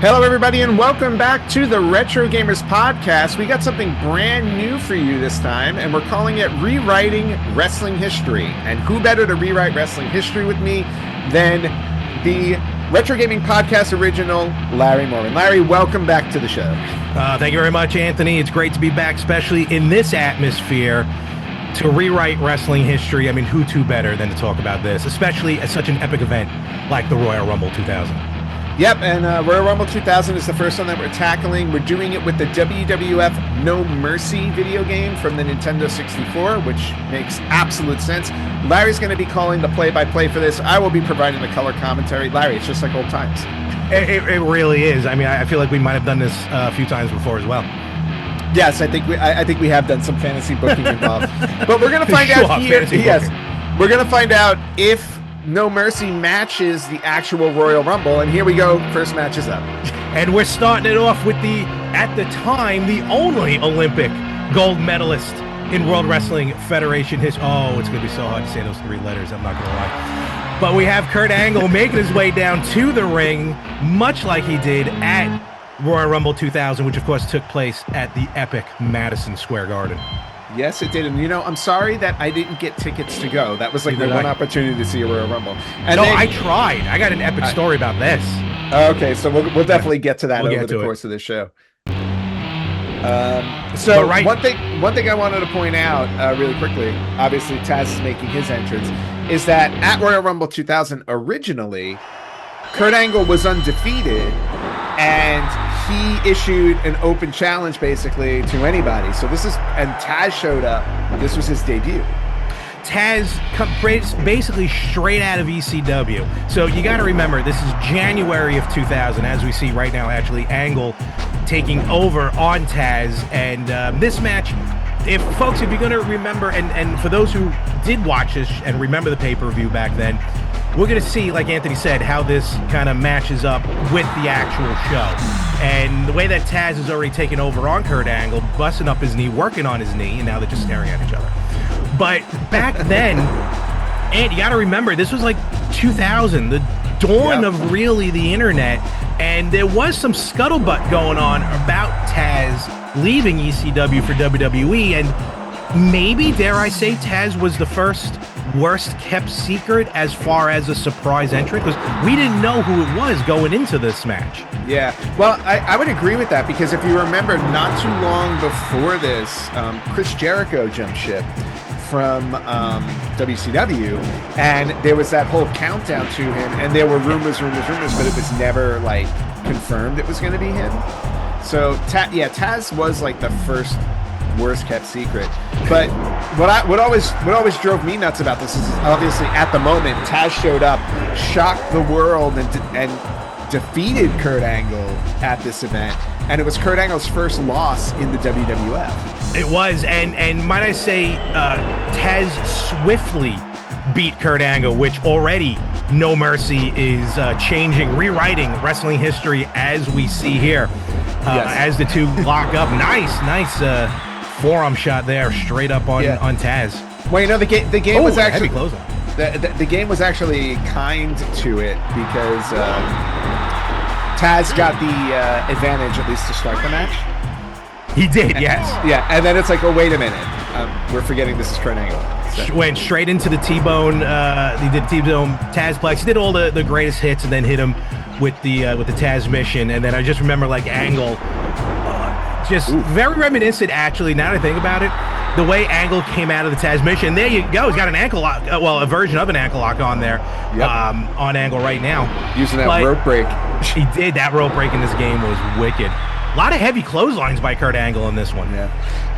Hello, everybody, and welcome back to the Retro Gamers Podcast. We got something brand new for you this time, and we're calling it Rewriting Wrestling History. And who better to rewrite wrestling history with me than the Retro Gaming Podcast original, Larry Morgan. Larry, welcome back to the show. Thank you very much, Anthony. It's great to be back, especially in this atmosphere, to rewrite wrestling history. I mean, who to better than to talk about this, especially at such an epic event like the Royal Rumble 2000. Yep, and Royal Rumble 2000 is the first one that we're tackling. We're doing it with the WWF No Mercy video game from the Nintendo 64, which makes absolute sense. Larry's going to be calling the play-by-play for this. I will be providing the color commentary. Larry, it's just like old times. It really is. I mean, I feel like we might have done this a few times before as well. Yes, I think we have done some fantasy booking involved. But we're going to find out here. Yes, we're going to find out if No Mercy matches the actual Royal Rumble, and here we go. First match is up. And we're starting it off with at the time, the only Olympic gold medalist in World Wrestling Federation history. Oh, it's going to be so hard to say those three letters, I'm not going to lie. But we have Kurt Angle making his way down to the ring, much like he did at Royal Rumble 2000, which of course took place at the epic Madison Square Garden. Yes, it did. And, I I'm sorry that I didn't get tickets to go. That was like the one opportunity to see a Royal Rumble. And no, I tried. I got an epic story about this. Okay, so we'll definitely get to that over the course of the show. One thing I wanted to point out really quickly, obviously Tazz is making his entrance, is that at Royal Rumble 2000 originally, Kurt Angle was undefeated, and he issued an open challenge basically to anybody. So and Tazz showed up. This was his debut. Tazz basically straight out of ECW. So you got to remember, this is January of 2000, as we see right now, actually, Angle taking over on Tazz. And this match, if you're going to remember, and for those who did watch this and remember the pay-per-view back then, we're going to see, like Anthony said, how this kind of matches up with the actual show. And the way that Tazz has already taken over on Kurt Angle, busting up his knee, working on his knee, and now they're just staring at each other. But back then, and you got to remember, this was like 2000, the dawn of really the internet, and there was some scuttlebutt going on about Tazz leaving ECW for WWE, and maybe, dare I say, Tazz was the first worst kept secret as far as a surprise entrant, because we didn't know who it was going into this match. Yeah, well, I would agree with that, because if you remember, not too long before this, Chris Jericho jumped ship from WCW, and there was that whole countdown to him, and there were rumors, but it was never like confirmed it was going to be him. So Tazz was like the first worst kept secret. But what always drove me nuts about this is obviously at the moment Tazz showed up, shocked the world, and defeated Kurt Angle at this event, and it was Kurt Angle's first loss in the WWF. It was, and might I say, Tazz swiftly beat Kurt Angle, which already No Mercy is rewriting wrestling history as we see here. As the two lock up. Nice forearm shot there, straight up on Tazz. Well, the game was actually heavy clothesline. The game was actually kind to it, because Tazz got the advantage, at least to start the match. He did, yes. Yeah, and then it's like, oh, wait a minute. We're forgetting this is Kurt Angle. So. Went straight into the T-bone. He did T-bone Tazplex. He did all the greatest hits, and then hit him with the Tazz mission. And then I just remember, like, Angle, very reminiscent, actually, now that I think about it, the way Angle came out of the Tazz mission. There you go. He's got an ankle lock, a version of an ankle lock on there, on Angle right now. Using that rope break. He did. That rope break in this game was wicked. A lot of heavy clotheslines by Kurt Angle in this one. Yeah.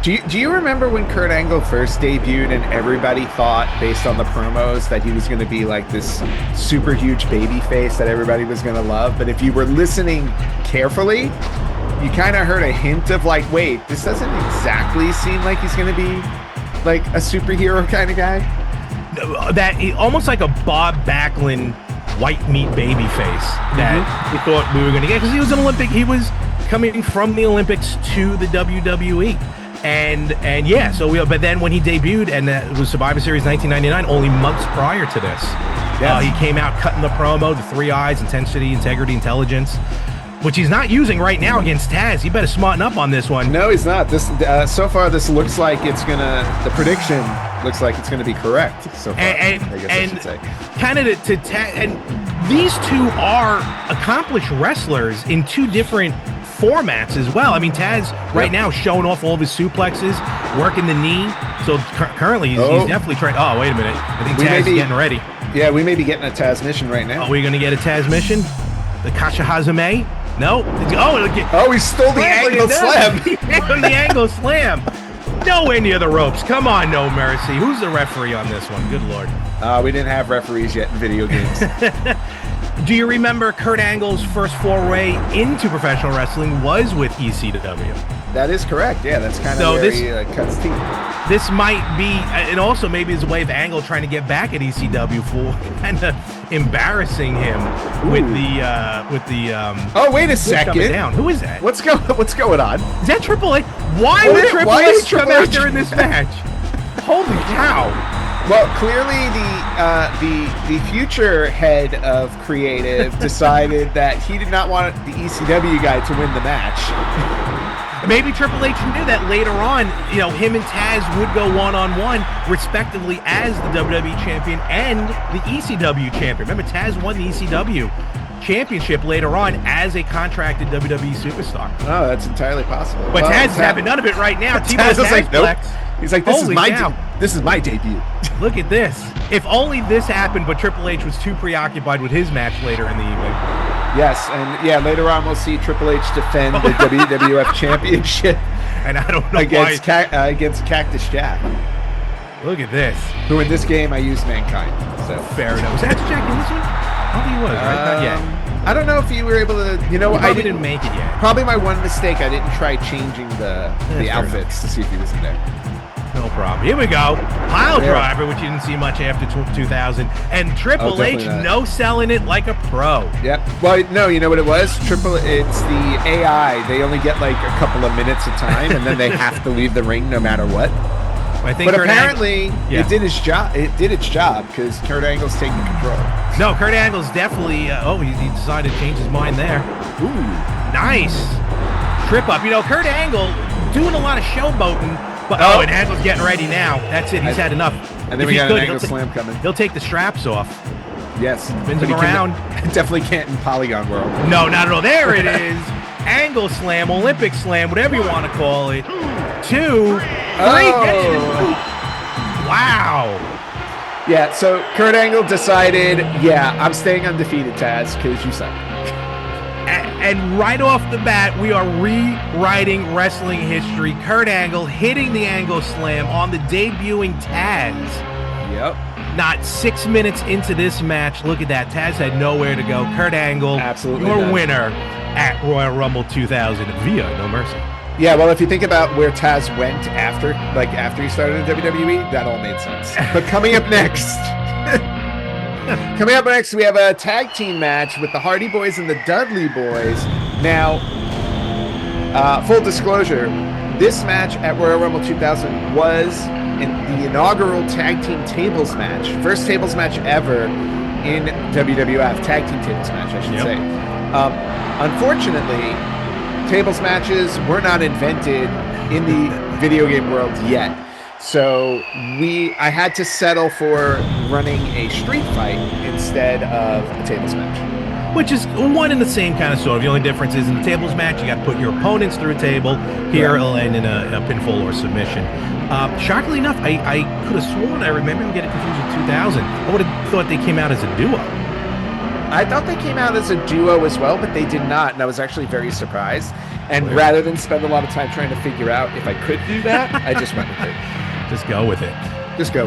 Do you remember when Kurt Angle first debuted and everybody thought, based on the promos, that he was going to be like this super huge baby face that everybody was going to love? But if you were listening carefully, you kind of heard a hint of like, wait, this doesn't exactly seem like he's going to be like a superhero kind of guy. That almost like a Bob Backlund white meat baby face that we thought we were going to get, because he was an Olympic. He was coming from the Olympics to the WWE. And yeah, but then when he debuted, and it was Survivor Series 1999, only months prior to this, he came out cutting the promo, the 3 I's, intensity, integrity, intelligence. which he's not using right now against Tazz. He better smarten up on this one. No, he's not. This so far, this looks like it's gonna. The prediction looks like it's gonna be correct. So far, I guess I should say. Kind of to and these two are accomplished wrestlers in two different formats as well. I mean, Tazz right now showing off all of his suplexes, working the knee. So currently he's definitely trying. Oh, wait a minute. I think Tazz is getting ready. Yeah, we may be getting a Tazz mission right now. Are we going to get a Tazz mission? The Kasha Hazume? No. Oh, he stole the angle slam. He stole the angle slam. Nowhere near the ropes. Come on, No Mercy. Who's the referee on this one? Good Lord. We didn't have referees yet in video games. Do you remember Kurt Angle's first foray into professional wrestling was with ECW? That is correct. Yeah, that's kind of where he cuts teeth. This might be, and also maybe it's a way of Angle trying to get back at ECW for kind of embarrassing him with the. Oh, wait a second! Down. Who is that? What's going on? Is that Triple H? Why would Triple H come out there in this match? Holy cow! Well, clearly the future head of creative decided that he did not want the ECW guy to win the match. Maybe Triple H knew that later on, him and Tazz would go one-on-one, respectively, as the WWE champion and the ECW champion. Remember, Tazz won the ECW championship later on as a contracted WWE superstar. Oh, that's entirely possible. But Tazz is having none of it right now. Tazz is like, nope. He's like, this is my debut. Look at this. If only this happened, but Triple H was too preoccupied with his match later in the evening. Yes, and later on we'll see Triple H defend the WWF Championship, and I don't know against Cactus Jack. Look at this. Who in this game I used Mankind. So fair enough. Was Cactus Jack in this one? I don't think he was. Right? Not yet. I don't know if you were able to. I didn't make it yet. Probably my one mistake. I didn't try changing the outfits to see if he was in there. No problem. Here we go. Pile driver, which you didn't see much after 2000. And Triple H no selling it like a pro. Yeah. Well, no, you know what it was? It's the AI. They only get like a couple of minutes of time, and then they have to leave the ring no matter what. But apparently, it did its job. It did its job because Kurt Angle's taking control. No, Kurt Angle's definitely. He decided to change his mind there. Ooh, nice trip up. Kurt Angle doing a lot of showboating. But, and Angle's getting ready now. That's it. He's had enough. And then we got an Angle slam coming. He'll take the straps off. Yes. Spins him around. Definitely can't in Polygon World. No, not at all. There it is. Angle slam, Olympic slam, whatever you want to call it. 2, 3. Wow. Yeah, so Kurt Angle decided, I'm staying undefeated, Tazz, because you suck. And right off the bat, we are rewriting wrestling history. Kurt Angle hitting the Angle Slam on the debuting Tazz. Yep. Not 6 minutes into this match. Look at that. Tazz had nowhere to go. Kurt Angle, absolutely your winner at Royal Rumble 2000 via No Mercy. Yeah, well, if you think about where Tazz went after he started in WWE, that all made sense. But coming up next... we have a tag team match with the Hardy Boys and the Dudley Boys. Now, full disclosure, this match at Royal Rumble 2000 was the inaugural tag team tables match. First tables match ever in WWF. Tag team tables match, I should say. Unfortunately, tables matches were not invented in the video game world yet. So I had to settle for running a street fight instead of a tables match. Which is one and the same kind of sort of. The only difference is in the tables match, you got to put your opponents through a table. Here it'll end in a pinfall or submission. Shockingly enough, I could have sworn I remember him getting confused with 2000. I would have thought they came out as a duo. I thought they came out as a duo as well, but they did not, and I was actually very surprised. And rather than spend a lot of time trying to figure out if I could do that, I just went with it. Just go with it.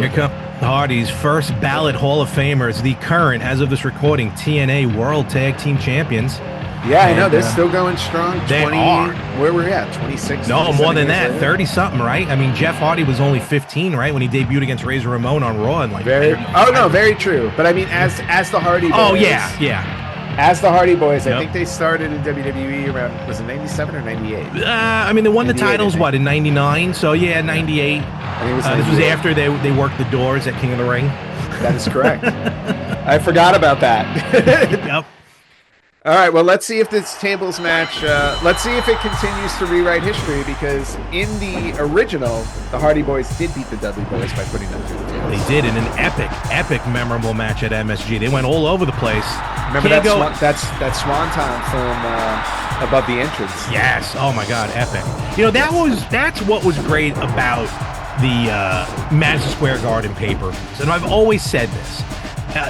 Here come the Hardys, first ballot Hall of Famers, the current, as of this recording, TNA World Tag Team Champions. Yeah, I know. They're still going strong. They are. Where we're at, 26? No, more than that. 30-something, right? I mean, Jeff Hardy was only 15, right, when he debuted against Razor Ramon on Raw. And very true. But I mean, as the Hardy Boys. Oh, yeah. As the Hardy Boys, I think they started in WWE around, was it 97 or 98? I mean, they won the titles, in 99? So, 98. This was after they worked the doors at King of the Ring. That is correct. I forgot about that. Yep. All right, well, let's see if this tables match, let's see if it continues to rewrite history, because in the original, the Hardy Boys did beat the Dudley Boys by putting them through the tables. They did in an epic, memorable match at MSG. They went all over the place. Remember that swanton from above the entrance? Yes. Oh my God, epic. You know, that's what was great about the Madison Square Garden pay-per-views, and I've always said this.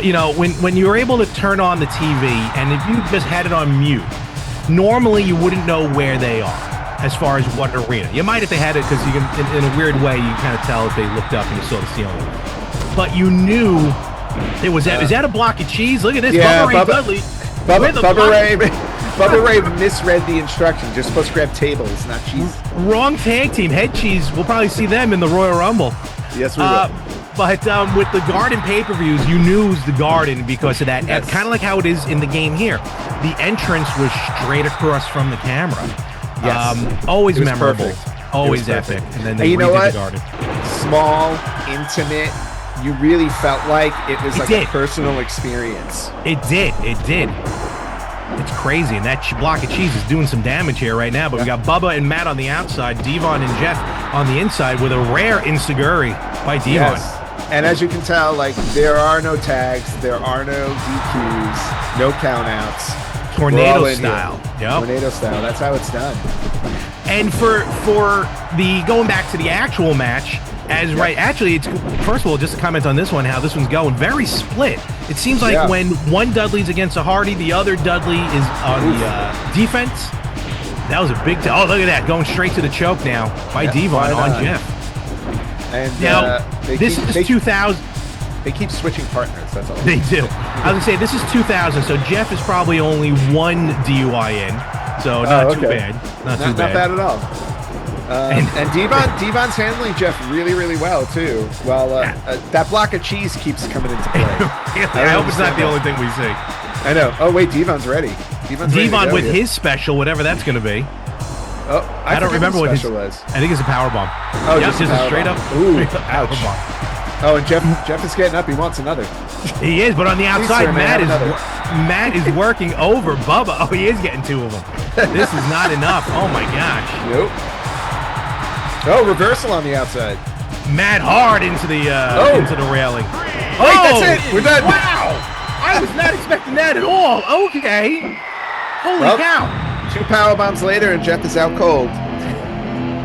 You know, when you're able to turn on the TV, and if you just had it on mute, normally you wouldn't know where they are as far as what arena. You might if they had it, because you can, in a weird way, you kind of tell if they looked up and you saw the ceiling. But you knew it was is that a block of cheese? Look at this, yeah, Bubba Ray Dudley. Bubba Ray misread the instructions. You're supposed to grab tables, not cheese. Wrong tag team, Head Cheese. We'll probably see them in the Royal Rumble. Yes, we will. But with the Garden pay-per-views, you knew it was the Garden because of that. Yes. Kind of like how it is in the game here. The entrance was straight across from the camera. Yes. Always memorable. Perfect. Always epic. And then they you know what? The Garden. Small, intimate. You really felt like it was a personal experience. It did. It's crazy. And that block of cheese is doing some damage here right now. But we got Bubba and Matt on the outside, Devon and Jeff on the inside with a rare Insiguri by Devon. Yes. And as you can tell, like, there are no tags, there are no DQs, no countouts. Tornado style. Yep. Tornado style. That's how it's done. And for the going back to the actual match, actually, it's first of all, just to comment on this one, how this one's going, very split. It seems like when one Dudley's against a Hardy, the other Dudley is on the defense. That was a big oh, look at that, going straight to the choke now by Devon on Jeff. And now, this is 2000. They keep switching partners, that's all. They do. I was going to say, this is 2000, so Jeff is probably only one DUI in, so not too bad. Not too bad. Not bad at all. And Devon's handling Jeff really, really well, too. Well, that block of cheese keeps coming into play. I hope it's not the only thing we see. I know. Oh, wait, Devon's ready. Devon with his special, whatever that's going to be. Oh, I don't remember what his special was. I think it's a power bomb. Oh, just a straight up. Ooh, power bomb. Oh, and Jeff is getting up. He wants another. He is, but on the outside, Matt is working over Bubba. Oh, he is getting two of them. This is not enough. Oh my gosh. Nope. Oh, reversal on the outside. Matt hard into the railing. Wait, that's it. We're done. Wow. I was not expecting that at all. Okay. Holy cow. 2 power bombs later, and Jeff is out cold.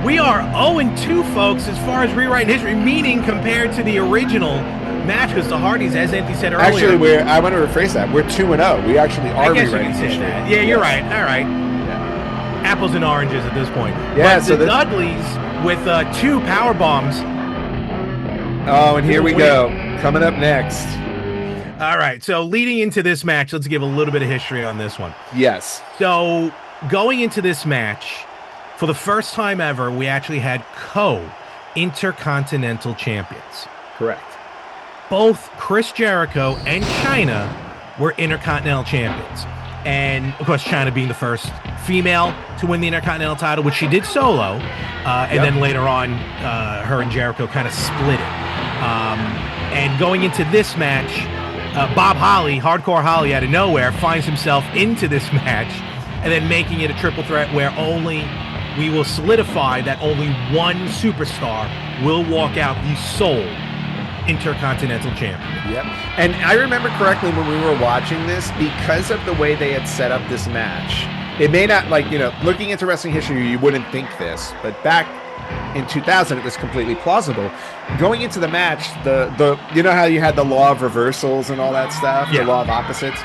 We are 0-2, folks, as far as rewriting history, meaning compared to the original match, because the Hardys, as Anthony said earlier. Actually, I want to rephrase that. We're 2-0. We actually are rewriting history. Yeah, you're right. All right. Yeah. Apples and oranges at this point. Yeah, but so the Dudleys with 2 power bombs. Oh, and here we go. Coming up next. All right. So leading into this match, let's give a little bit of history on this one. Yes. So going into this match, for the first time ever, we actually had Intercontinental champions. Correct. Both Chris Jericho and Chyna were Intercontinental champions. And, of course, Chyna being the first female to win the Intercontinental title, which she did solo. And then later on, her and Jericho kind of split it. And going into this match, Bob Holly, Hardcore Holly out of nowhere, finds himself into this match and then making it a triple threat where we will solidify that only one superstar will walk out the sole Intercontinental champion. Yep. And I remember correctly when we were watching this, because of the way they had set up this match, it may not, like, looking into wrestling history, you wouldn't think this, but back in 2000, it was completely plausible. Going into the match, the you know how you had the law of reversals and all that stuff, the law of opposites?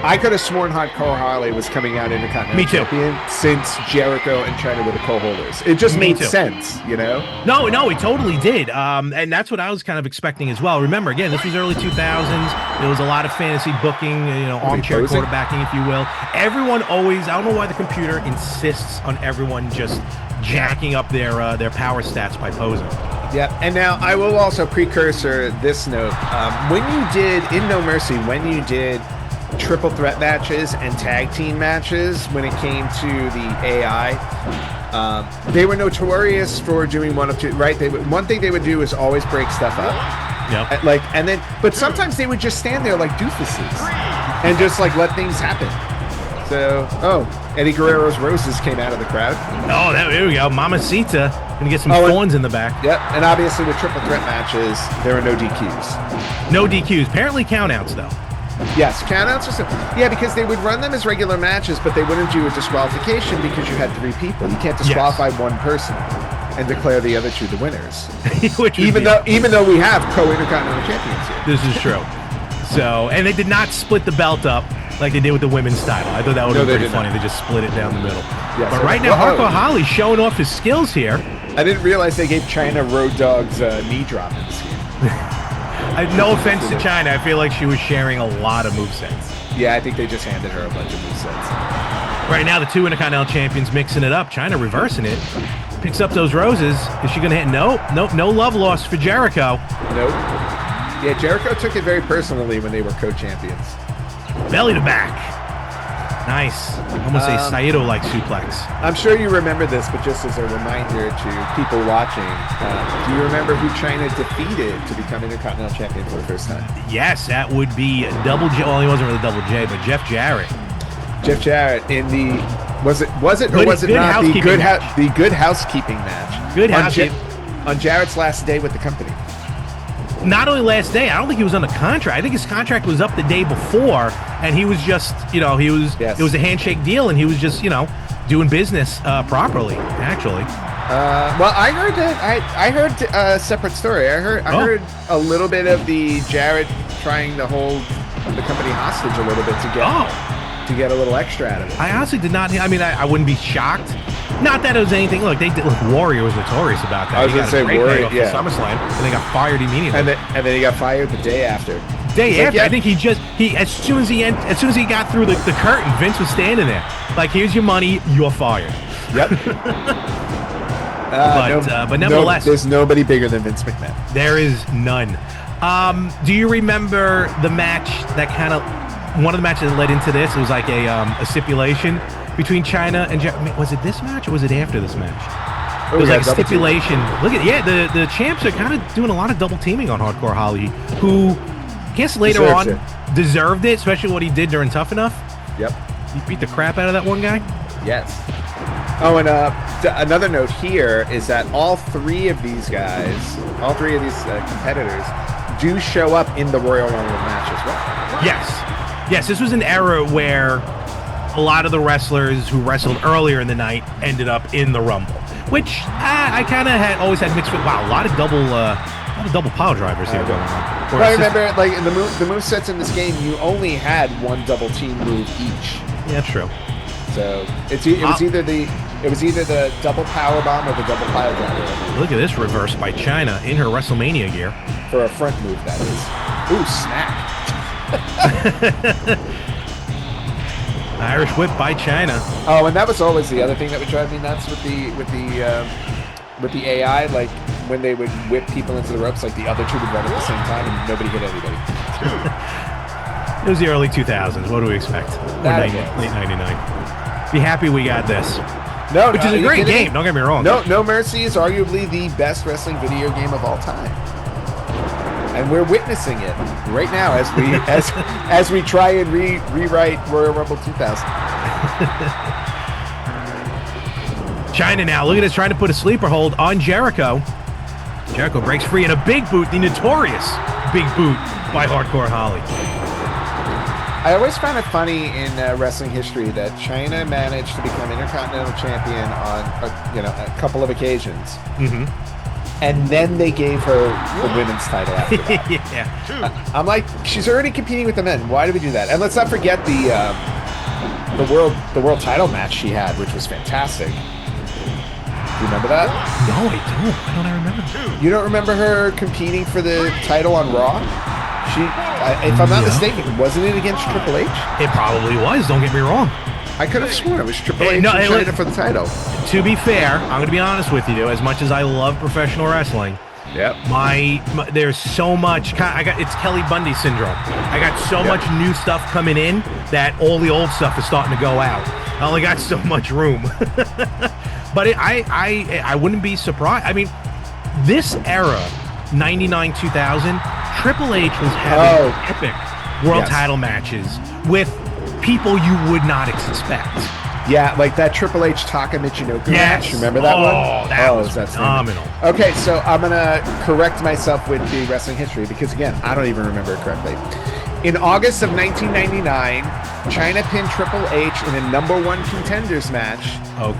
I could have sworn Hardcore Harley was coming out Intercontinental champion since Jericho and Chyna were the co-holders. It just made sense, No, it totally did. And that's what I was kind of expecting as well. Remember, again, this was early 2000s. There was a lot of fantasy booking, armchair quarterbacking, if you will. Everyone always, I don't know why the computer insists on everyone just jacking up their power stats by posing. Yeah, and now I will also precursor this note. When you did, in No Mercy, when you did triple threat matches and tag team matches, when it came to the AI, they were notorious for doing one of two, right? One thing they would do is always break stuff up. But sometimes they would just stand there like doofuses and just like let things happen. though. Oh, Eddie Guerrero's Roses came out of the crowd. Oh, there we go. Mamacita. Gonna get some thorns in the back. Yep, and obviously with triple threat matches, there are no DQs. No DQs. Apparently countouts, though. Yes, countouts are yeah, because they would run them as regular matches, but they wouldn't do a disqualification because you had 3 people. You can't disqualify one person and declare the other 2 the winners. even though we have co-intercontinental champions here. This is true. So, and they did not split the belt up like they did with the women's title. I thought that would have been pretty funny. They just split it down the middle. Yes, but right now, Hardcore Holly's showing off his skills here. I didn't realize they gave Chyna Road Dogg's knee drop in this game. No offense to Chyna, I feel like she was sharing a lot of movesets. Yeah, I think they just handed her a bunch of movesets. Right now, the 2 Intercontinental champions mixing it up. Chyna reversing it. Picks up those roses. Is she going to hit? Nope. No love lost for Jericho. Nope. Yeah, Jericho took it very personally when they were co-champions. Belly to back. Nice. I'm going to say Saito-like suplex. I'm sure you remember this, but just as a reminder to people watching, do you remember who Chyna defeated to become Intercontinental Champion for the first time? Yes, that would be Double J. Well, he wasn't really Double J, but Jeff Jarrett. Jeff Jarrett in the was it or was it not the Good Housekeeping match? Good Housekeeping on Jarrett's last day with the company. Not only last day, I don't think he was under contract. I think his contract was up the day before, and he was just, it was a handshake deal, and he was just, doing business properly, actually. Well, I heard that. I heard a separate story. I heard a little bit of the Jarrett trying to hold the company hostage a little bit to get a little extra out of it. I honestly did not. I mean, I wouldn't be shocked. Not that it was anything. Look, Warrior was notorious about that. I was going to say Warrior, SummerSlam, and they got fired immediately. And then he got fired the day after. I think as soon as he got through the curtain, Vince was standing there. Like, here's your money, you're fired. Yep. But nevertheless, there's nobody bigger than Vince McMahon. There is none. Do you remember the match one of the matches that led into this? It was like a stipulation between Chyna and was it this match or was it after this match? It was like a stipulation. Look at the champs are kind of doing a lot of double teaming on Hardcore Holly, who I guess later on deserved it, especially what he did during Tough Enough. Yep. He beat the crap out of that one guy. Yes. Oh, and another note here is that all three of these competitors do show up in the Royal Rumble match as well. Yes, this was an era where a lot of the wrestlers who wrestled earlier in the night ended up in the Rumble, which I kind of always had mixed with. Wow, a lot of double pile drivers here going on. Well, I remember, like in the movesets in this game, you only had one double team move each. Yeah, true. So it was either the double power bomb or the double pile driver. Look at this reverse by Chyna in her WrestleMania gear for a front move. That is. Ooh, snap! Irish whip by Chyna. Oh, and that was always the other thing that would drive me nuts with the AI. Like when they would whip people into the ropes, like the other two would run at the same time and nobody hit anybody. It was the early 2000s. What do we expect? Late 99. Be happy we got this. Which is a great game. Don't get me wrong. No Mercy is arguably the best wrestling video game of all time, and we're witnessing it right now as we try and rewrite Royal Rumble 2000. Chyna now. Look at this, trying to put a sleeper hold on Jericho. Jericho breaks free, and a big boot, the notorious big boot by Hardcore Holly. I always found it funny in wrestling history that Chyna managed to become Intercontinental Champion on a couple of occasions, and then they gave her the women's title after that. Yeah. I'm like, she's already competing with the men. Why do we do that? And let's not forget the world title match she had, which was fantastic. Do you remember that? No, I don't. Why don't I remember? You don't remember her competing for the title on Raw? If I'm not mistaken, wasn't it against Triple H? It probably was. Don't get me wrong. I could have sworn it was Triple H trying for the title. To be fair, I'm going to be honest with you. As much as I love professional wrestling, there's so much. It's Kelly Bundy syndrome. I got so much new stuff coming in that all the old stuff is starting to go out. I only got so much room. But I wouldn't be surprised. I mean, this era, 99, 2000. Triple H was having epic world title matches with people you would not expect. Yeah, like that Triple H Taka Michinoku match. Remember that one? That was phenomenal. Okay, so I'm going to correct myself with the wrestling history because, again, I don't even remember it correctly. In August of 1999, Chyna pinned Triple H in a #1 contenders match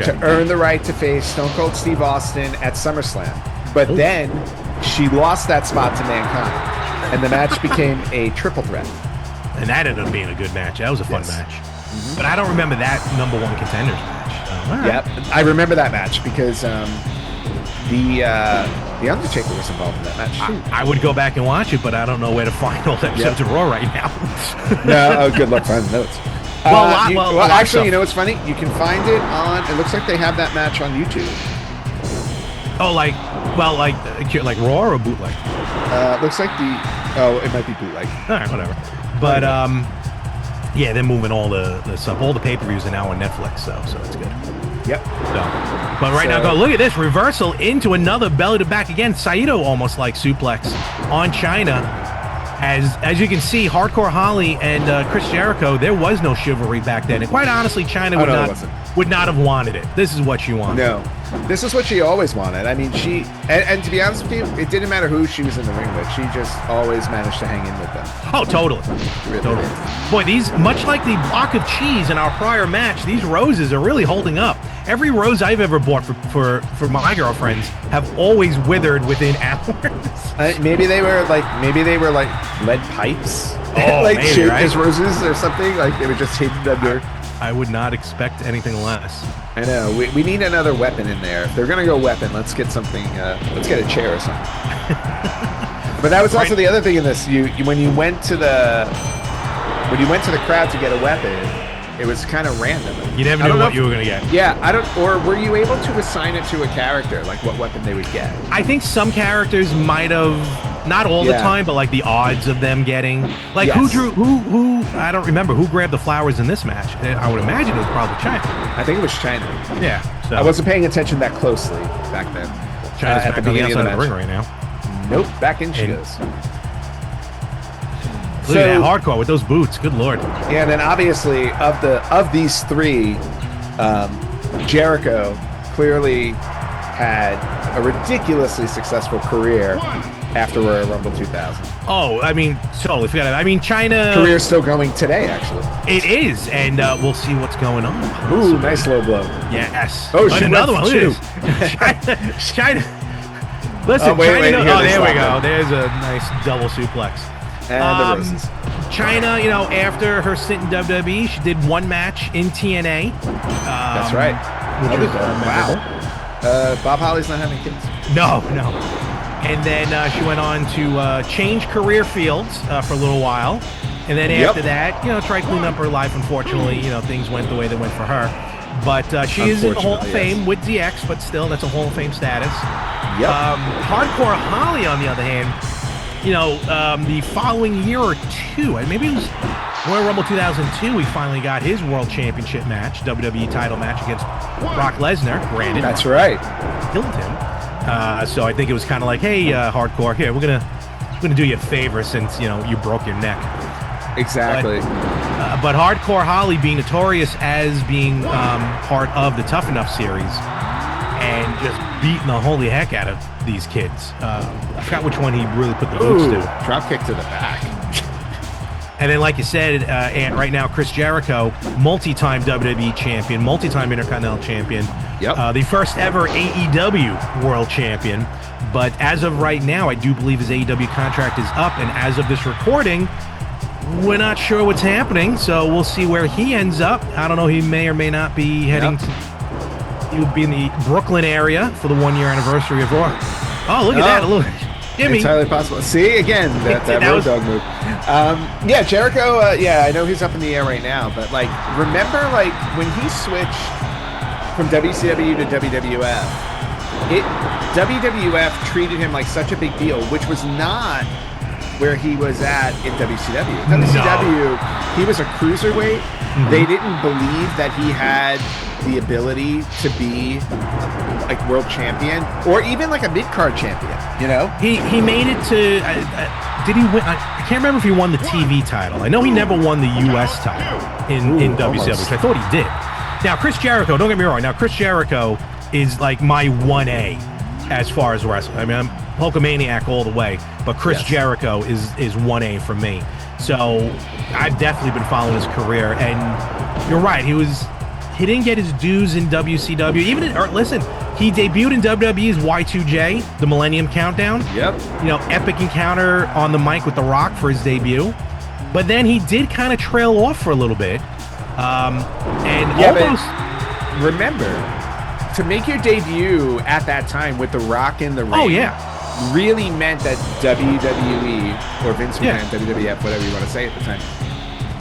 to earn the right to face Stone Cold Steve Austin at SummerSlam. But then she lost that spot to Mankind, and the match became a triple threat. And that ended up being a good match. That was a fun match. But I don't remember that #1 contenders match. Yep, I remember that match because the Undertaker was involved in that match too. I would go back and watch it, but I don't know where to find all the episodes of Raw right now. No, good luck finding notes. Actually, you know what's funny? You can find it on. It looks like they have that match on YouTube. Oh, like Raw or bootleg? Looks like it might be bootleg. All right, whatever. But yeah, they're moving all the stuff. All the pay-per-views are now on Netflix, so it's good. Yep. But right now, look at this reversal into another belly to back again. Saito almost like suplex on Chyna. As you can see, Hardcore Holly and Chris Jericho, there was no chivalry back then. And quite honestly, Chyna would not have wanted it. This is what she wanted. No, this is what she always wanted. I mean, and to be honest with you, it didn't matter who she was in the ring with. She just always managed to hang in with them. Oh, totally. Totally. Boy, these, much like the block of cheese in our prior match, these roses are really holding up. Every rose I've ever bought for my girlfriends have always withered within hours. Maybe they were like lead pipes, like maybe, shaped right? as roses or something. Like they were just hidden under. I would not expect anything less. I know. We need another weapon in there. If they're gonna go weapon, let's get something. Let's get a chair or something. But that was also the other thing in this. When you went to the crowd to get a weapon, it was kind of random. You never knew what you were going to get. Yeah, or were you able to assign it to a character, like what weapon they would get? I think some characters might have, not all the time, but like the odds of them getting, like who I don't remember, who grabbed the flowers in this match? I would imagine it was probably Chyna. I think it was Chyna. Yeah. So. I wasn't paying attention that closely back then. Chyna's at the beginning of the ring right now. Nope, back in she goes. Look at that hardcore with those boots. Good lord. Yeah, and then obviously of these three, Jericho clearly had a ridiculously successful career after Royal Rumble 2000. Oh, I mean, totally forgot it. I mean, Chyna career's still going today, actually. It is, and we'll see what's going on. Ooh, nice low blow. Yes. Oh, she another one. Look at this. Chyna. Listen, Chyna. There we go. There's a nice double suplex. And the roses. Chyna, after her stint in WWE, she did one match in TNA. That's right. Wow. Bob Holly's not having kids. No. And then she went on to change career fields for a little while. And then after that, try to clean up her life. Unfortunately, things went the way they went for her. But she is in the Hall of Fame with DX, but still, that's a Hall of Fame status. Yep. Hardcore Holly, on the other hand, the following year or two, and maybe it was Royal Rumble 2002, he finally got his World Championship match, WWE title match against Brock Lesnar. Granted, that's right, killed him. So I think it was kind of like, hey, Hardcore, here we're gonna do you a favor since you broke your neck. Exactly. But Hardcore Holly, being notorious as being part of the Tough Enough series, and just beating the holy heck out of these kids. I forgot which one he really put the boots to. Drop kick to the back. And then, like you said, and right now, Chris Jericho, multi-time WWE champion, multi-time Intercontinental champion, the first ever AEW World Champion. But as of right now, I do believe his AEW contract is up, and as of this recording, we're not sure what's happening, so we'll see where he ends up. I don't know, he may or may not be heading to... He would be in the Brooklyn area for the 1-year anniversary of Raw. Oh, look at that. A little Jimmy. Entirely possible. See, again, that road dog move. Jericho, I know he's up in the air right now, but, remember, when he switched from WCW to WWF, WWF treated him like such a big deal, which was not where he was at in WCW. WCW, he was a cruiserweight. Mm-hmm. They didn't believe that he had the ability to be world champion or even a mid-card champion, He made it to did he win? I can't remember if he won the TV title. I know he never won the U.S. title in WCW, which I thought he did. Now, Chris Jericho, don't get me wrong. Now, Chris Jericho is like my 1A as far as wrestling. I mean, I'm Hulkamaniac all the way, but Chris Jericho is 1A for me. So I've definitely been following his career, and you're right. He didn't get his dues in WCW. Listen, he debuted in WWE's Y2J, the Millennium Countdown. Yep. You know, epic encounter on the mic with The Rock for his debut. But then he did kind of trail off for a little bit. But remember, to make your debut at that time with The Rock in the ring really meant that WWE, or Vince McMahon, WWF, whatever you want to say at the time,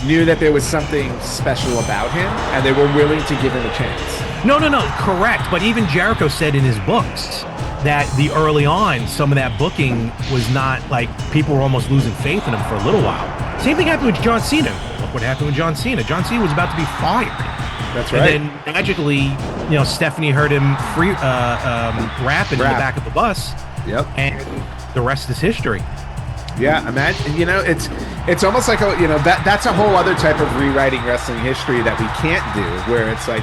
knew that there was something special about him, and they were willing to give him a chance. No, correct. But even Jericho said in his books that early on, some of that booking was not, like, people were almost losing faith in him for a little while. Same thing happened with John Cena. Look what happened with John Cena. John Cena was about to be fired. That's right. And then magically, you know, Stephanie heard him rapping in the back of the bus. Yep. And the rest is history. Yeah, imagine, you know, it's almost like, that's a whole other type of rewriting wrestling history that we can't do, where it's like,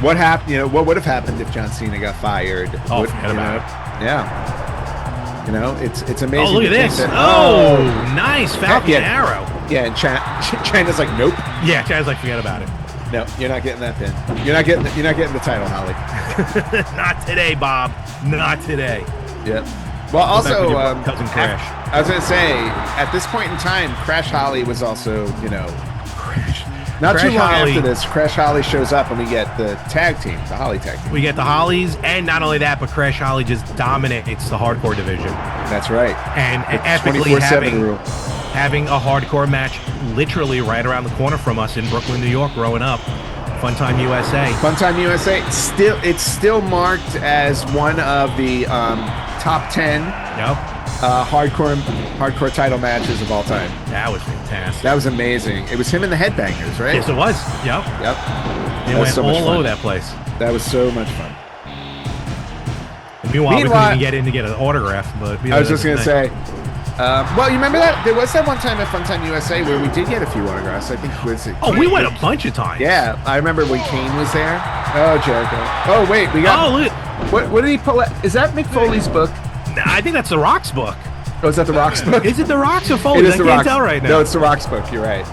what happened, what would have happened if John Cena got fired? Oh, forget about it. Yeah. You know, it's amazing. Oh, look at this. Nice. Falcon Arrow. Yeah, and Chyna's like, nope. Yeah, Chyna's like, forget about it. No, you're not getting that pin. You're not getting the title, Holly. Not today, Bob. Not today. Yep. Well, also, cousin Crash. I was going to say, at this point in time, Crash Holly was also, Crash. Not Crash too long Holly. after this, Crash Holly shows up and we get the tag team, the Holly tag team. We get the Hollies, and not only that, but Crash Holly just dominates the hardcore division. That's right. And With epically 24/7 rule. having a hardcore match literally right around the corner from us in Brooklyn, New York, growing up. Fun Time USA. Fun Time USA. It's still marked as one of the top 10 hardcore title matches of all time. That was fantastic. That was amazing. It was him and the Headbangers, right? Yes, it was. Yep. They went so all over that place. That was so much fun. Meanwhile, we couldn't even get in to get an autograph. But I was just going to say, well, you remember that? There was that one time at Fun Time USA where we did get a few autographs. I think was it. Oh, we went a bunch of times. Yeah, I remember when Kane was there. Oh, Jericho. Oh, wait, we got. Oh, look. What did he pull? Is that Mick Foley's book? I think that's The Rock's book. Oh, is that The Rock's book? Is it The Rock's or Foley's? It is I The can't Rock's. tell right now. No, it's The Rock's book. You're right.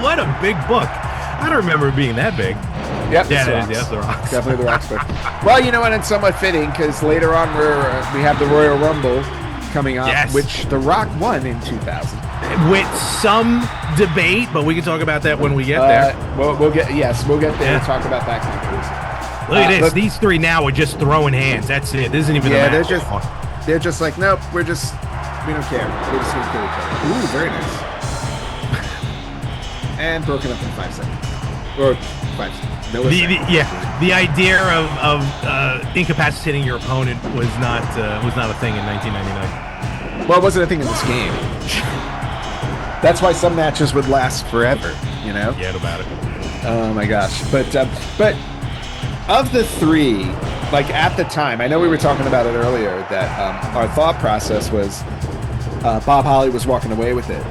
What a big book. I don't remember it being that big. Yep, Yeah, it is. The Rock's. Definitely The Rock's book. Well, you know what? It's somewhat fitting because later on we have the Royal Rumble coming up, which The Rock won in 2000. With some debate, but we can talk about that when we get there. We'll get there and talk about that. Look at this. These three now are just throwing hands. That's it. This isn't even the match. They're just like, nope, we don't care. We're just gonna kill each other. Ooh, very nice. And broken up in 5 seconds. Or 5 seconds. The idea of incapacitating your opponent was not a thing in 1999. Well, it wasn't a thing in this game. That's why some matches would last forever, you know? Forget about it. Oh my gosh. But of the three, like at the time, I know we were talking about it earlier, that our thought process was Bob Holly was walking away with it.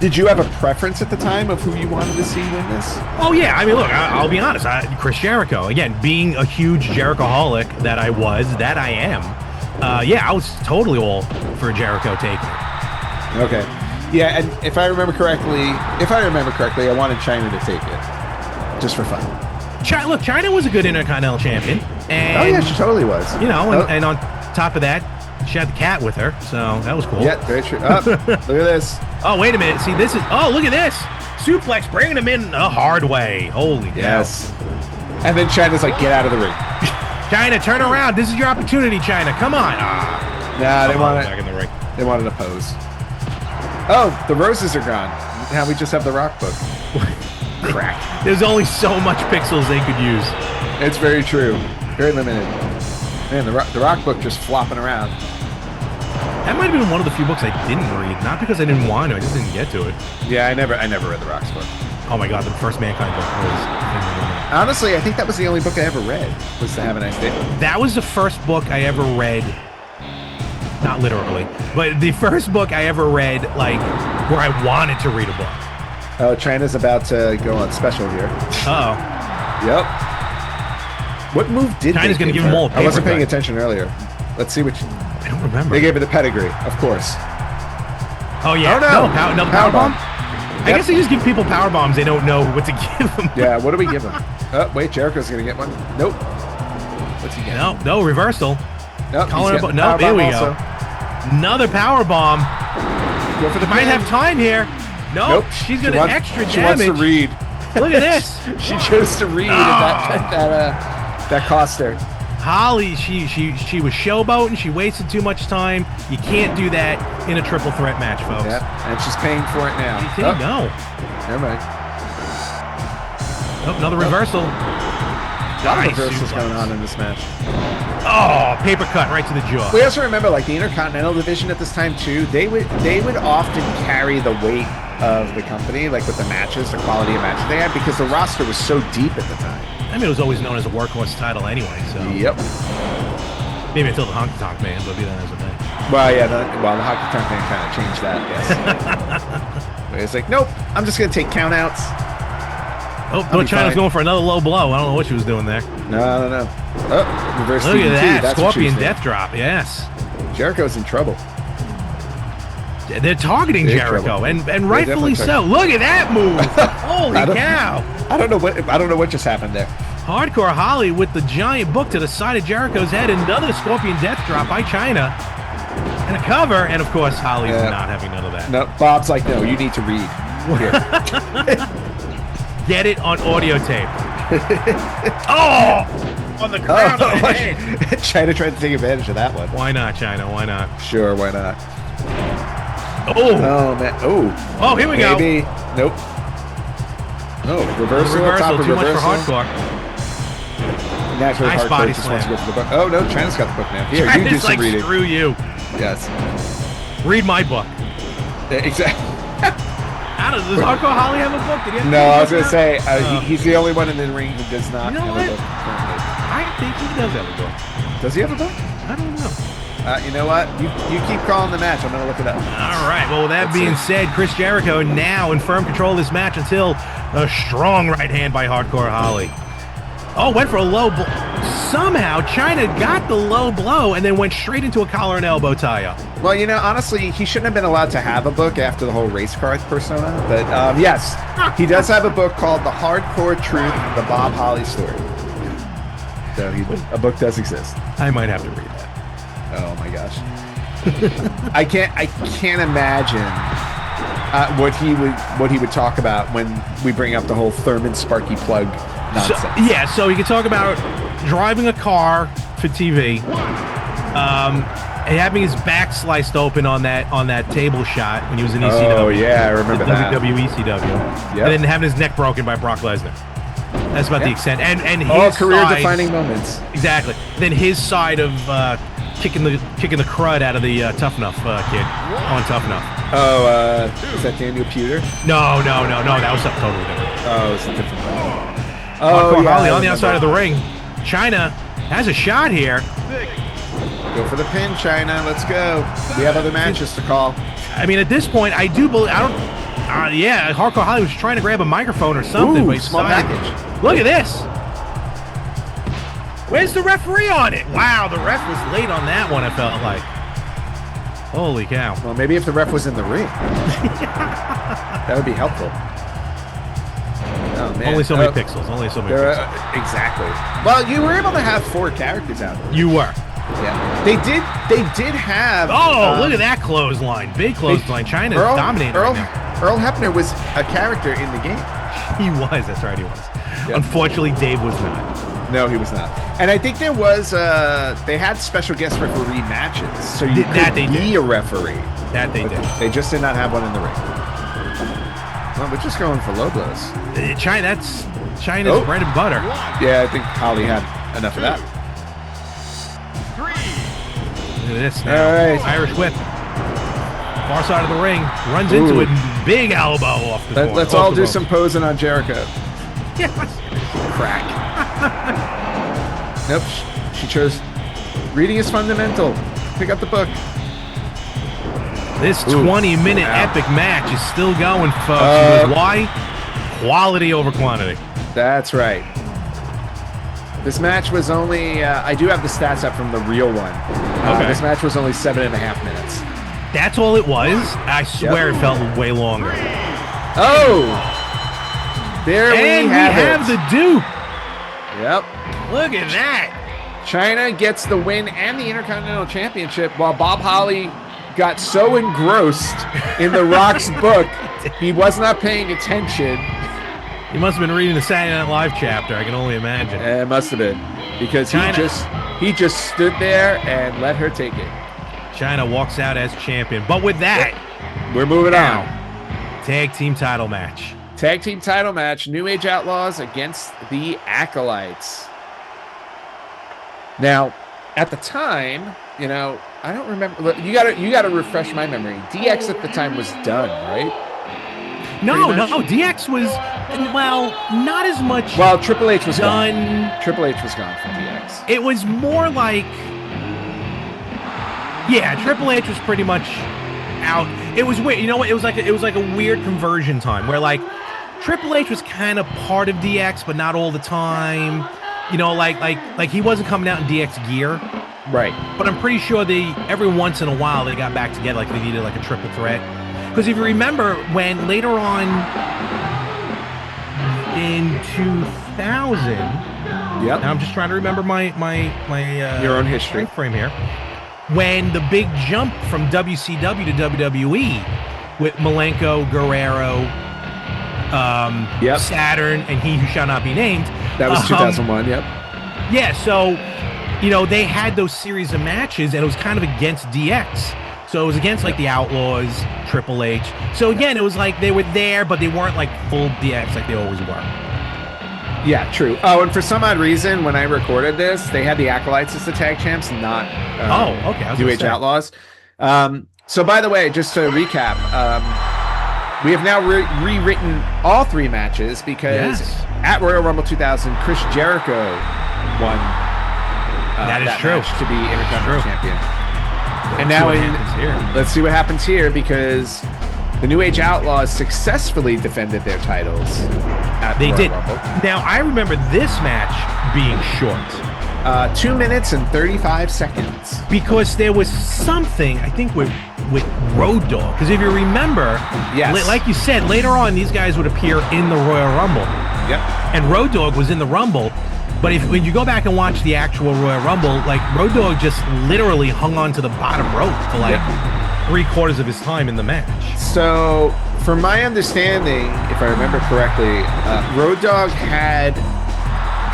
Did you have a preference at the time of who you wanted to see win this? Oh, yeah. I mean, look, I'll be honest. Chris Jericho, again, being a huge Jericho-holic that I am, I was totally all for Jericho taking it. Okay. Yeah, and if I remember correctly, I wanted Chyna to take it. Just for fun. Look, Chyna was a good Intercontinental champion. And, oh, yeah, she totally was. You know, and on top of that, she had the cat with her, so that was cool. Yeah, very true. Oh, look at this. Oh, wait a minute. See, this is... Oh, look at this. Suplex, bringing him in a hard way. Holy cow. And then Chyna's like, get out of the ring. Chyna, turn around. This is your opportunity, Chyna. Come on. Nah, they wanted... Back in the ring. They wanted a pose. Oh, the roses are gone. Now we just have the Rock book. Crack. There's only so much pixels they could use. It's very true. Very limited. Man, the Rock book just flopping around. That might have been one of the few books I didn't read. Not because I didn't want to, I just didn't get to it. Yeah, I never read the Rock's book. Oh my god, the first Mankind book was... Honestly, I think that was the only book I ever read, was The Have a Nice Day. That was the first book I ever read not literally, but the first book I ever read, like, where I wanted to read a book. Oh, Chyna's about to go on special here. Uh-oh. Yep. What move did Chyna's they going to give her? him all. I wasn't paying attention earlier. Let's see which. I don't remember. They gave her the pedigree, of course. Oh, yeah. Oh, no. No power bomb? Yep. I guess they just give people power bombs. They don't know what to give them. Yeah, what do we give them? Oh, wait, Jericho's going to get one. Nope. What's he getting? No, reversal. Nope, No, here we go. Another power bomb. Go for the Might have time here. Nope, she's going to extra damage. She wants to read. Look at this. She chose to read, and that cost her. Holly, she was showboating. She wasted too much time. You can't do that in a triple threat match, folks. Yep, and she's paying for it now. No. Never mind. Oh, another reversal. A lot of reversals going on in this match. Oh, paper cut right to the jaw. We also remember, like, the Intercontinental division at this time too. They would often carry the weight of the company, like with the matches, the quality of matches they had, because the roster was so deep at the time. I mean, it was always known as a workhorse title anyway. So. Yep. Maybe until the Honky Tonk Man, but be that as it may. Well, yeah. The Honky Tonk Man kind of changed that. Yes. But it's like, nope. I'm just gonna take countouts. Oh, but Chyna's going for another low blow. I don't know what she was doing there. No. Oh, reverse Look DDT. at that. That's Scorpion death drop. Yes. Jericho's in trouble. They're targeting Big Jericho, trouble. and rightfully so. Look at that move! Holy cow! I don't know what just happened there. Hardcore Holly with the giant book to the side of Jericho's head. Another Scorpion death drop by Chyna, and a cover. And of course, Holly's not having none of that. No, Bob's like, no, you need to read. Here. Get it on audio tape. Oh! On the ground. On the head. Chyna tried to take advantage of that one. Why not, Chyna? Why not? Sure, why not? Oh man! Oh, here we go. Maybe. Nope. No, reversal. Top of too reversal. much for hardcore. Naturally, nice hardcore body just slam. wants to go for the book. Oh no, Chyna's got the book now. Here, Chyna's you do some like, reading. Screw you. Yes. Read my book. Exactly. Does Hardcore Holly have a book? Did he have No, I was gonna say he's the only one in the ring who does not have a book. I think he does have a book. Does he have a book? I don't know. You know what? You keep calling the match. I'm going to look it up. All right. Well, with that being said, Chris Jericho now in firm control of this match until a strong right hand by Hardcore Holly. Oh, went for a low blow. Somehow, Chyna got the low blow and then went straight into a collar and elbow tie-up. Well, you know, honestly, he shouldn't have been allowed to have a book after the whole race car persona. But, yes, he does have a book called The Hardcore Truth, The Bob Holly Story. So a book does exist. I might have to read that. Oh my gosh. I can't imagine what he would talk about when we bring up the whole Thurman Sparky plug nonsense. So he could talk about driving a car for TV, and having his back sliced open on that table shot when he was in ECW. Oh yeah, I remember that. WWF ECW. Yep. And then having his neck broken by Brock Lesnar. That's about the extent. And his all career-defining moments. Exactly. Then his side of kicking the crud out of the Tough Enough kid on Tough Enough. Oh, is that Daniel Puder? No. That was something totally different. Oh, it's a different one. Oh, Holly on the outside of the ring. Chyna has a shot here. Go for the pin, Chyna. Let's go. We have other matches to call. I mean, at this point, I do believe Hardcore Holly was trying to grab a microphone or something. Ooh, but small package. Look at this. Where's the referee on it? Wow, the ref was late on that one, it felt like. Holy cow. Well, maybe if the ref was in the ring. That would be helpful. Oh, man. Only so many pixels. Only so many pixels. Exactly. Well, you were able to have 4 characters out there. You were. Yeah. They did have... Oh, look at that clothesline. Big clothesline. Chyna's dominating right now. Earl Hebner was a character in the game. He was. That's right, he was. Yep. Unfortunately, Dave was not. No, he was not. And I think there was... they had special guest referee matches. So you could be a referee. That they did. They just did not have one in the ring. Well, we're just going for low blows. Chyna's bread and butter. Yeah, I think Holly had enough of that. Look at this now. All right. Irish whip. Far side of the ring. Runs into it. Big elbow off the corner. Let's all do some posing on Jericho. Yeah. Crack. Nope. She chose reading is fundamental. Pick up the book. This 20-minute epic match is still going, folks. Because why? Quality over quantity. That's right. This match was only, I do have the stats up from the real one. This match was only 7.5 minutes. That's all it was? I swear it felt way longer. Oh! There we have the dupe. Yep. Look at that. Chyna gets the win and the Intercontinental Championship while Bob Holly got so engrossed in The Rock's book, he was not paying attention. He must have been reading the Saturday Night Live chapter, I can only imagine. It must have been, because he just stood there and let her take it. Chyna walks out as champion. But with that, we're moving on. Tag team title match. Tag team title match, New Age Outlaws against the Acolytes. Now, at the time, you know, I don't remember. You gotta refresh my memory. DX at the time was done, right? No, DX was, well, not as much. Well, Triple H was done. Gone. Triple H was gone from DX. It was more like, yeah, Triple H was pretty much out. It was weird. You know what? It was like a weird conversion time where like Triple H was kind of part of DX, but not all the time. You know, like he wasn't coming out in DX gear. Right. But I'm pretty sure every once in a while they got back together, like they needed like a triple threat. Because if you remember when later on in 2000, yep. Now I'm just trying to remember my your own history frame here. When the big jump from WCW to WWE with Malenko, Guerrero, Saturn, and He Who Shall Not Be Named. That was 2001. Yep. Yeah. So, you know, they had those series of matches, and it was kind of against DX. So it was against like the Outlaws, Triple H. So again, it was like they were there, but they weren't like full DX like they always were. Yeah, true. Oh, and for some odd reason, when I recorded this, they had the Acolytes as the tag champs, not New Age Outlaws. So by the way, just to recap, we have now rewritten all three matches because at Royal Rumble 2000, Chris Jericho won that match to be Intercontinental Champion. And now let's see what happens here, because the New Age Outlaws successfully defended their titles at the Royal Rumble. Now, I remember this match being short. 2 minutes and 35 seconds. Because there was something, I think, with Road Dogg. Because if you remember, like you said, later on, these guys would appear in the Royal Rumble. Yep. And Road Dogg was in the Rumble. But when you go back and watch the actual Royal Rumble, like Road Dogg just literally hung on to the bottom rope for like 3/4 of his time in the match. So, from my understanding, if I remember correctly, Road Dogg had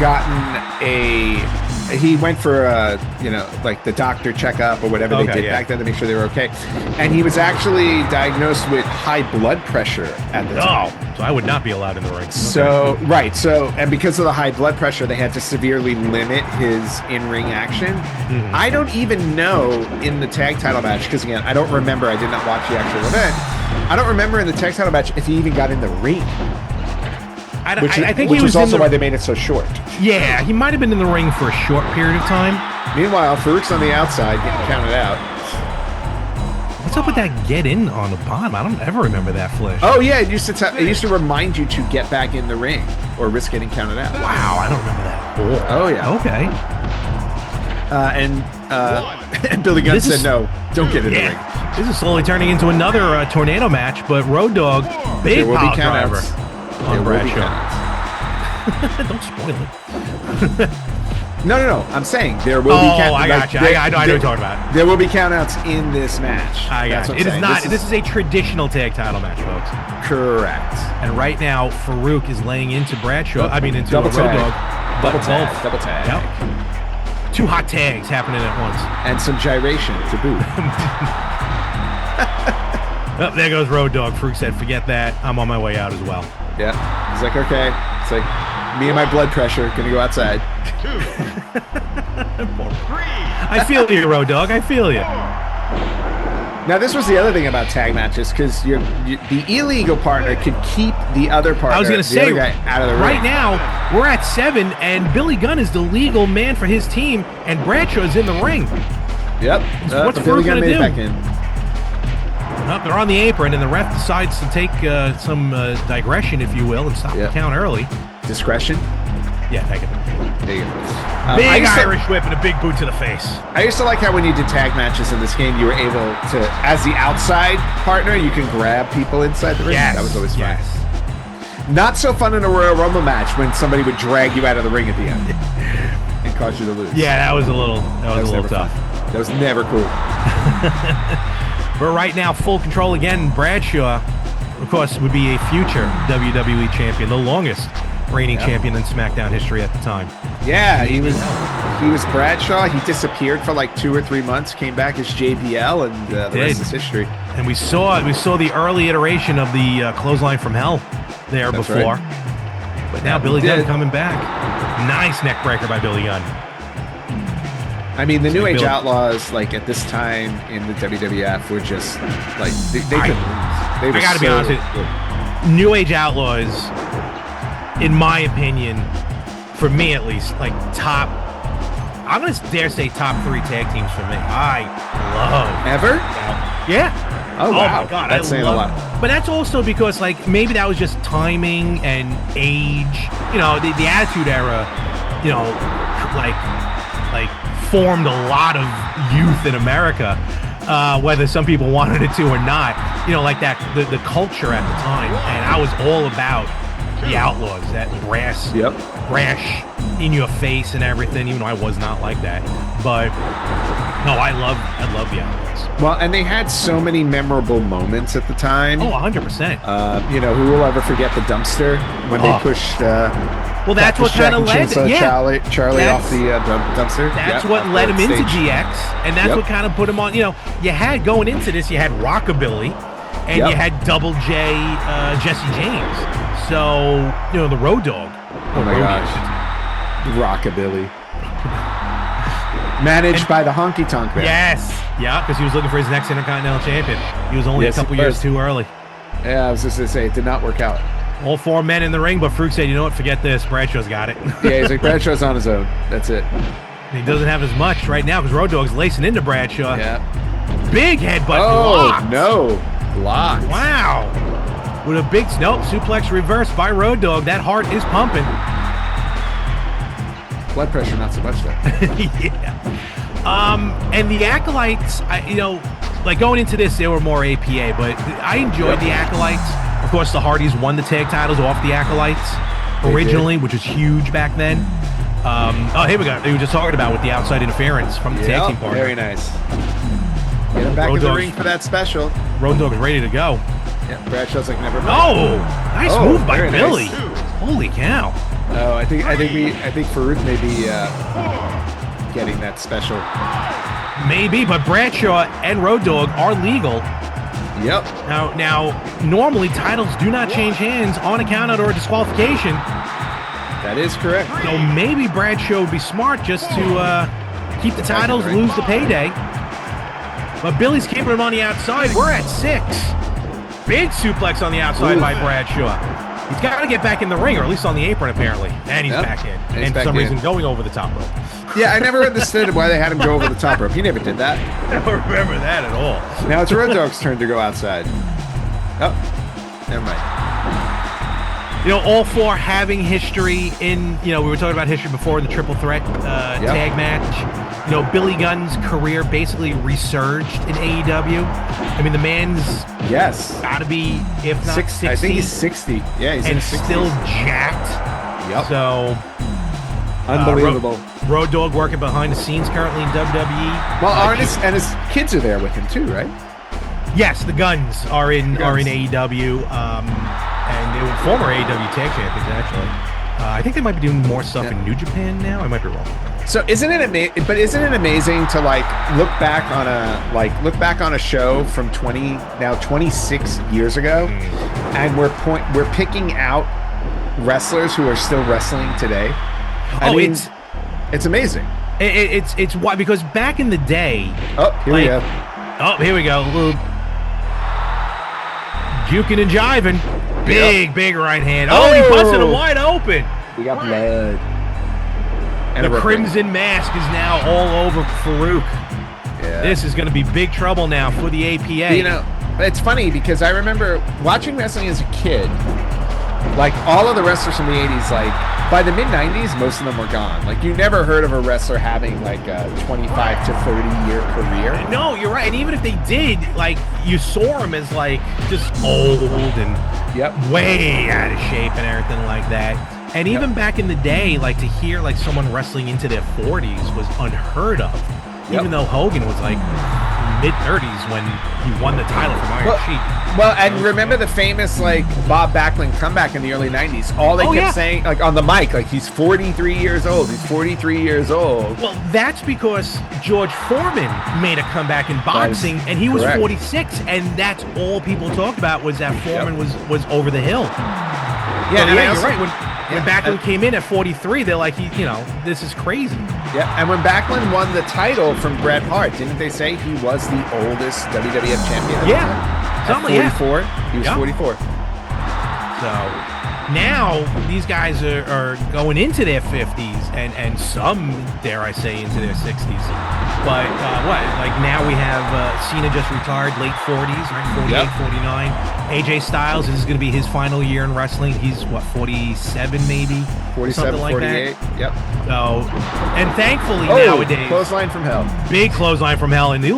gotten he went for like the doctor checkup or whatever they did back then to make sure they were okay, and he was actually diagnosed with high blood pressure at the time. So I would not be allowed in the ring. So and because of the high blood pressure, they had to severely limit his in-ring action. I don't even know in the tag title match, because again, I don't remember. I did not watch the actual event. I don't remember in the tag title match if he even got in the ring. I think he was also why they made it so short. Yeah, he might have been in the ring for a short period of time. Meanwhile, Farouk's on the outside getting counted out. What's up with that get in on the bottom? I don't ever remember that flash. Oh yeah, it used to remind you to get back in the ring or risk getting counted out. Wow, I don't remember that. Oh yeah. Okay. And Billy Gunn said no, don't get in the ring. This is slowly turning into another tornado match, but Road Dogg, big pile driver. On Bradshaw. Don't spoil it. No. I'm saying there will be countouts. I got you. I know what you're talking about. There will be countouts in this match. I got you. It is not. This is a traditional tag title match, folks. Correct. And right now, Farouk is laying into Bradshaw. Into Road Dogg. Double tag. Yep. Two hot tags happening at once. And some gyration to boot. Oh, there goes Road Dogg. Farouk said, forget that. I'm on my way out as well. Yeah. He's like, okay. It's like, me and my blood pressure gonna go outside. 2, 3. I feel you, Road Dogg. I feel you. Now, this was the other thing about tag matches, because the illegal partner could keep the other partner, I was gonna say, other guy out of the ring. Right now, we're at 7, and Billy Gunn is the legal man for his team, and Bradshaw's in the ring. Yep. What's Billy Farouk Gunn gonna made do? it back in. Well, they're on the apron, and the ref decides to take some digression, if you will, and stop the count early. Discretion? Yeah, take it. There you go. Big Irish whip and a big boot to the face. I used to like how when you did tag matches in this game, you were able to, as the outside partner, you can grab people inside the ring. Yes. That was always fun. Yes. Not so fun in a Royal Rumble match when somebody would drag you out of the ring at the end and cause you to lose. Yeah, that was a little tough. Fun. That was never cool. But right now, full control again. Bradshaw, of course, would be a future WWE champion, the longest reigning champion in SmackDown history at the time. Yeah, he was Bradshaw. He disappeared for like 2 or 3 months, came back as JBL, and the rest is history. And we saw the early iteration of the clothesline from hell there before. Right. But now Billy Gunn coming back. Nice neck breaker by Billy Gunn. I mean, the New Age Outlaws, like at this time in the WWF, were just like they couldn't lose. They were I gotta be honest with you. New Age Outlaws, in my opinion, for me at least, like top. I'm gonna dare say top 3 tag teams for me. I love ever. Yeah. Oh wow. My God, that's saying a lot. But that's also because like maybe that was just timing and age. You know, the Attitude Era. You know, like formed a lot of youth in America, whether some people wanted it to or not. You know, like that the culture at the time, and I was all about the Outlaws, that brash, in your face and everything. Even though I was not like that, but no, I love the Outlaws. Well, and they had so many memorable moments at the time. Oh, 100%. You know, who will ever forget the dumpster when they pushed? Well, that's what kind of led Charlie off the dumpster. That's what led him into GX, and that's what kind of put him on. You know, you had going into this, you had Rockabilly, and you had Double J, Jesse James. So you know the Road Dogg. Oh my gosh, Rockabilly, managed by the Honky Tonk Man. Yes, yeah, because he was looking for his next Intercontinental champion. He was only a couple years too early. Yeah, I was just gonna say it did not work out. All 4 men in the ring, but Farouk said, you know what, forget this. Bradshaw's got it. Yeah, he's like, Bradshaw's on his own. That's it. He doesn't have as much right now because Road Dogg's lacing into Bradshaw. Yeah. Big headbutt blocked. No. Blocked. Wow. With a big suplex reversed by Road Dogg. That heart is pumping. Blood pressure, not so much, though. Yeah. And the Acolytes, you know, like going into this, they were more APA, but I enjoyed the Acolytes. Of course, the Hardys won the tag titles off the Acolytes originally, which was huge back then. Oh, here we go. They were just talking about with the outside interference from the tag team partner. Very nice. Get him back in the ring for that special. Road Dogg is ready to go. Yeah, Bradshaw's like never mind. Oh, nice move by Billy. Nice. Holy cow. Oh, I think Farouk may be getting that special. Maybe, but Bradshaw and Road Dogg are legal. Yep. Now, normally titles do not change hands on a countout or a disqualification. That is correct. So maybe Bradshaw would be smart just to keep the titles, lose the payday. But Billy's keeping him on the outside. We're at 6. Big suplex on the outside by Bradshaw. He's got to get back in the ring, or at least on the apron, apparently. And he's back in. And for some reason, going over the top rope. Yeah, I never understood why they had him go over the top rope. He never did that. I don't remember that at all. Now it's Road Dogg's turn to go outside. Oh, never mind. You know, all 4 having history in, you know, we were talking about history before in the triple threat tag match. You know, Billy Gunn's career basically resurged in AEW. I mean, the man's got to be, if not 60. I think he's 60. Yeah, he's and in 60s. still jacked. Yep. So, unbelievable. Road Dogg working behind the scenes currently in WWE. Well, and his kids are there with him too, right? Yes, the Guns are in AEW, and they were former AEW tag champions actually. I think they might be doing more stuff in New Japan now. I might be wrong. So isn't it amazing to look back on a show from 26 years ago, and we're picking out wrestlers who are still wrestling today. I mean, it's amazing. It's why, because back in the day. Oh, here we go. Oh, here we go. A little juking and jiving. Big right hand. Oh, he busted him wide open. We got blood. And the Crimson Mask is now all over Farouk. Yeah. This is going to be big trouble now for the APA. You know, it's funny because I remember watching wrestling as a kid. Like all of the wrestlers from the 80s, like by the mid 90s, most of them were gone. Like you never heard of a wrestler having like a 25 to 30-year career. No, you're right. And even if they did, like you saw them as like just old and way out of shape and everything like that. And even back in the day, like to hear like someone wrestling into their 40s was unheard of. Even though Hogan was like mid-30s when he won the title from Iron Sheik. Well, and remember the famous like Bob Backlund comeback in the early 90s? All they kept saying, like on the mic, like he's 43 years old. He's 43 years old. Well, that's because George Foreman made a comeback in boxing, and he was 46, and that's all people talked about was that Foreman was over the hill. Yeah, you're right. When Backlund came in at 43, they're like, this is crazy. Yeah, and when Backlund won the title from Bret Hart, didn't they say he was the oldest WWF champion? At 44. He was 44. So now these guys are going into their 50s and some, dare I say, into their 60s. But like now we have Cena just retired, late 40s, right? 48, 49. AJ Styles, this is going to be his final year in wrestling. He's 47 maybe? 47, like 48. That. Yep. So, and thankfully nowadays, clothesline from hell. Big clothesline from hell, and Billy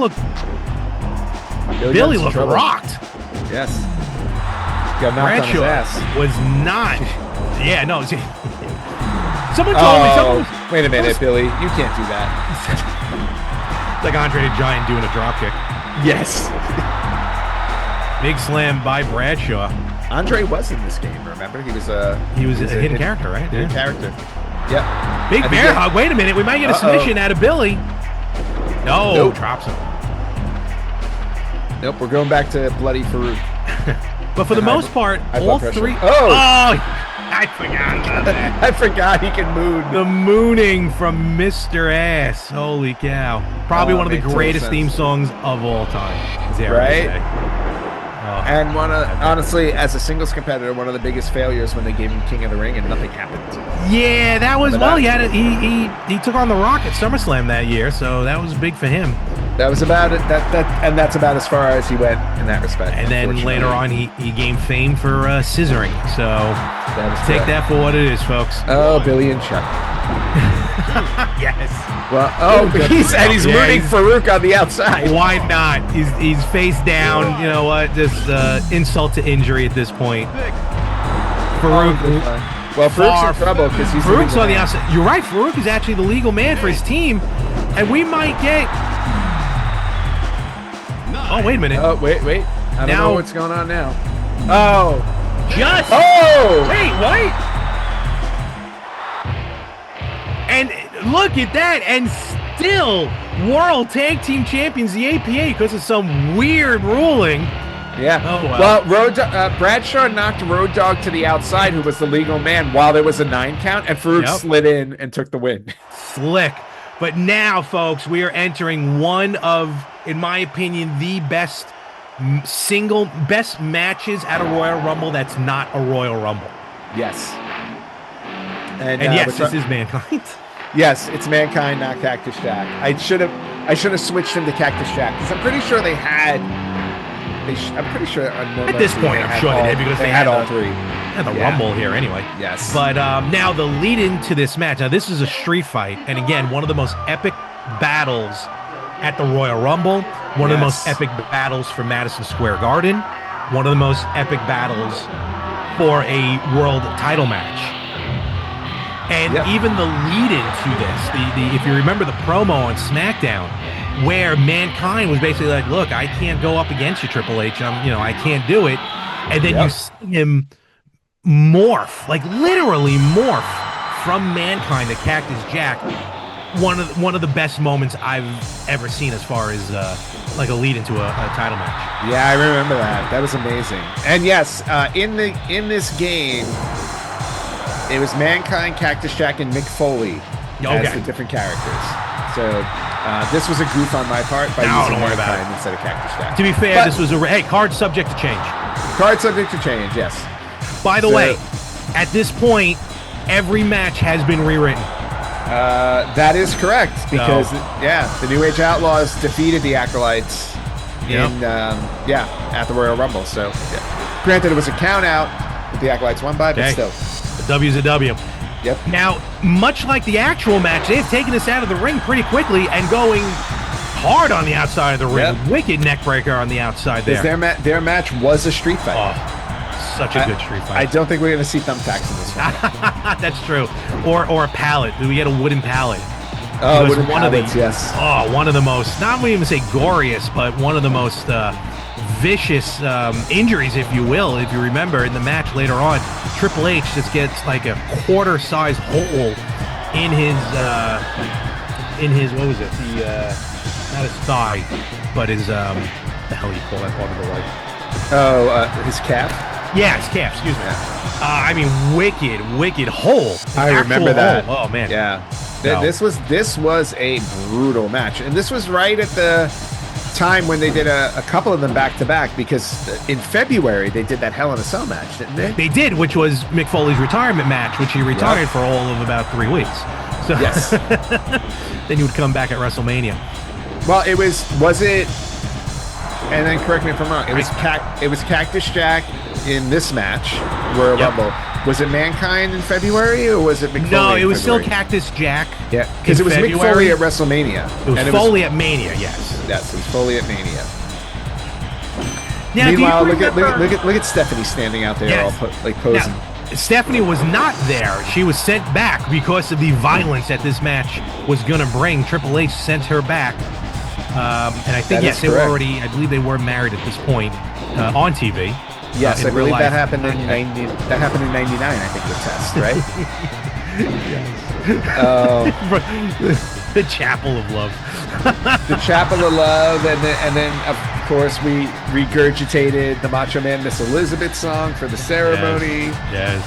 looked rocked. Yes. Got knocked on his ass. Was not. Yeah, no. Someone told me. Wait a minute, Billy. You can't do that. It's like Andre the Giant doing a dropkick. Yes. Big slam by Bradshaw. Andre was in this game, remember? He was a hidden character, right? Hidden character. Yep. Big bear hug. Wait a minute. We might get a submission out of Billy. No. Nope. Drops him. Nope. We're going back to Bloody Farouk. But for the most part, all three. I forgot about that. I forgot he can moon. The mooning from Mr. Ass. Holy cow. Probably one of the greatest theme songs of all time. Right? And honestly, as a singles competitor, one of the biggest failures when they gave him King of the Ring and nothing happened. Yeah, that was he took on The Rock at SummerSlam that year, so that was big for him. That was about it. And that's about as far as he went in that respect. And then later on, he gained fame for scissoring. So take that for what it is, folks. Oh, Billy and Chuck. Yes. Well, he's mooning Farouk on the outside. Why not? He's face down. You know what? Just insult to injury at this point. Farouk. Well, Farouk's in trouble because he's Farouk's on the outside. You're right. Farouk is actually the legal man for his team, and we might get. Oh, wait a minute. Oh, wait. I don't know what's going on now. Just. Oh! Wait, what? And look at that. And still, World Tag Team Champions, the APA, because of some weird ruling. Yeah. Oh, well. Well, Bradshaw knocked Road Dogg to the outside, who was the legal man, while there was a 9 count, and Farouk slid in and took the win. Slick. But now, folks, we are entering one of, in my opinion, the best matches at a Royal Rumble that's not a Royal Rumble. Yes. And yes, this is Mankind. Yes, it's Mankind, not Cactus Jack. I should have switched him to Cactus Jack because I'm pretty sure they had. I'm pretty sure at this point, I'm sure they did because they had all three. Had the Rumble here anyway. Yes. But now the lead into this match. Now this is a street fight, and again, one of the most epic battles at the Royal Rumble. One of the most epic battles for Madison Square Garden. One of the most epic battles for a world title match. And even the lead into this, if you remember the promo on SmackDown, where Mankind was basically like, "Look, I can't go up against you, Triple H. I can't do it." And then you see him morph, like literally morph from Mankind to Cactus Jack. One of the best moments I've ever seen as far as like a lead into a title match. Yeah, I remember that. That was amazing. And yes, in this game, it was Mankind, Cactus Jack, and Mick Foley as the different characters. So this was a goof on my part by using Mankind instead of Cactus Jack. To be fair, this was a card subject to change. Card subject to change, yes. By the way, at this point, every match has been rewritten. That is correct because the New Age Outlaws defeated the Acolytes Yep. at the Royal Rumble. So, granted, it was a count out that the Acolytes won by, but still. The W's a W. Yep. Now, much like the actual match, they've taken us out of the ring pretty quickly and going hard on the outside of the ring. Yep. Wicked neck breaker on the outside there. Their match was a street fight. Oh, such a good street fight. I don't think we're going to see thumbtacks in this one. That's true. Or a pallet. Do we get a wooden pallet? Oh, wooden pallets, yes. Oh, one of the most, not even say goriest, but one of the most vicious injuries, if you will. If you remember in the match later on, Triple H just gets like a quarter-size hole in his what was it? Not his thigh, but his the hell do you call that part of the leg? Oh, his calf. Yeah, his calf. Excuse me. I mean, wicked hole. I remember that. Hole. Oh man. Yeah. This was a brutal match, and this was right at the time when they did a couple of them back to back, because in February they did that Hell in a Cell match, didn't they? They did, which was Mick Foley's retirement match, which he retired for all of about 3 weeks. So yes. Then you would come back at WrestleMania. Well, was it? And then correct me if I'm wrong. It was Cactus Jack in this match, Royal Rumble. Was it Mankind in February, or was it Mick Foley? No, it was still Cactus Jack. Yeah, because it was Mick Foley at WrestleMania. It was Foley at Mania, yes. Yes, it was Foley at Mania. Now, meanwhile, look at Stephanie standing out there, all posing. Now, Stephanie was not there. She was sent back because of the violence that this match was going to bring. Triple H sent her back, and I think they were already. I believe they were married at this point on TV. Yes, I believe that happened in 99. I think with Tazz, right? The Chapel of Love. The Chapel of Love, and then of course we regurgitated the Macho Man Miss Elizabeth song for the ceremony. Yes.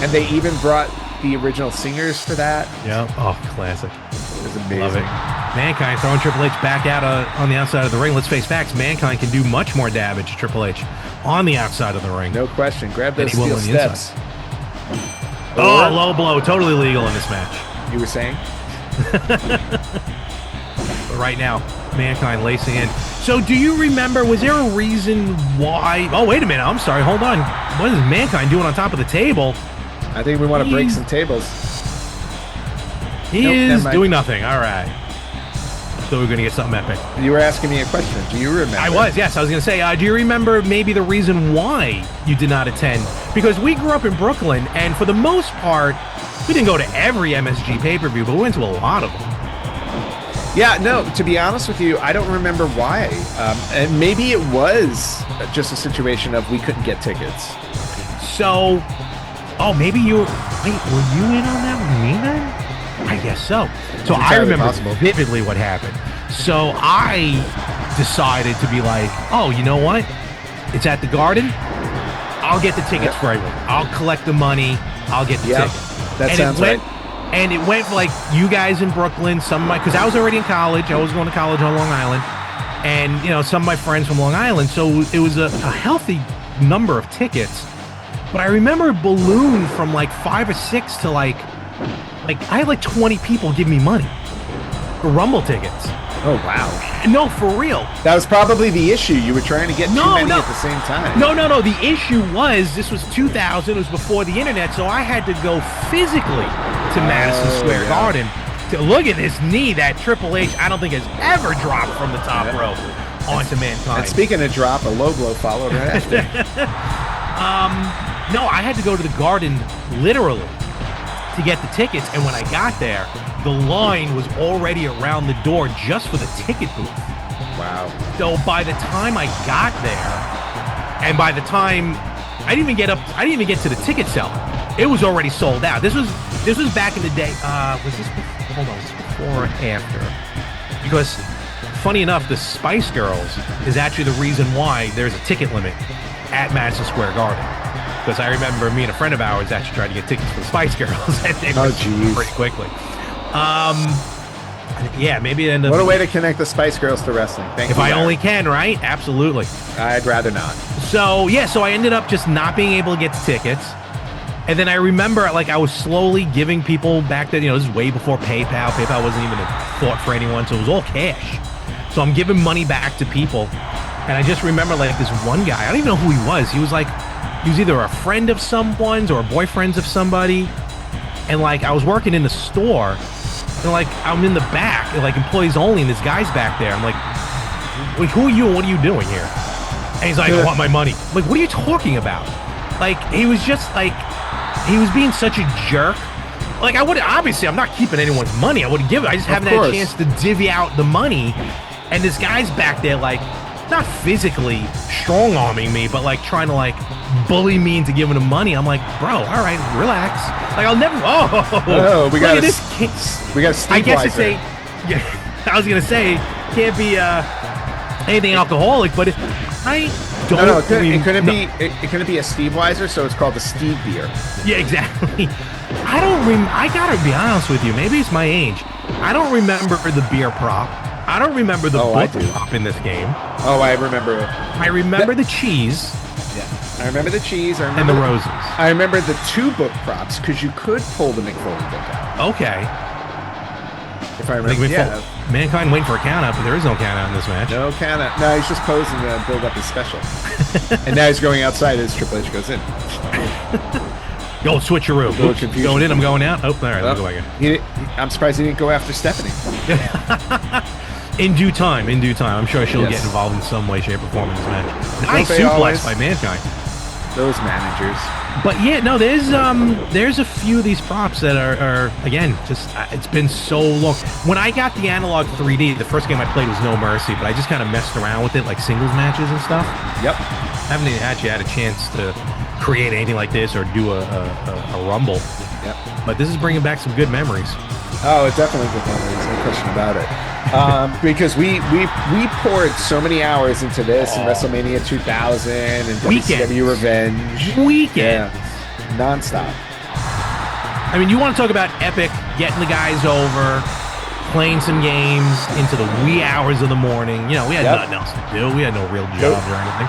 And they even brought the original singers for that. Yeah. Oh, classic. It was amazing. Love it. Mankind throwing Triple H back out on the outside of the ring. Let's face facts. Mankind can do much more damage to Triple H on the outside of the ring. No question. Grab those steel steps. Oh, low blow. Totally legal in this match. You were saying? But right now, Mankind lacing in. So do you remember, was there a reason why... Oh, wait a minute. I'm sorry. Hold on. What is Mankind doing on top of the table? I think we want to break some tables. He is doing nothing. All right. So we're going to get something epic. You were asking me a question. Do you remember? I was, yes. I was going to say, do you remember maybe the reason why you did not attend? Because we grew up in Brooklyn, and for the most part, we didn't go to every MSG pay-per-view, but we went to a lot of them. Yeah, no, to be honest with you, I don't remember why. And maybe it was just a situation of we couldn't get tickets. So, maybe you were... Wait, were you in on that with me then? I guess so. So I remember vividly what happened. So I decided to be like, oh, you know what? It's at the Garden. I'll get the tickets for everyone. I'll collect the money. I'll get the tickets. That sounds right. And it went for like you guys in Brooklyn, because I was already in college. I was going to college on Long Island. And, some of my friends from Long Island. So it was a healthy number of tickets. But I remember it ballooned from like 5 or 6 to like I had like 20 people give me money for Rumble tickets. Oh, wow. No, for real. That was probably the issue. You were trying to get too many at the same time. No. The issue was this was 2000. It was before the internet, so I had to go physically to Madison Square Garden to look at this knee that Triple H, I don't think has ever dropped from the top rope onto Mankind. And speaking of drop, a low blow followed right after. No, I had to go to the Garden literally to get the tickets, and when I got there, the line was already around the door just for the ticket booth. Wow. So by the time I got there, and by the time I didn't even get to the ticket seller, it was already sold out. This was back in the day. Was this before or after? Because funny enough, the Spice Girls is actually the reason why there's a ticket limit at Madison Square Garden. Because I remember me and a friend of ours actually tried to get tickets for the Spice Girls, and they were pretty quickly. Maybe it ended up... What a way to connect the Spice Girls to wrestling. Thank you. If I only can, right? Absolutely. I'd rather not. So I ended up just not being able to get the tickets. And then I remember, I was slowly giving people back then, this is way before PayPal. PayPal wasn't even a thought for anyone, so it was all cash. So I'm giving money back to people. And I just remember like this one guy. I don't even know who he was. He was either a friend of someone's or a boyfriend's of somebody. And like I was working in the store, and like I'm in the back, and, like employees only, and this guy's back there. I'm like, wait, who are you and what are you doing here? And he's like, I want my money. I'm like, what are you talking about? Like, he was just like, he was being such a jerk. Like, I would obviously, I'm not keeping anyone's money. I wouldn't give it. I just haven't had a chance to divvy out the money. And this guy's back there, like, not physically strong-arming me, but like trying to like bully me into giving him money. I'm like, bro, all right, relax. Like, I'll never. Oh, we got this. We got. I guess it's a. Yeah, I was gonna say can't be anything alcoholic, but I don't. No, it couldn't be. It couldn't be a Steve Weiser, so it's called the Steve beer. Yeah, exactly. I don't. I gotta be honest with you. Maybe it's my age. I don't remember the beer prop. I don't remember the book prop in this game. Oh, I remember it. I remember the cheese. Yeah, I remember the cheese. I and remember the roses. I remember the 2 book props because you could pull the Mick Foley book out. Okay. If I remember, Mankind waiting for a count out, but there is no count out in this match. No count out. No, he's just posing to build up his special. And now he's going outside as Triple H goes in. Yo, switcheroo. Going in, I'm going out. Oh, all right, let me go back in. I'm surprised he didn't go after Stephanie. In due time. I'm sure she'll get involved in some way, shape, or form in this match. Nice suplex by Mankind. Those managers. But yeah, no, there's a few of these props that are again, just it's been so long. When I got the analog 3D, the first game I played was No Mercy, but I just kind of messed around with it, like singles matches and stuff. Yep. I haven't actually had a chance to create anything like this or do a rumble. Yep. But this is bringing back some good memories. Oh, it's definitely good memories, no question about it. Because we poured so many hours into this in WrestleMania 2000 and WCW Revenge. Weekends. Yeah. Non-stop. I mean, you want to talk about epic, getting the guys over, playing some games into the wee hours of the morning. You know, we had nothing else to do. We had no real jobs or anything.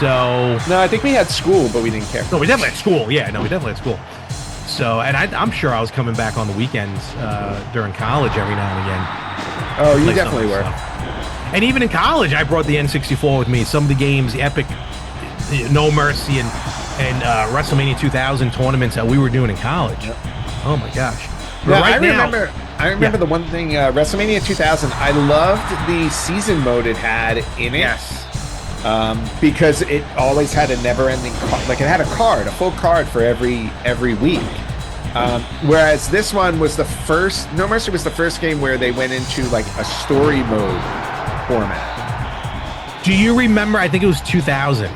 So... No, I think we had school, but we didn't care. No, we definitely had school. Yeah, no, we definitely had school. So, and I'm sure I was coming back on the weekends during college every now and again. Oh, you definitely were. And even in college, I brought the N64 with me. Some of the games, the epic No Mercy and WrestleMania 2000 tournaments that we were doing in college. Yep. Oh my gosh! Yeah, I remember the one thing WrestleMania 2000. I loved the season mode it had in it. Yes. Because it always had a never-ending card. Like it had a card, a full card for every week. Whereas this one was the first. No Mercy was the first game where they went into like a story mode format. Do you remember? I think it was 2000.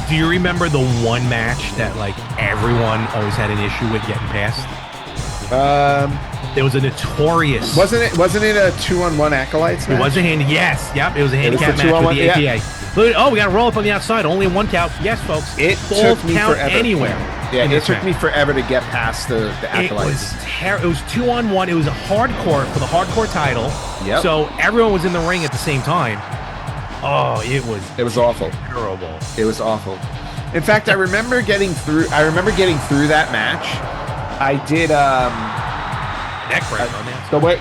Do you remember the one match that like everyone always had an issue with getting past? There was a notorious. Wasn't it a 2-on-1 Acolytes match? It was a Yes. Yep. It was a handicap match with the APA. Yeah. Oh, we got to roll up on the outside. Only a 1 count. Yes, folks. It took me forever. Anywhere. Yeah, it took me forever to get past the Acolytes. It was 2-on-1. It was a hardcore for the hardcore title. Yep. So everyone was in the ring at the same time. Oh, it was awful. Terrible. It was awful. In fact, I remember getting through that match. I did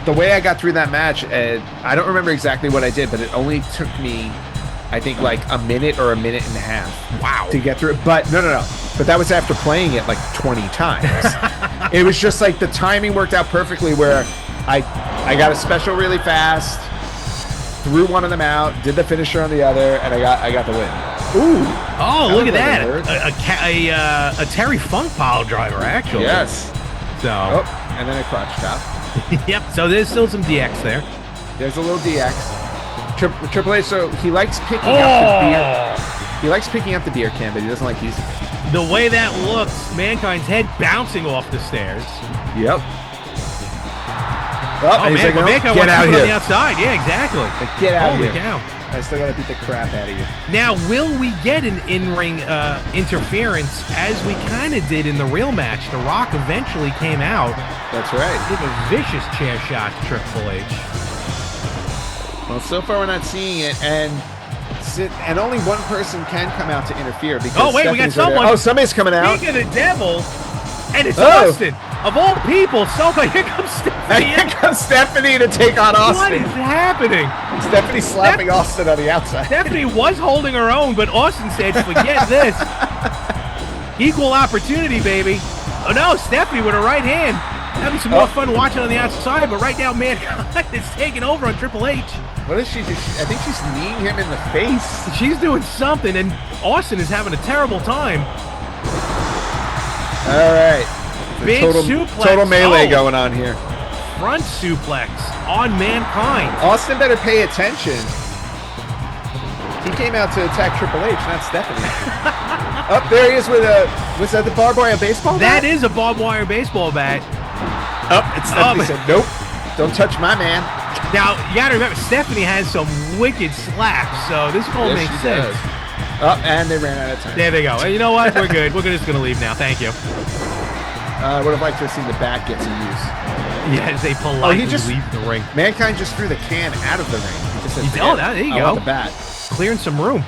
the way I got through that match, I don't remember exactly what I did, but it only took me, I think, like a minute or a minute and a half. Wow. To get through it. But no. But that was after playing it like 20 times. It was just like the timing worked out perfectly where I got a special really fast, threw one of them out, did the finisher on the other, and I got the win. Ooh. Oh, look at that. A Terry Funk pile driver, actually. Yes. So. Oh, and then a crotch chop. Yep. So there's still some DX there. There's a little DX. Triple H, so he likes picking up the beer. He likes picking up the beer can, but he doesn't like using it. The way that looks, Mankind's head bouncing off the stairs. Yep. Oh, man, Mankind get out here. On the outside. Yeah, exactly. Get out Holy here. Cow. I still got to beat the crap out of you. Now, will we get an in-ring interference as we kind of did in the real match? The Rock eventually came out. That's right. With a vicious chair shot to Triple H. Well, so far we're not seeing it, and only one person can come out to interfere. Because we got someone. Oh, somebody's coming out. Speaking of the devil, And it's Austin. Of all people, here comes And Stephanie. here comes Stephanie to take on What Austin. is happening? Stephanie slapping Austin on the outside. Stephanie was holding her own, but Austin said, forget this. Equal opportunity, baby. Oh, no, Stephanie with her right hand. Having some more fun watching on the outside, but right now, Mankind is taking over on Triple H. What is she do? I think she's kneeing him in the face. She's doing something, and Austin is having a terrible time. All right. Big suplex. Total melee going on here. Front suplex on Mankind. Austin better pay attention. He came out to attack Triple H, not Stephanie. Up there he is with was that the barbed wire baseball bat? That is a barbed wire baseball bat. It's Stephanie said, nope, don't touch my man. Now, you got to remember, Stephanie has some wicked slaps, so this all makes sense. And they ran out of time. There they go. You know what? We're good. We're just going to leave now. Thank you. I would have liked to have seen the bat get some use. Yes, they politely leave the ring. Mankind just threw the can out of the ring. He just said, there you I go. want the bat. Clearing some room.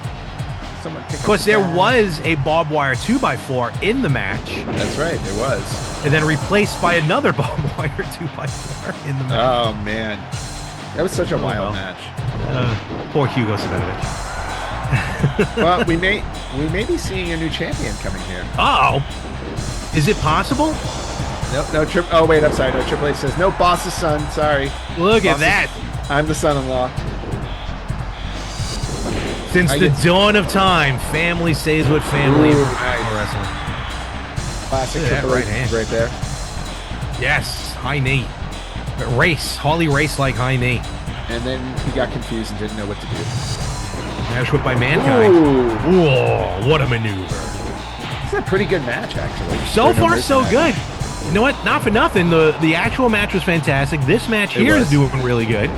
Of course, there was a barbed wire 2x4 in the match. That's right, there was. And then replaced by another barbed wire 2x4 in the match. Oh, man. That was such a wild match. Poor Hugo Savinovich. Well, we may be seeing a new champion coming here. Uh-oh. Is it possible? No, oh, wait, I'm sorry. No, Triple H says, no, boss's son. Sorry. Look at that. I'm the son-in-law. Since the dawn of time, family stays with family. Wrestling. Classic Triple H right there. Yes, high knee. Harley race like high knee. And then he got confused and didn't know what to do. Nash whipped by Mankind. Ooh, what a maneuver. It's a pretty good match, actually. So far, so good. You know what? Not for nothing. The actual match was fantastic. This match here is doing really good.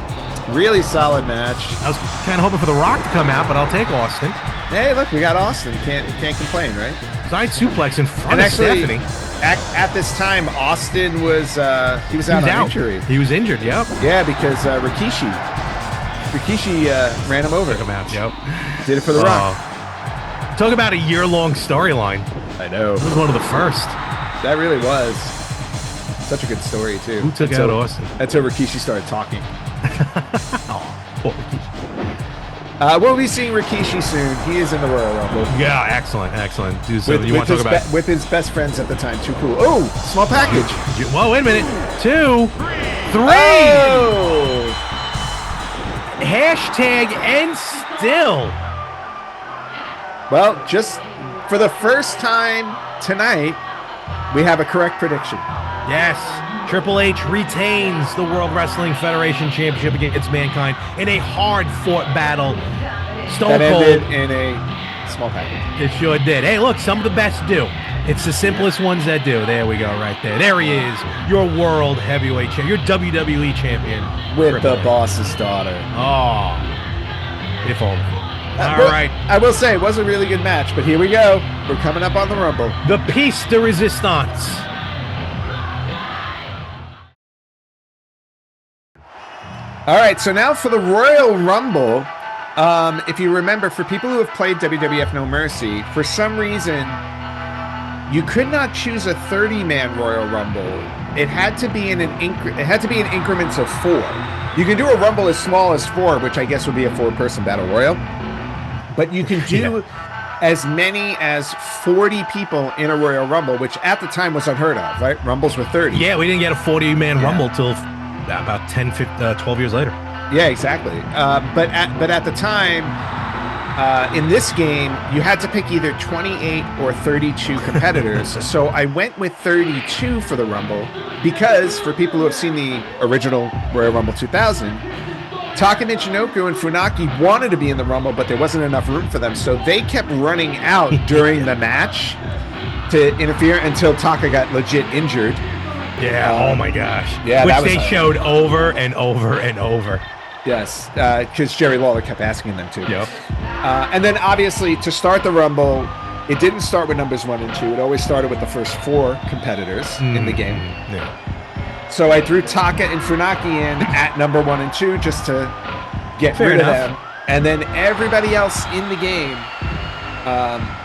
Really solid match. I was kind of hoping for The Rock to come out, but I'll take Austin. Hey, look, we got Austin. Can't complain, right? Side suplex in front of Stephanie. At this time, Austin was he was out on injury. He was injured. Yep. Yeah, because Rikishi ran him over. Took him out. Yep. Did it for The Rock. Talk about a year-long storyline. I know. It was one of the first. That really was. Such a good story, too. Who took out Austin? That's how Rikishi started talking. Poor Rikishi. We'll be seeing Rikishi soon. He is in the Royal Rumble. Yeah, excellent. Dude, so you want to talk about with his best friends at the time. Too cool. Oh, small package. Whoa, wait a minute. 2, 3. Oh! Hashtag and still. Well, just for the first time tonight, we have a correct prediction. Yes. Triple H retains the World Wrestling Federation Championship against Mankind in a hard-fought battle. Stone Cold ended in a small package. It sure did. Hey, look, some of the best do. It's the simplest ones that do. There we go, right there. There he is, your World Heavyweight Champion, your WWE Champion. With the boss's daughter. Oh, if only. All right. I will say, it was a really good match, but here we go. We're coming up on the Rumble. The piece de resistance. All right, so now for the Royal Rumble. If you remember, for people who have played WWF No Mercy, for some reason, you could not choose a 30-man Royal Rumble. It had to be in increments of 4. You can do a Rumble as small as 4, which I guess would be a 4-person Battle Royal. But you can do as many as 40 people in a Royal Rumble, which at the time was unheard of, right? Rumbles were 30. Yeah, we didn't get a 40-man Rumble till about 12 years later. Yeah, exactly. But at the time, in this game, you had to pick either 28 or 32 competitors. So I went with 32 for the Rumble because for people who have seen the original Royal Rumble 2000, Taka Michinoku and Funaki wanted to be in the Rumble, but there wasn't enough room for them. So they kept running out during the match to interfere until Taka got legit injured. Yeah, oh my gosh. Yeah, which they showed over and over and over. Yes, because Jerry Lawler kept asking them to. Yep. And then obviously to start the Rumble, it didn't start with numbers 1 and 2. It always started with the first 4 competitors in the game. Yeah. So I threw Taka and Funaki in at number 1 and 2 just to get rid of them. And then everybody else in the game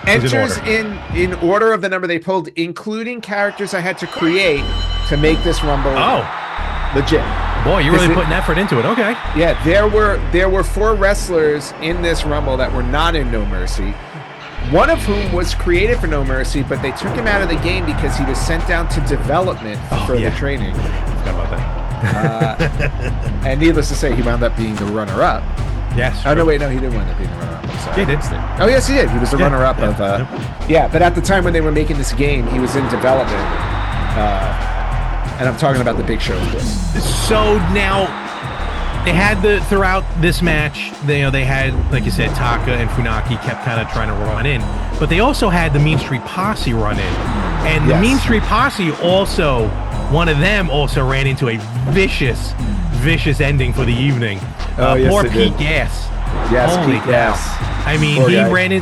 Enters in order of the number they pulled, including characters I had to create to make this Rumble legit. Boy, you're really putting effort into it. Okay. Yeah, there were 4 wrestlers in this Rumble that were not in No Mercy. One of whom was created for No Mercy, but they took him out of the game because he was sent down to development for further training. Forgot about that. And needless to say, he wound up being the runner-up. Yes. Oh, no, wait, no, he didn't wind up being the runner-up. I'm sorry. He did. Oh, yes, he did. He was the runner-up of... Yeah, but at the time when they were making this game, he was in development. And I'm talking about the Big Show, of course. So now, they had throughout this match, they had, like you said, Taka and Funaki kept kind of trying to run in, but they also had the Mean Street Posse run in, and the Mean Street Posse also, one of them also ran into a vicious ending for the evening. Poor Pete Gas. Yes, Holy Pete Gas. I mean,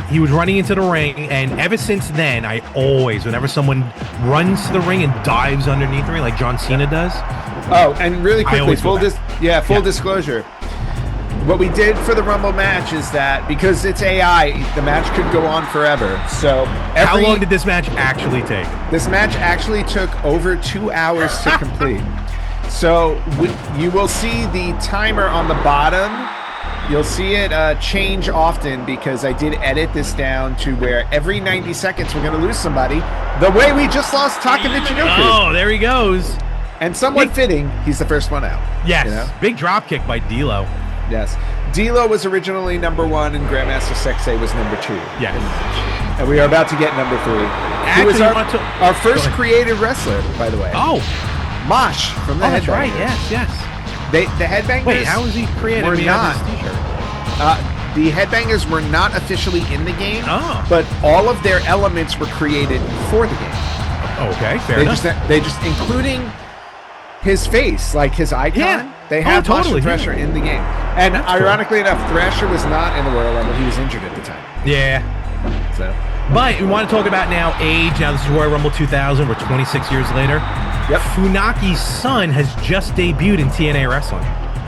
he was running into the ring, and ever since then, I always, whenever someone runs to the ring and dives underneath the ring like John Cena does. Oh, and really quickly, full disclosure. What we did for the Rumble match is that because it's AI, the match could go on forever. So how long did this match actually take? This match actually took over 2 hours to complete. So you will see the timer on the bottom. You'll see it change often because I did edit this down to where every 90 seconds we're going to lose somebody. The way we just lost Taka Michinoku. Oh, there he goes. And somewhat fitting, he's the first one out. Yes. You know? Big drop kick by D'Lo. Yes. D'Lo was originally number 1 and Grandmaster Sexay was number 2. Yes. And we are about to get number 3. He was our first creative wrestler, by the way. Oh. Mosh from the Headbangers. That's right. Yes. The Headbangers. Wait, how was he created? Were not. The Headbangers were not officially in the game, but all of their elements were created for the game. Okay, fair enough. They just including his face, like his icon. Yeah. They had Mosh and Thrasher in the game. And ironically enough, Thrasher was not in the Royal Rumble. He was injured at the time. Yeah. So. But we want to talk about now age. Now this is Royal Rumble 2000. We're 26 years later. Yep. Funaki's son has just debuted in TNA Wrestling.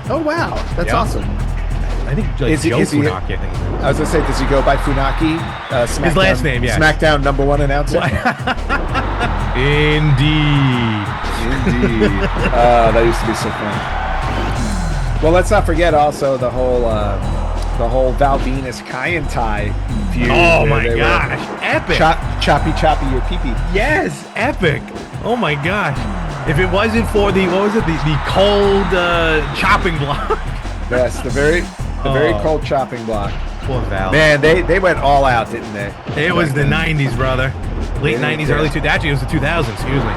Oh, wow. That's awesome. I think like Joe Funaki, I think. I was going to say, does he go by Funaki? His last name, yes. SmackDown #1 announcer? Indeed. That used to be so fun. Well, let's not forget also the whole Val Venus Kyantai feud. Oh my gosh, epic! Choppy your pee-pee. Yes, epic. Oh my gosh. If it wasn't for the cold chopping block. Yes, the very cold chopping block. Poor Val. Man, they went all out, didn't they? It was the 90s, brother. Late 90s, early 2000s. Actually, it was the 2000s. Excuse me.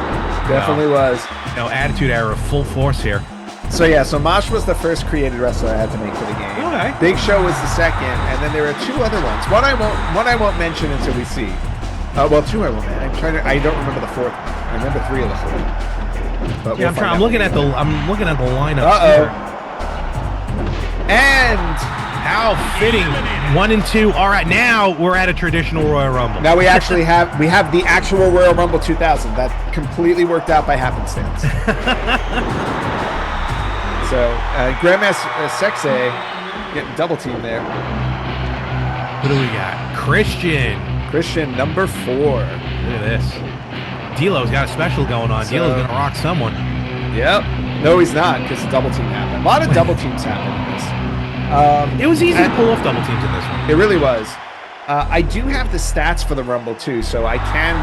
Definitely was. No, Attitude Era, full force here. So yeah, so Mosh was the first created wrestler I had to make for the game. Okay. Big Show was the second, and then there are 2 other ones. One I won't mention until we see. Well, 2 I won't. I don't remember the 4th. I remember 3 of the 4. But yeah, I'm looking at the lineup. And how fitting. 1 and 2. All right, now we're at a traditional Royal Rumble. Now we actually have the actual Royal Rumble 2000. That completely worked out by happenstance. So Grandmaster Sexay getting double team there. What do we got? Christian number 4. Look at this. D'Lo's got a special going on. D'Lo's gonna rock someone. Yep. No, he's not, because the double team happened. A lot of double teams happened in this. It was easy to pull off double teams in this one. It really was. I do have the stats for the Rumble too, so I can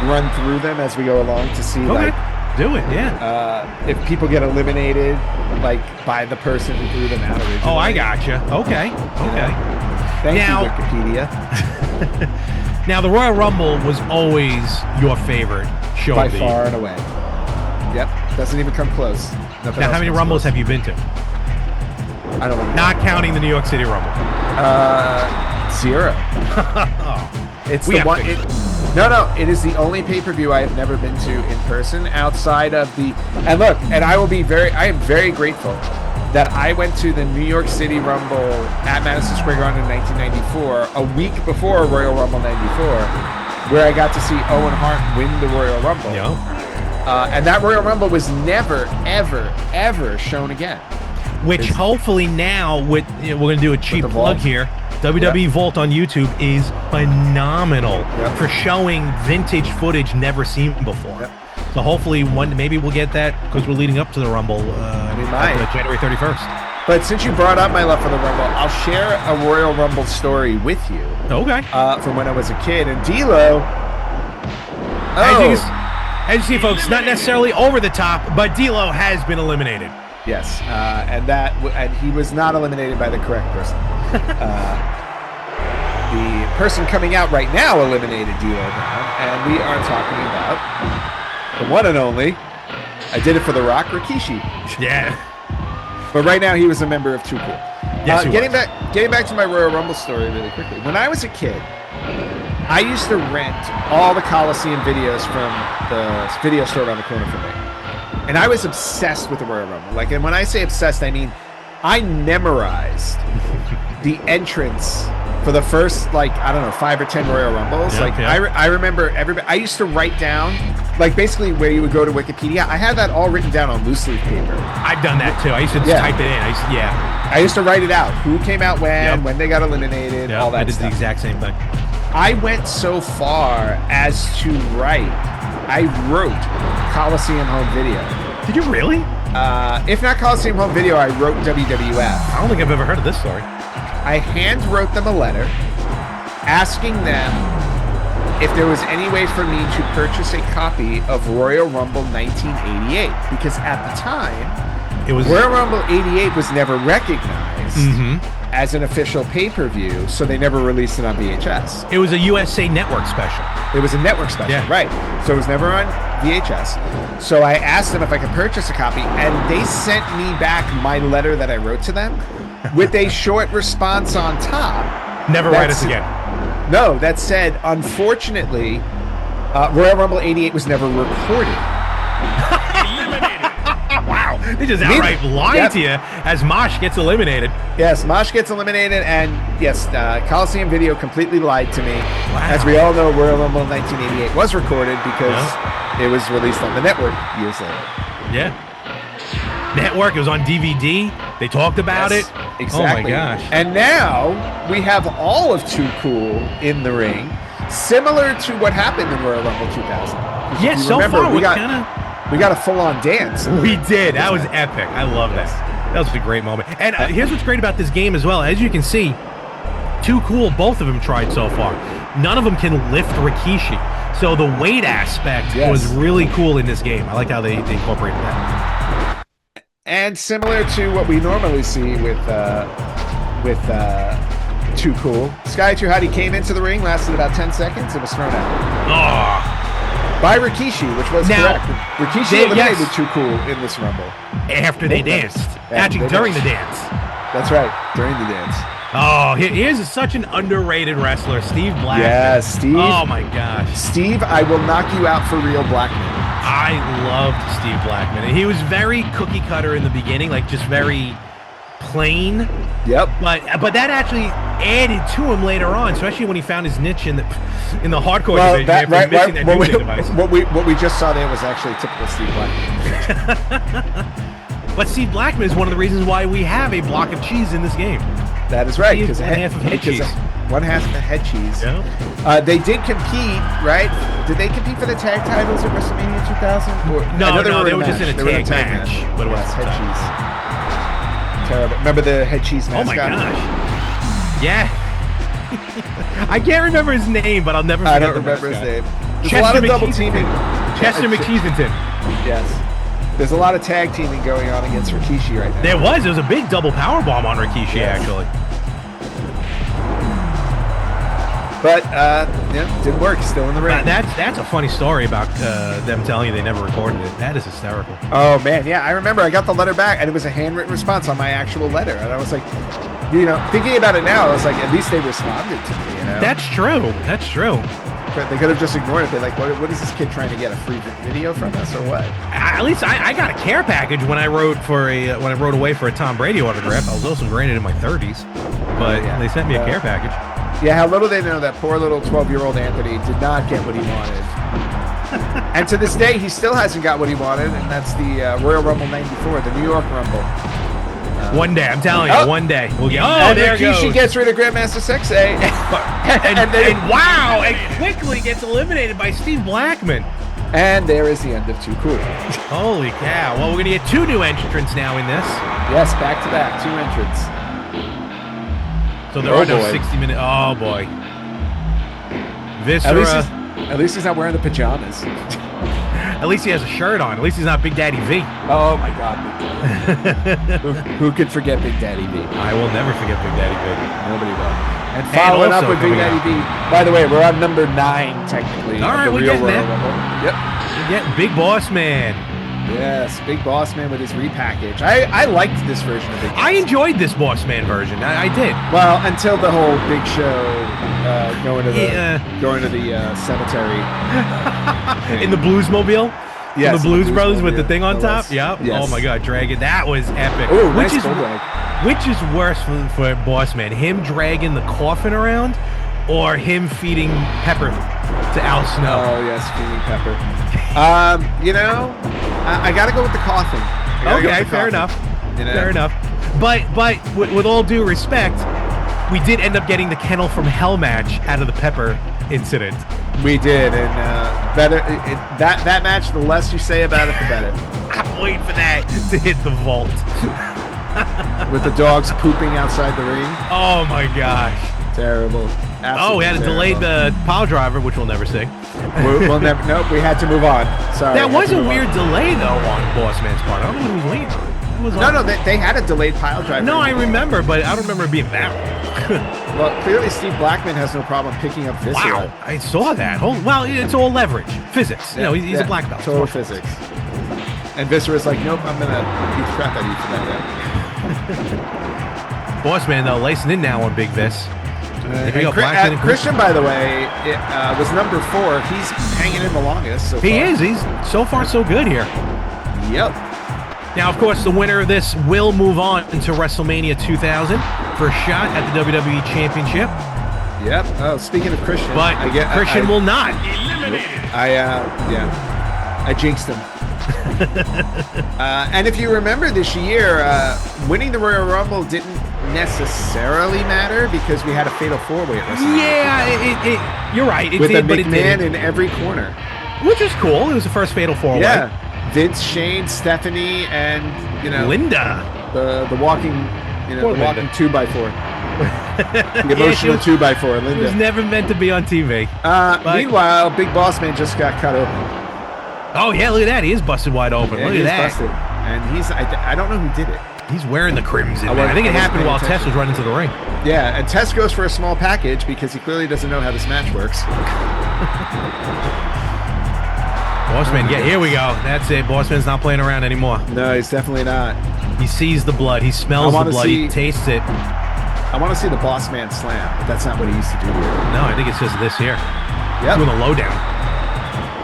run through them as we go along to see do it, yeah. If people get eliminated, like by the person who threw them out originally. Oh, I gotcha. Okay. Thank you, Wikipedia. Now, the Royal Rumble was always your favorite show by of the far year. and away. Yep, doesn't even come close. Now, how many Rumbles have you been to? I don't know. Not counting the New York City Rumble. 0. It's the one. It is the only pay-per-view I have never been to in person outside of the. And look, and I am very grateful that I went to the New York City Rumble at Madison Square Garden in 1994, a week before Royal Rumble 94, where I got to see Owen Hart win the Royal Rumble. Yep. And that Royal Rumble was never, ever, ever shown again. Which hopefully now, we're going to do a cheap plug here. WWE Vault on YouTube is phenomenal for showing vintage footage never seen before. So hopefully maybe we'll get that because we're leading up to the Rumble January 31st. But since you brought up my love for the Rumble, I'll share a Royal Rumble story with you. Okay. From when I was a kid. And D'Lo... As you see, folks, not necessarily over the top, but D'Lo has been eliminated. Yes, and he was not eliminated by the correct person. The person coming out right now eliminated D'Lo Brown, and we are talking about the one and only. I did it for The Rock, Rikishi. Yeah. But right now he was a member of Too Cool. Yes, getting back to my Royal Rumble story really quickly. When I was a kid, I used to rent all the Coliseum videos from the video store around the corner from me. And I was obsessed with the Royal Rumble. And when I say obsessed, I mean I memorized the entrance for the first, 5 or 10 Royal Rumbles. I remember everybody. I used to write down, basically where you would go to Wikipedia. I had that all written down on loose leaf paper. I've done that too. I used to just type it in. I used to write it out. Who came out when they got eliminated, all that stuff. I did the exact same thing. I went so far as to write. I wrote Coliseum Home Video. Did you really? If not Coliseum Home Video, I wrote WWF. I don't think I've ever heard of this story. I hand wrote them a letter asking them if there was any way for me to purchase a copy of Royal Rumble 1988, because at the time, Royal Rumble 88 was never recognized as an official pay-per-view, so they never released it on VHS. It was a USA Network special. It was a network special, right. So it was never on VHS. So I asked them if I could purchase a copy, and they sent me back my letter that I wrote to them with a short response on top. Never write us again. No, that said, unfortunately, Royal Rumble 88 was never recorded. Wow. They just outright lied to you as Mosh gets eliminated. Yes, Mosh gets eliminated, and yes, Coliseum Video completely lied to me. Wow. As we all know, Royal Rumble 1988 was recorded because it was released on the network years later. Yeah. Network, it was on DVD. They talked about it. Exactly. Oh my gosh. And now we have all of Too Cool in the ring, similar to what happened in Royal Rumble 2000. Yes, so far we got a full-on dance. We did. That was epic. I love that. That was a great moment. And here's what's great about this game as well. As you can see, Too Cool, both of them tried so far. None of them can lift Rikishi. So the weight aspect was really cool in this game. I like how they incorporated that. And similar to what we normally see with Too Cool, Sky Too Hotty came into the ring, lasted about 10 seconds, and was thrown out. By Rikishi, which was correct. Rikishi eliminated Too Cool in this Rumble. After they danced. Actually, during the dance. That's right, during the dance. Oh, here's such an underrated wrestler, Steve Blackman. Yeah, Steve. Oh, my gosh. Steve, I will knock you out for real Blackman. I loved Steve Blackman. He was very cookie cutter in the beginning, just very plain. Yep. But that actually added to him later on, especially when he found his niche in the hardcore division after missing that doomsday device. What we just saw there was actually typical Steve Blackman. But Steve Blackman is one of the reasons why we have a block of cheese in this game. That is right. Because one half of head cheese. One half of the head cheese. Yeah. They did compete, right? Did they compete for the tag titles at WrestleMania 2000? No, they were just in a tag match. But it was head cheese. Terrible. Remember the head cheese mascot? Oh my gosh. Yeah. I can't remember his name, but I'll never forget I don't remember his name. There's Chester a lot of double teaming. Chester McKeesington. Yes. There's a lot of tag teaming going on against Rikishi right now. There was a big double powerbomb on Rikishi, actually. But, didn't work. Still in the ring. That's a funny story about them telling you they never recorded it. That is hysterical. Oh, man. Yeah, I remember. I got the letter back, and it was a handwritten response on my actual letter. And I was like, thinking about it now, I was like, at least they responded to me, That's true. That's true. But they could have just ignored it. They're like, what is this kid trying to get, a free video from us or what? At least I got a care package when I wrote away for a Tom Brady autograph. I was also granted in my 30s, but they sent me a care package. Yeah, how little they know that poor little 12-year-old Anthony did not get what he wanted. And to this day, he still hasn't got what he wanted, and that's the Royal Rumble 94, the New York Rumble. One day, I'm telling you, one day we'll get. Oh, and there goes. Rikishi gets rid of Grandmaster Sexay, and wow, and quickly ggets eliminated by Steve Blackman. And there is the end of Too Cool. Holy cow! Well, we're gonna get 2 new entrants now in this. Yes, back to back, 2 entrants. So there are no 60-minute. Oh boy. Viscera. At least he's not wearing the pajamas. At least he has a shirt on. At least he's not Big Daddy V. Oh my God, Big Daddy. who could forget Big Daddy V? I will never forget Big Daddy V. Nobody will. And following up with Big Daddy V. By the way, we're on number 9 technically. All right, we're getting there. Yep. We're getting Big Boss Man. Yes, Big Boss Man with his repackage. I liked this version of Big Boss. I enjoyed this Boss Man version. I did. Well, until the whole Big Show going to the cemetery in the Bluesmobile. Yes, the Blues Brothers with the thing on top. Yep. Yes. Oh my God, Dragon, that was epic. Ooh, which nice is worse for Boss Man? Him dragging the coffin around, or him feeding Pepper to Al Snow? Oh yes, feeding Pepper. I got to go with the coffin. Okay, fair enough. Fair enough. But with all due respect, we did end up getting the Kennel from Hell match out of the Pepper incident. We did, and better that match. The less you say about it, the better. I'm waiting for that to hit the vault. With the dogs pooping outside the ring. Oh my gosh! Terrible. Absolutely we had to delay the pile driver, which we'll never see. We'll never. Nope, we had to move on. Sorry. That was a weird delay though on Boss Man's part. I don't know what he was waiting on. No, they had a delayed pile driver. No, I remember, but I don't remember it being that long. Well, clearly Steve Blackman has no problem picking up Viscera. Wow, I saw that. Well, it's all leverage, physics. Yeah, he's a black belt. Total physics. And Viscera's like, nope, I'm gonna beat the crap out of you for that. Boss Man though, lacing in now on Big Vis. Christian, by the way, was number 4. He's hanging in the longest. So he is. He's so far so good here. Yep. Now, of course, the winner of this will move on into WrestleMania 2000 for a shot at the WWE Championship. Yep. Oh, speaking of Christian, but Christian will not. I jinxed him. And if you remember this year, winning the Royal Rumble didn't necessarily matter because we had a Fatal 4-Way at WrestleMania. Yeah, you're right. With a McMahon in every corner. Which was cool. It was the first Fatal 4-Way. Yeah. Vince, Shane, Stephanie, and Linda. The walking, the walking 2x4. The emotional 2x4, Linda. It was never meant to be on TV. Meanwhile, Big Boss Man just got cut open. Oh yeah, look at that. He is busted wide open. Yeah, look at that. Busted. And I don't know who did it. He's wearing the crimson. I think it happened while Tess was running to the ring. Yeah, and Tess goes for a small package because he clearly doesn't know how this match works. Bossman, here we go. That's it. Bossman's not playing around anymore. No, he's definitely not. He sees the blood. He smells the blood. He tastes it. I want to see the Boss Man slam, but that's not what he used to do here. No, I think it's just this here. Yep. Doing a lowdown.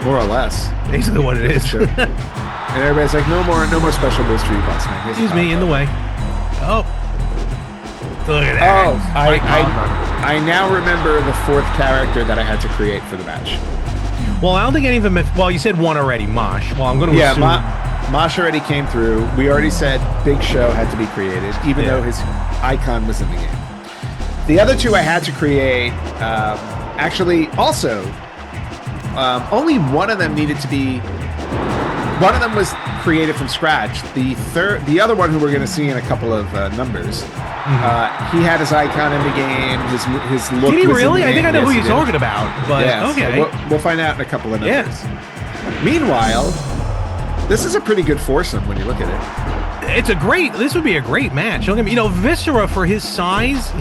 More or less. Basically what it is. Sure. And everybody's like, no more special moves for you, Boss Man. Excuse me, in the way. Oh. Look at that. Oh, I now remember the 4th character that I had to create for the match. Well, I don't think any of them. Well, you said one already, Mosh. Well, I'm going to assume. Mosh already came through. We already said Big Show had to be created, even though his icon was in the game. The other 2 I had to create, actually, also, only one of them needed to be. One of them was created from scratch. The other one, who we're going to see in a couple of numbers, he had his icon in the game. His look. Did he really? I think I know who you're talking about. But okay, so we'll find out in a couple of numbers. Yeah. Meanwhile, this is a pretty good foursome when you look at it. This would be a great match. Don't get me. Viscera, for his size,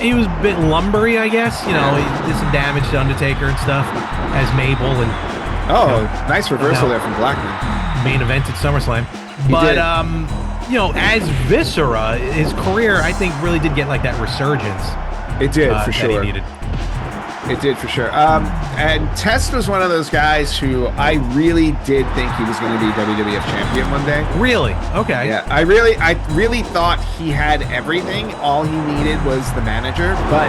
he was a bit lumbery, I guess. He did some damage to Undertaker and stuff as Mabel and. Nice reversal there from Blackman. Main event at SummerSlam. But as Viscera, his career, I think, really did get like that resurgence. It did, for sure. That he needed. It did for sure. And Test was one of those guys who I really did think he was going to be WWF champion one day. Really? Okay. Yeah, I really thought he had everything. All he needed was the manager. But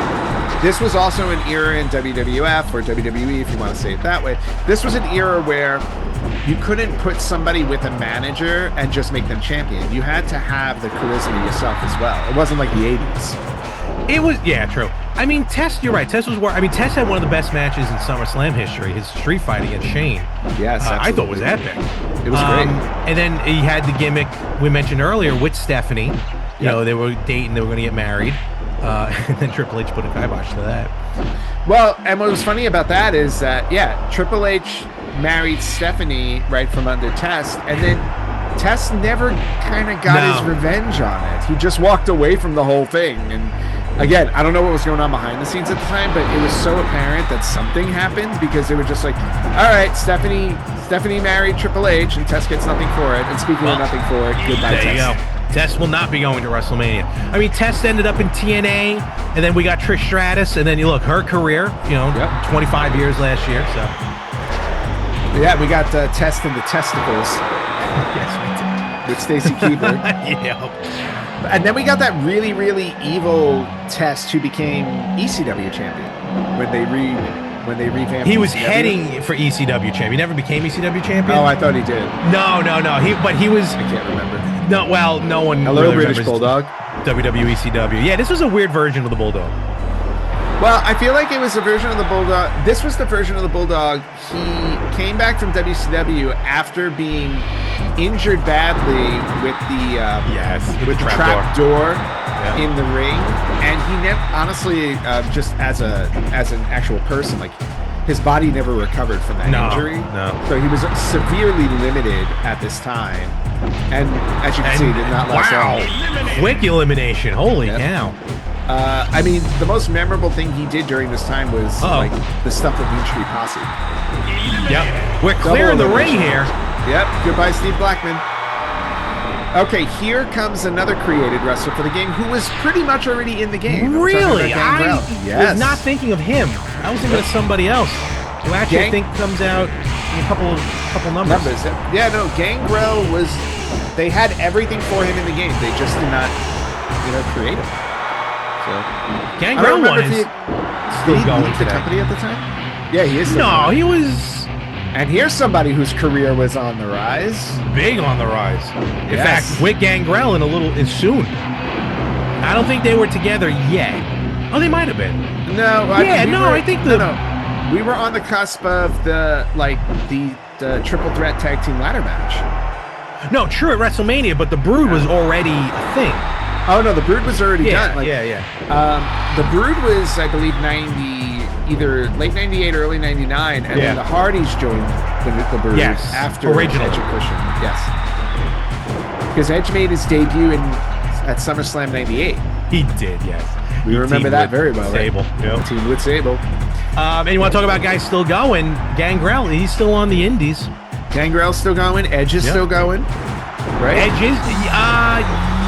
this was also an era in WWF or WWE, if you want to say it that way. This was an era where you couldn't put somebody with a manager and just make them champion. You had to have the charisma yourself as well. It wasn't like the 80s. It was, yeah, true. I mean, Test, you're right. Test had one of the best matches in SummerSlam history. His street fight against Shane. Yes, I thought it was epic. It was great. And then he had the gimmick we mentioned earlier with Stephanie. You know, they were dating, they were going to get married. And then Triple H put a kibosh to that. Well, and what was funny about that is that, Triple H married Stephanie right from under Test, and then Test never kind of got his revenge on it. He just walked away from the whole thing. And again, I don't know what was going on behind the scenes at the time, but it was so apparent that something happened because they were just like, all right, Stephanie married Triple H and Test gets nothing for it. And speaking of nothing for it, goodbye, Test. There you go. Test will not be going to WrestleMania. I mean, Test ended up in TNA, and then we got Trish Stratus, and then you look, her career, 25 years last year, so. Yeah, we got Test in the Testicles. Yes, we did. With Stacy Keibler. Yeah. And then we got that really, really evil Test who became ECW champion when they revamped. He was ECW. heading for ECW champion. He never became ECW champion. Oh, I thought he did. No. He was. I can't remember. No, well, no one. Hello, really British remembers Bulldog. WWECW. Yeah, this was a weird version of the Bulldog. Well, I feel like it was a version of the Bulldog. This was the version of the Bulldog. He came back from WCW after being injured badly with the with the trap door in the ring, and he never, honestly, just as an actual person, like his body never recovered from that injury. No. So he was severely limited at this time, and as you can see, did not last long. Quick elimination! Holy cow! I mean, the most memorable thing he did during this time was like the stuff with Mean Street Posse. Yep, we're clearing the ring here. Yep, goodbye, Steve Blackman. Okay, here comes another created wrestler for the game who was pretty much already in the game. Really? I was not thinking of him. I was thinking of somebody else who actually I think comes out in a couple numbers. Yeah, no, Gangrel was. They had everything for him in the game. They just did not, create him. So Gangrel was still going to the company at the time. Yeah, he is. No, he was. And here's somebody whose career was on the rise. Big on the rise. In fact, with Gangrel in soon. I don't think they were together yet. Oh, they might have been. No. I think No. We were on the cusp of the triple threat tag team ladder match. No, true at WrestleMania, but the Brood was already a thing. Oh no, the Brood was already done. Yeah. The Brood was, I believe, either late '98 or early '99, and then the Hardys joined the Brood after original Edge and Christian. Yes, because Edge made his debut at SummerSlam '98. He did, yes. We remember that very well. Sable, right? Team with Sable. And you want to talk about guys still going? Gangrel, he's still on the Indies. Gangrel's still going. Edge is still going. Right? Edge is,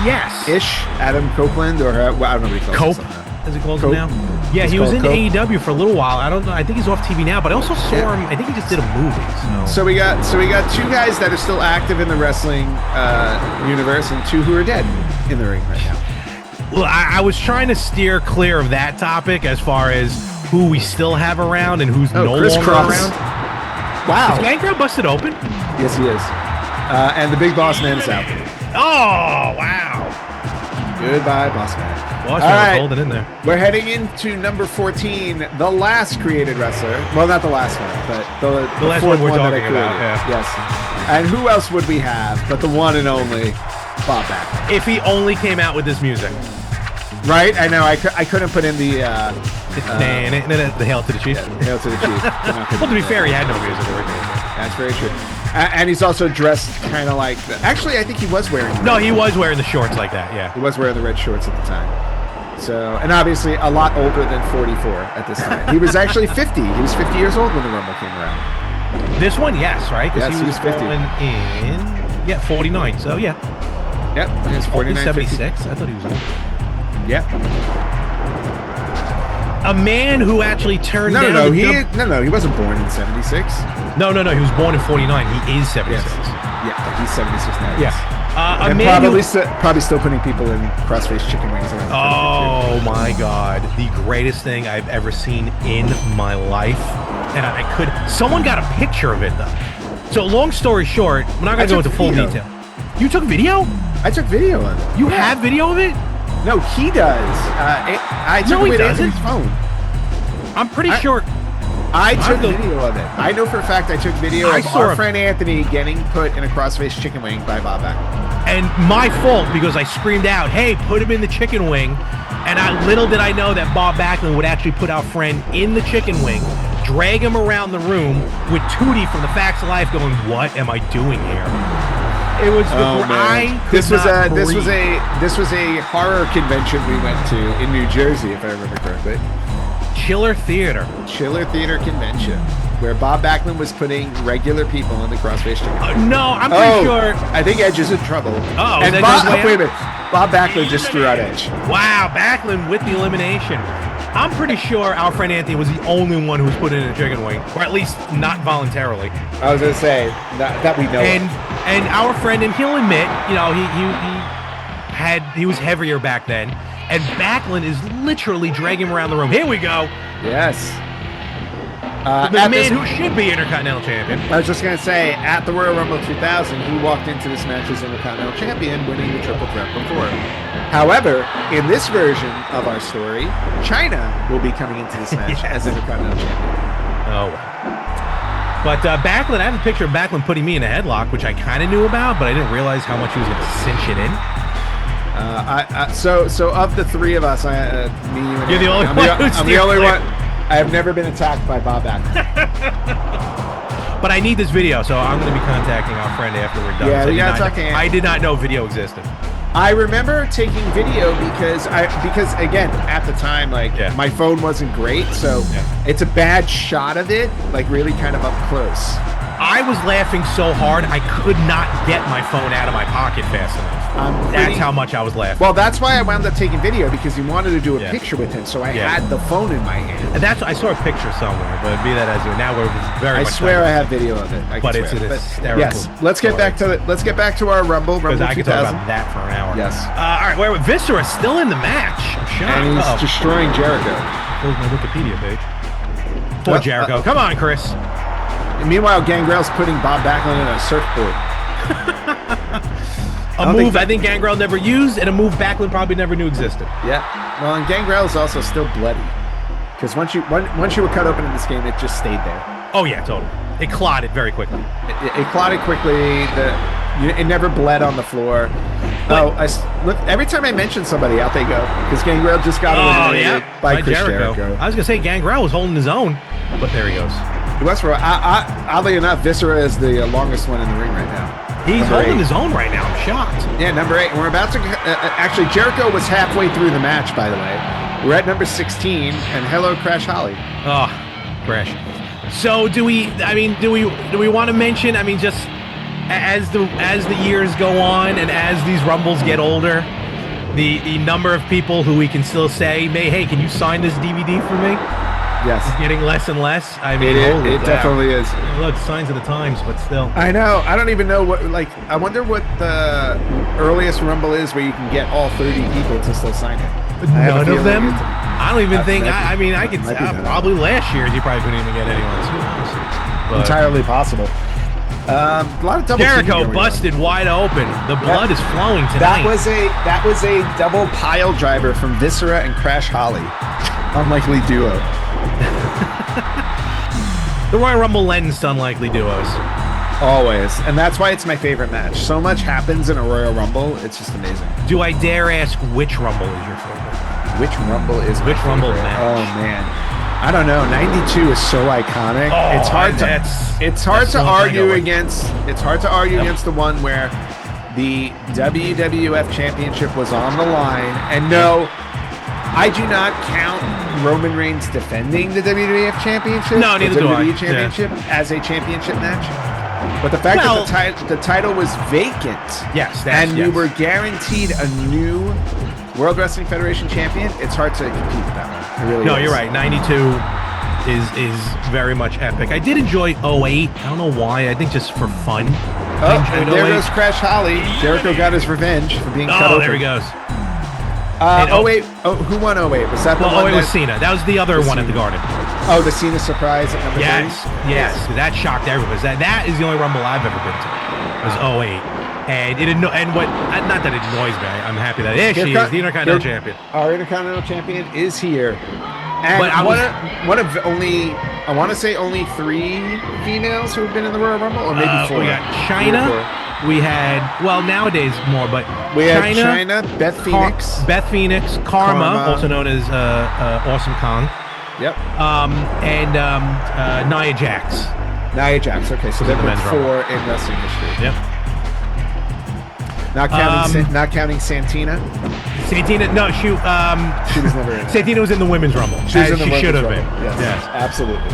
yes. Ish. Adam Copeland, or I don't know what he calls him. As he calls him now. Yeah, he was in AEW for a little while. I don't know. I think he's off TV now, but I also saw him. I think he just did a movie. So we got two guys that are still active in the wrestling universe, and two who are dead in the ring right now. Well, I was trying to steer clear of that topic as far as who we still have around and who's no longer around. Wow. Is Gangrel busted open? Yes, he is. And the big boss man is out. Oh, wow. Goodbye, boss man. Boss man was holding in there. We're heading into number 14, the last created wrestler. Well, not the last one, but the last fourth one we're that I talking created. about. Yeah. Yes. And who else would we have but the one and only Bob Backlund? If he only came out with this music. Right? I know. I couldn't put in the Hail to the Chief. Yeah, Hail to the Chief. Well, to be fair, he had no music originally. That's very true. And he's also dressed kind of like... Actually, I think he was wearing... No, he was wearing the shorts like that, yeah. He was wearing the red shorts at the time. So, and obviously a lot older than 44 at this time. He was actually 50. He was 50 years old when the Rumble came around. This one, yes, right? Yes, he was 50. In 49, so yeah. Yep, he was 49, 76. 50. I thought he was old. Yep. A man who actually turned No, down. no, he wasn't born in '76. No. He was born in '49. He is 76. Yes. Yeah, but he's 76 now. Yeah. And probably still putting people in crossface chicken wings around the country, Oh my God, the greatest thing I've ever seen in my life. And someone got a picture of it though. So long story short, we're not going to go into full detail. You took video? I took video of it. You have video of it? No, he does. I took it with Anthony's phone. I'm pretty sure. I took video of it. I know for a fact I took video of our friend Anthony getting put in a crossface chicken wing by Bob Backlund. And my fault because I screamed out, "Hey, put him in the chicken wing!" And little did I know that Bob Backlund would actually put our friend in the chicken wing, drag him around the room with Tootie from the Facts of Life going, "What am I doing here?" It was this was a horror convention we went to in New Jersey, if I remember correctly. Chiller Theater Convention, where Bob Backlund was putting regular people in the crossface chicken. No, I'm pretty sure. I think Edge is in trouble. Oh, and wait a minute. Bob Backlund just threw out Edge. Wow, Backlund with the elimination. I'm pretty sure our friend Anthony was the only one who was put in a chicken wing, or at least not voluntarily. I was going to say that we know. And our friend, and he'll admit, he was heavier back then. And Backlund is literally dragging him around the room. Here we go. Yes. The man who should be Intercontinental Champion. I was just going to say, at the Royal Rumble 2000, he walked into this match as Intercontinental Champion, winning the triple threat before. However, in this version of our story, Chyna will be coming into this match as Intercontinental Champion. Oh, wow. But Backlund, I have a picture of Backlund putting me in a headlock, which I kind of knew about, but I didn't realize how much he was going to cinch it in. So of the three of us, me, you, and you're the only one. I'm the only one. I have never been attacked by Bob Backlund. But I need this video, so I'm going to be contacting our friend after we're done. Yeah, so we got to talk. I did not know video existed. I remember taking video because again at the time my phone wasn't great, so it's a bad shot of it, like really kind of up close. I was laughing so hard I could not get my phone out of my pocket fast enough. That's how much I was laughing. Well, that's why I wound up taking video, because he wanted to do a picture with him, so I had the phone in my hand. And I saw a picture somewhere, but be that as it, now we're very much. I swear I have video of it. But it's an hysterical. Yes, let's get back to our Rumble 2000. I could talk about that for an hour. Yes. All right, where Viscera still in the match. I'm shocked. And he's destroying Jericho. Close my Wikipedia page. Poor Jericho. Come on, Chris. And meanwhile, Gangrel's putting Bob Backlund in a surfboard. I think Gangrel never used, and a move Backlund probably never knew existed. Yeah. Well, and Gangrel is also still bloody, because once you were cut open in this game, it just stayed there. Oh yeah, totally. It clotted very quickly. It clotted quickly. It never bled on the floor. Look, every time I mention somebody, out they go, because Gangrel just got eliminated by Chris Jericho. I was gonna say Gangrel was holding his own, but there he goes. He was for oddly enough, Viscera is the longest one in the ring right now. He's holding his own right now. I'm shocked. Yeah, number 8. And we're about to actually, Jericho was halfway through the match, by the way. We're at number 16, and hello, Crash Holly. Oh, Crash. So do we want to mention? I mean, just as the years go on and as these rumbles get older, the number of people who we can still say, "Hey, can you sign this DVD for me?" Yes. It's getting less and less. I mean, it definitely is. Look, signs of the times, but still. I know. I don't even know what, I wonder what the earliest Rumble is where you can get all 30 people to still sign it. None of them? I don't even think. I could probably last year's you probably couldn't even get anyone. Entirely possible. A lot of double Jericho busted wide open. The blood is flowing tonight. That was a double pile driver from Viscera and Crash Holly. Unlikely duo. The Royal Rumble lends to unlikely duos. Always. And that's why it's my favorite match. So much happens in a Royal Rumble, it's just amazing. Do I dare ask which Rumble is your favorite? Which Rumble is Which Rumble match? Oh, man. I don't know. 92 is so iconic. Oh, it's hard to argue against the one where the WWF Championship was on the line. And no, I do not count Roman Reigns defending the WWF Championship. No, neither do I. WWE Championship as a championship match. But the fact that the title was vacant, yes, we were guaranteed a new World Wrestling Federation champion, it's hard to compete with that one. It really is. You're right. 92 is very much epic. I did enjoy 08. I don't know why. I think just for fun. Oh, and there goes Crash Holly. Jericho got his revenge for being cut over. There he goes. 08. Oh, who won 08? Was that the one? 08 was Cena. That was the other one at the Garden. Oh, the Cena surprise at number 3? Yes. That shocked everybody. That is the only Rumble I've ever been to. It was 08. And not that it annoys me. I'm happy that she is the Intercontinental champion. Our Intercontinental champion is here. And one of only, I want to say only 3 females who have been in the Royal Rumble, or maybe 4. We got Chyna. We had, nowadays more, but we had Chyna, Beth Phoenix, Karma, also known as Awesome Kong. Yep. And Nia Jax. Okay, so there were 4 in wrestling history. Yep. Not counting Santina. Santina, no, she was never in. Santina was in the Women's Rumble. She should have been. Yes, absolutely.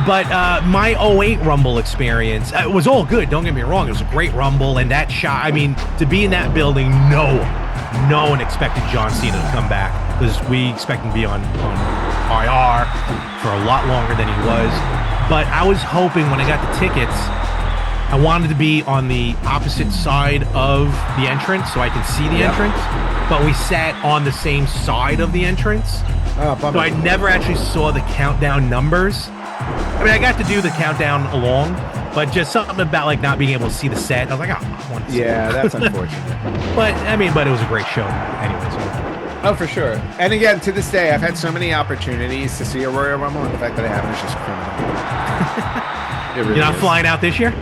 But my 08 Rumble experience was all good. Don't get me wrong; it was a great Rumble, and that shot. I mean, to be in that building, no one expected John Cena to come back because we expected him to be on IR for a lot longer than he was. But I was hoping when I got the tickets, I wanted to be on the opposite side of the entrance so I can see the entrance, but we sat on the same side of the entrance. Oh, so I never actually saw the countdown numbers. I mean, I got to do the countdown along, but just something about like not being able to see the set. I was like, I want to see it. That's unfortunate. But it was a great show anyways. Oh, for sure. And again, to this day, I've had so many opportunities to see a Royal Rumble, and the fact that I haven't is just criminal. You're not flying out this year?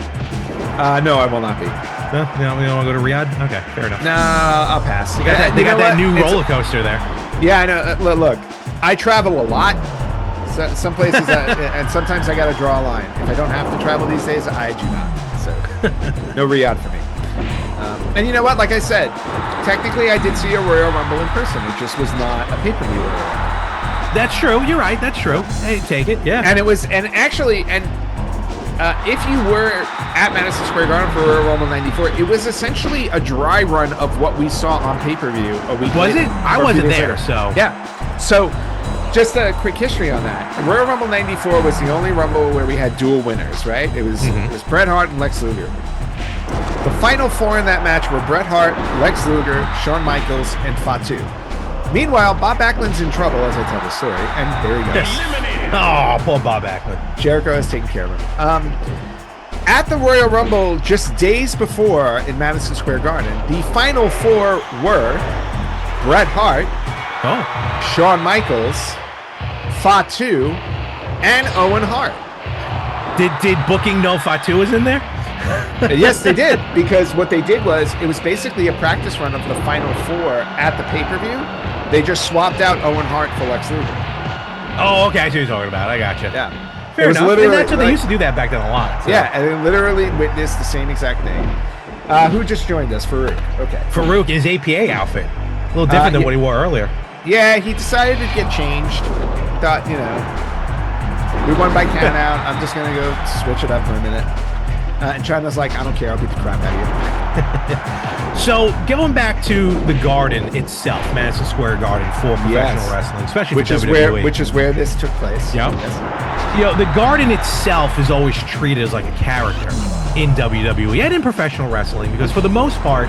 No, I will not be. No, you don't want to go to Riyadh? Okay, fair enough. No, I'll pass. They got that new roller coaster there. Yeah, I know. Look, I travel a lot. So, some places, and sometimes I got to draw a line. If I don't have to travel these days, I do not. So, no Riyadh for me. And you know what? Like I said, technically I did see a Royal Rumble in person. It just was not a pay-per-view. That's true. You're right. That's true. Hey, take it. Yeah. And it was, if you were at Madison Square Garden for Royal Rumble 94, it was essentially a dry run of what we saw on pay-per-view a week later. Was it? I wasn't there, so. Yeah. So, just a quick history on that. Royal Rumble 94 was the only Rumble where we had dual winners, right? It was Bret Hart and Lex Luger. The final 4 in that match were Bret Hart, Lex Luger, Shawn Michaels, and Fatu. Meanwhile, Bob Backlund's in trouble as I tell the story, and there he goes. Oh, poor Bob Backlund. Jericho has taken care of him. At the Royal Rumble, just days before in Madison Square Garden, the final 4 were Bret Hart, Shawn Michaels, Fatu, and Owen Hart. Did booking know Fatu was in there? Yes, they did, because what they did was, it was basically a practice run of the final 4 at the pay-per-view. They just swapped out Owen Hart for Lex Luger. Oh, okay, I see what you're talking about. I gotcha. Yeah. Fair enough. And that's what they used to do that back then a lot. So. Yeah, and they literally witnessed the same exact thing. Who just joined us? Farouk. Okay. Farouk, his APA outfit. A little different than what he wore earlier. Yeah, he decided to get changed. Thought, we won by count out. I'm just going to go switch it up for a minute. And Chyna's like, I don't care. I'll beat the crap out of you. So, going back to the Garden itself, Madison Square Garden for professional wrestling, especially for WWE. Which is where this took place. Yeah. Yes. The Garden itself is always treated as like a character in WWE and in professional wrestling because for the most part,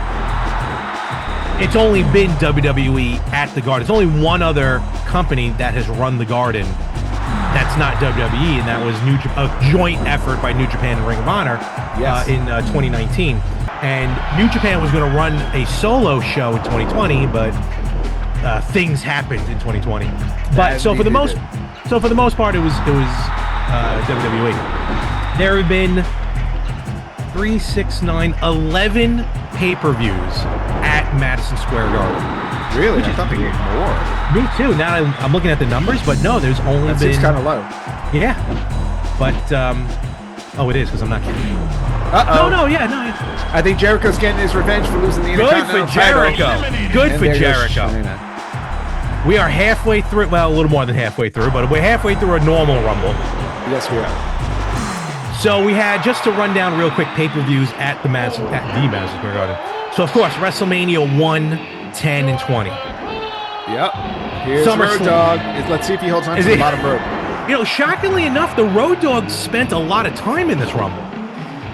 it's only been WWE at the Garden. There's only one other company that has run the Garden that's not WWE, and that was a joint effort by New Japan and Ring of Honor in 2019. And New Japan was going to run a solo show in 2020, but things happened in 2020. But so for the most part, it was WWE. There have been 3, 6, 9, 11 pay-per-views at Madison Square Garden. Really? I thought they gave more. Me too. Now I'm looking at the numbers, but no, there's only been... That seems kind of low. Yeah. But, it is, because I'm not kidding. Uh-oh. No. I think Jericho's getting his revenge for losing the Intercontinental title. Good for Jericho. We are halfway through, well, a little more than halfway through, but we're halfway through a normal Rumble. Yes, we are. So we had, just to run down real quick, pay-per-views at the Madison Square Garden. So, of course, WrestleMania 1 10, and 20. Yep. Here's Road Dogg. Let's see if he holds on to the bottom rope. You know, shockingly enough, the Road Dogg spent a lot of time in this Rumble.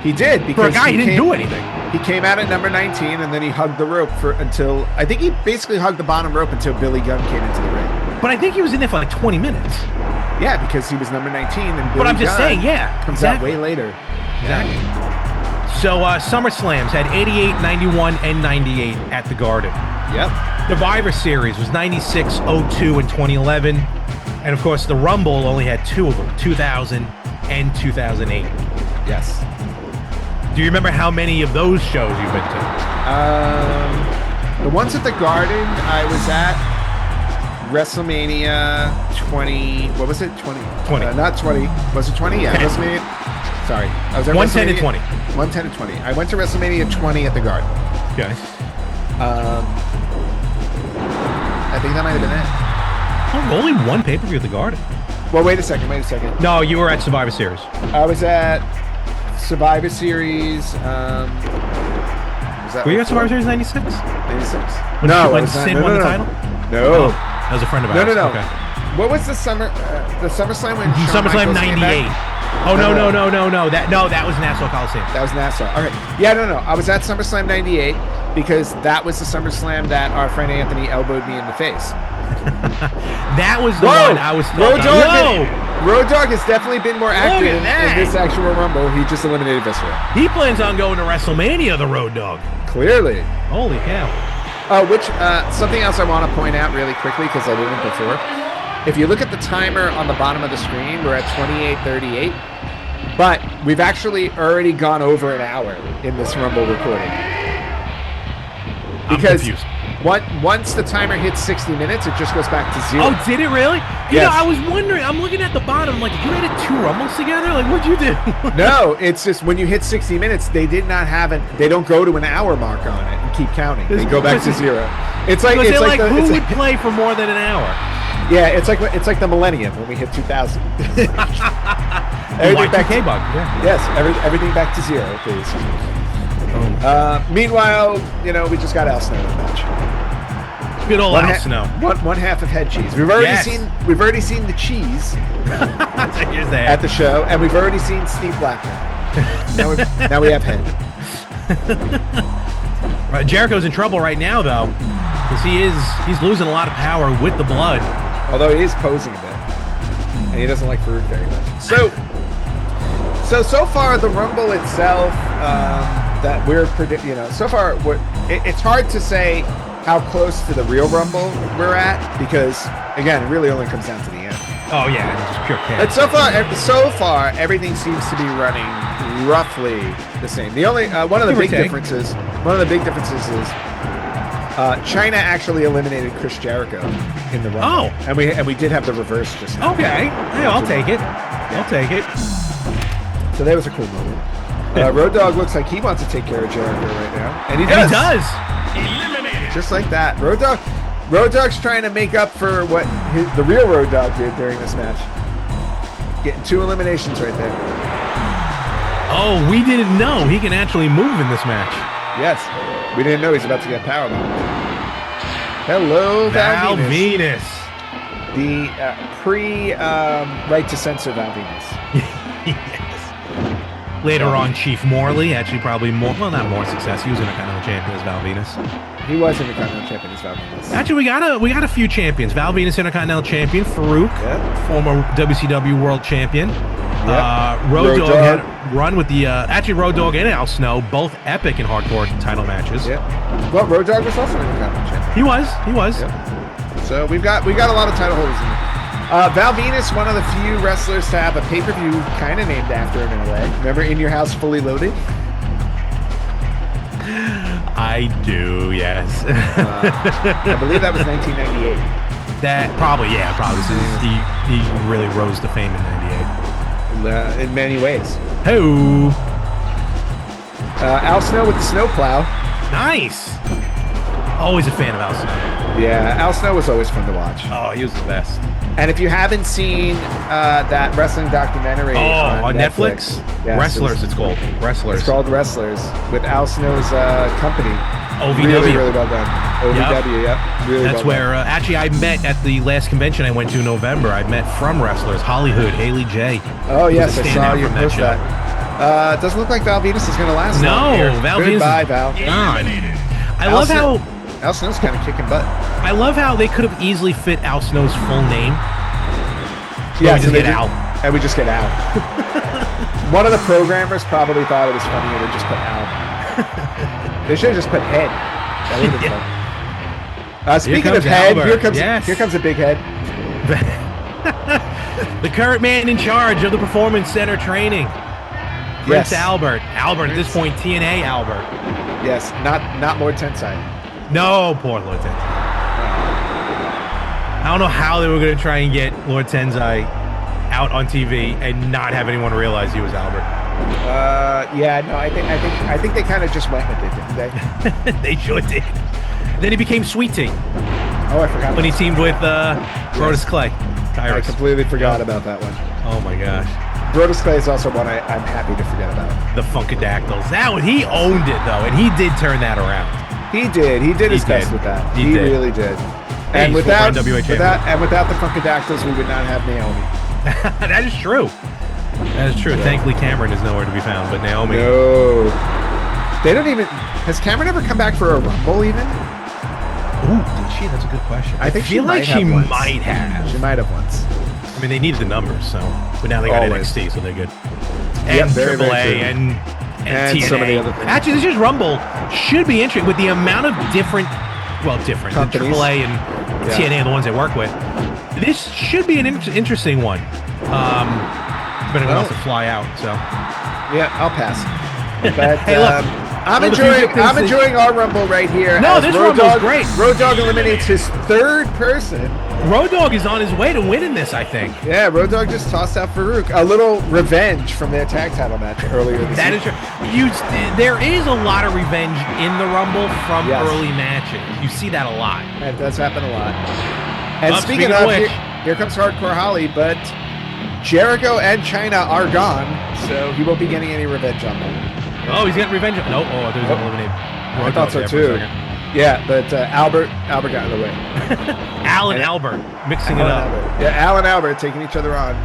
He did, because for a guy, he didn't do anything. He came out at number 19, and then he hugged the rope until I think he basically hugged the bottom rope until Billy Gunn came into the ring. But I think he was in there for like 20 minutes. Yeah, because he was number 19, and Billy but I'm just Gunn saying, yeah, comes out way later. Exactly. So SummerSlams had 88, 91, and 98 at the Garden. Yep. Survivor Series was 96, 02, and 2011. And, of course, the Rumble only had 2 of them, 2000 and 2008. Yes. Do you remember how many of those shows you've been to? The ones at the Garden, I was at WrestleMania 20. What was it? 20. 20. Not 20. Was it 20? Yeah. 10. WrestleMania. Sorry. I was at 110 and 20. 110 and 20. I went to WrestleMania 20 at the Garden. Okay. I think that might have been it. Oh, only one pay-per-view at the Garden. Well, wait a second. No, you were at Survivor Series. I was at Survivor Series. Were you at Survivor Series 96? 96. When Sin won the title? No. That was a friend of ours. No. Okay. What was the SummerSlam when SummerSlam 98. Oh, no. That was Nassau Coliseum. That was Nassau. All right. Yeah, no. I was at SummerSlam 98 because that was the SummerSlam that our friend Anthony elbowed me in the face. That was the one I was thinking. Road Dogg has definitely been more active in this actual Rumble. He just eliminated Viscera. He plans on going to WrestleMania, the Road Dogg. Clearly. Holy cow. Something else I want to point out really quickly because I didn't before. If you look at the timer on the bottom of the screen, we're at 28:38. But we've actually already gone over an hour in this Rumble recording. Because once the timer hits 60 minutes, it just goes back to 0. Oh, did it really? Yes. You know, I was wondering. I'm looking at the bottom. I'm like, did you edit 2 Rumbles together? Like, what'd you do? No, it's just when you hit 60 minutes, they did not have it. They don't go to an hour mark on it and keep counting. They go back to 0. It's like who would play for more than an hour? Yeah, it's like the millennium when we hit 2000. Everything back K-Bug. Yeah. Yes, everything back to 0, please. Meanwhile, we just got Al Snow in the match. Good old Al Snow. One half of head cheese. We've already seen the cheese at the show, and we've already seen Steve Blackman. now we have head. Right, Jericho's in trouble right now, though, because he's losing a lot of power with the blood. Although he is posing a bit, and he doesn't like Farouk very much. So far the Rumble itself that we're predicting, so far it's hard to say how close to the real Rumble we're at because again, it really only comes down to the end. Oh yeah, it's just pure chaos. But so far everything seems to be running roughly the same. The only one of the big differences is Chyna actually eliminated Chris Jericho in the Rumble. Oh, and we did have the reverse just now. Okay, yeah, I'll take it. I'll take it. So that was a cool moment. Road Dogg looks like he wants to take care of Jericho right now, and he does. He does. Eliminated. Just like that. Road Dogg's trying to make up for what the real Road Dogg did during this match. Getting 2 eliminations right there. Oh, we didn't know he can actually move in this match. Yes, we didn't know he's about to get powerbombed. Hello, Val Venus. The pre-right to censor Val Venus. Yes. Later on, Chief Morley, actually probably not more success. He was Intercontinental Champion as Val Venus. He was Intercontinental Champion as Val Venus. Actually, we got a few champions. Val Venus, Intercontinental Champion. Farouk, former WCW World Champion. Road Dogg had a run with the Road Dogg and Al Snow, both epic and hardcore title matches. Yeah. Well, Road Dogg was also Intercontinental Champion. He was. Yep. So we got a lot of title holders in there. Val Venus, one of the few wrestlers to have a pay-per-view kind of named after him in a way. Remember In Your House Fully Loaded? I do, yes. I believe that was 1998. That probably. So he really rose to fame in '98. In many ways. Ho! Al Snow with the snowplow. Nice. Always a fan of Al Snow. Yeah, Al Snow was always fun to watch. Oh, he was the best. And if you haven't seen that wrestling documentary on Netflix yes, Wrestlers, it's called. Wrestlers. It's called Wrestlers with Al Snow's company. OVW. Really, really well done. OVW, yep. Really That's well where, actually, I met at the last convention I went to in November. I met from wrestlers, Hollywood, Haley J. Oh, yes, I saw you from post that. It doesn't look like Val Venus is going to last long here. Val Venus Goodbye, Val. Gone. I love how Al Snow's kind of kicking butt. I love how they could have easily fit Al Snow's full name. Yeah, we just get Al. And we just get Al. One of the programmers probably thought it was funnier to just put Al. They should have just put Head. That would have been fun. Speaking of Head, Albert. Here comes a big head. The current man in charge of the Performance Center training. Prince Albert. Albert, at this point, TNA Albert. Yes, not Lord Tensai. No, poor Lord Tensai. I don't know how they were going to try and get Lord Tensai out on TV and not have anyone realize he was Albert. Yeah, no, I think they kind of just went with it, didn't they? They sure did. Then he became Sweet Tea. Oh, I forgot. When he teamed with Brodus Clay. I completely forgot about that one. Oh my gosh. Brodus Clay is also one I'm happy to forget about. The Funkadactyls. That one, he owned it though, and he did turn that around. He did. He did his best with that. He really did. Hey, and without the Funkadactyls, we would not have Naomi. That is true. That is true. Yeah. Thankfully, Cameron is nowhere to be found, but Naomi. No. They don't even. Has Cameron ever come back for a Rumble even? Ooh, did she? That's a good question. I think feel like she might have. She might have once. I mean, they needed the numbers, so. But now they got NXT, so they're good. And AAA and TNA. So many other things. Actually, this year's Rumble should be interesting with the amount of different companies. The AAA and TNA are the ones they work with. This should be an interesting one. But it will also fly out, so. Yeah, I'll pass. But hey, look. I'm enjoying our Rumble right here. No, this Rumble's great. Road Dogg eliminates his third person. Road Dogg is on his way to winning this, I think. Yeah, Road Dogg just tossed out Farouk. A little revenge from their tag title match earlier this That is true. There is a lot of revenge in the Rumble from early matches. You see that a lot. That does happen a lot. And speaking of which, here comes Hardcore Holly, but Jericho and Chyna are gone, so he won't be getting any revenge on them. Oh, he's getting revenge. No, there's an eliminated. I thought so too. Yeah, but Albert got in the way. Al and Albert mixing it up. Yeah, Al and Albert taking each other on.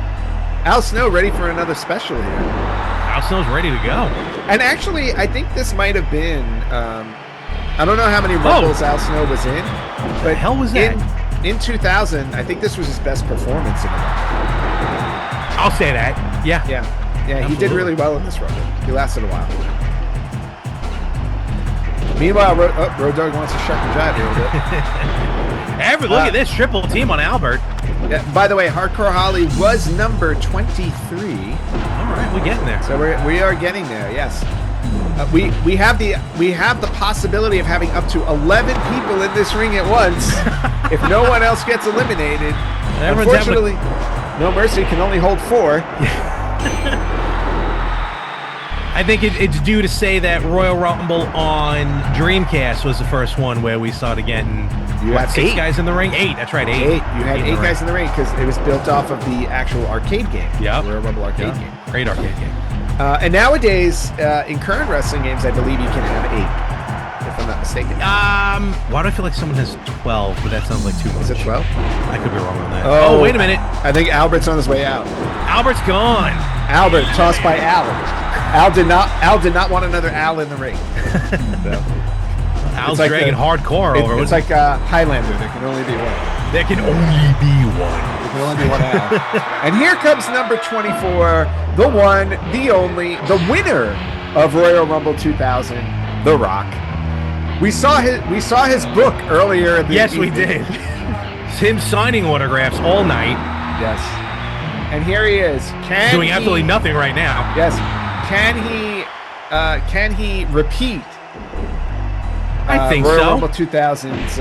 Al Snow ready for another special here. Al Snow's ready to go. And actually, I think this might have been. I don't know how many Rumbles Al Snow was in, but the hell was that? In 2000, I think this was his best performance in the Rumble. I'll say that. Yeah. Yeah, he did really well in this Rumble. He lasted a while. Meanwhile, Road Dogg wants to shuck and jive a little bit. Look at this triple team on Albert. Yeah, by the way, Hardcore Holly was number 23. All right, we're getting there. So we are getting there. Yes. We have the possibility of having up to 11 people in this ring at once if no one else gets eliminated. Unfortunately, No Mercy can only hold 4. I think it's due to say that Royal Rumble on Dreamcast was the first one where we started getting 6 guys in the ring. 8. That's right, 8. You had 8 guys in the ring because it was built off of the actual arcade game. Yeah, Royal Rumble arcade game. Great arcade game. And nowadays, in current wrestling games, I believe you can have 8, if I'm not mistaken. Why do I feel like someone has 12? But that sounds like too much. Is it 12? I could be wrong on that. Oh, wait a minute. I think Albert's on his way out. Albert's gone. Albert tossed by Al. Al did not want another Al in the ring. So, Al's like dragging hardcore over. It's like Highlander. There can only be one. There can only be one. There can only be one Al. And here comes number 24, the one, the only, the winner of Royal Rumble 2000, The Rock. We saw his book earlier. Yes, we did. It's him signing autographs all night. Yes. And here he is. Doing absolutely nothing right now. Yes. Can he repeat? I think Royal so. Rumble 2000's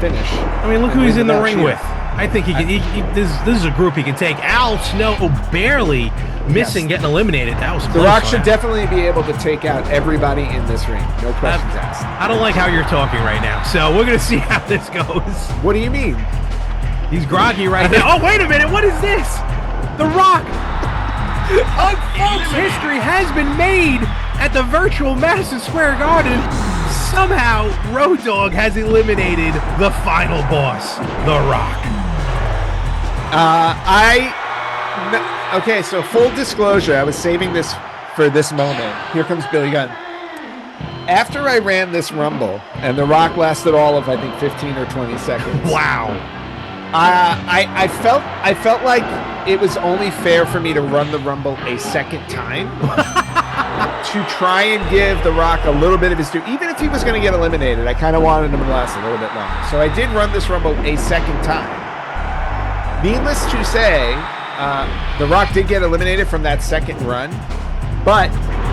finish. I mean, look who he's in the ring with. I think he can. This is a group he can take. Al Snow barely missing getting eliminated. That was close. The Rock should definitely be able to take out everybody in this ring. No questions asked. I don't like how you're talking right now. So we're gonna see how this goes. What do you mean? He's groggy right now. Oh, wait a minute. What is this? The Rock. Folks, history has been made at the virtual Madison Square Garden. somehow Road Dogg has eliminated the final boss, The Rock. Okay, so full disclosure, I was saving this for this moment. Here comes Billy Gunn. After I ran this Rumble, and The Rock lasted all of, I think, 15 or 20 seconds. Wow. I felt like it was only fair for me to run the Rumble a second time to try and give The Rock a little bit of his due. Even if he was going to get eliminated, I kind of wanted him to last a little bit longer. So I did run this Rumble a second time. Needless to say, The Rock did get eliminated from that second run, but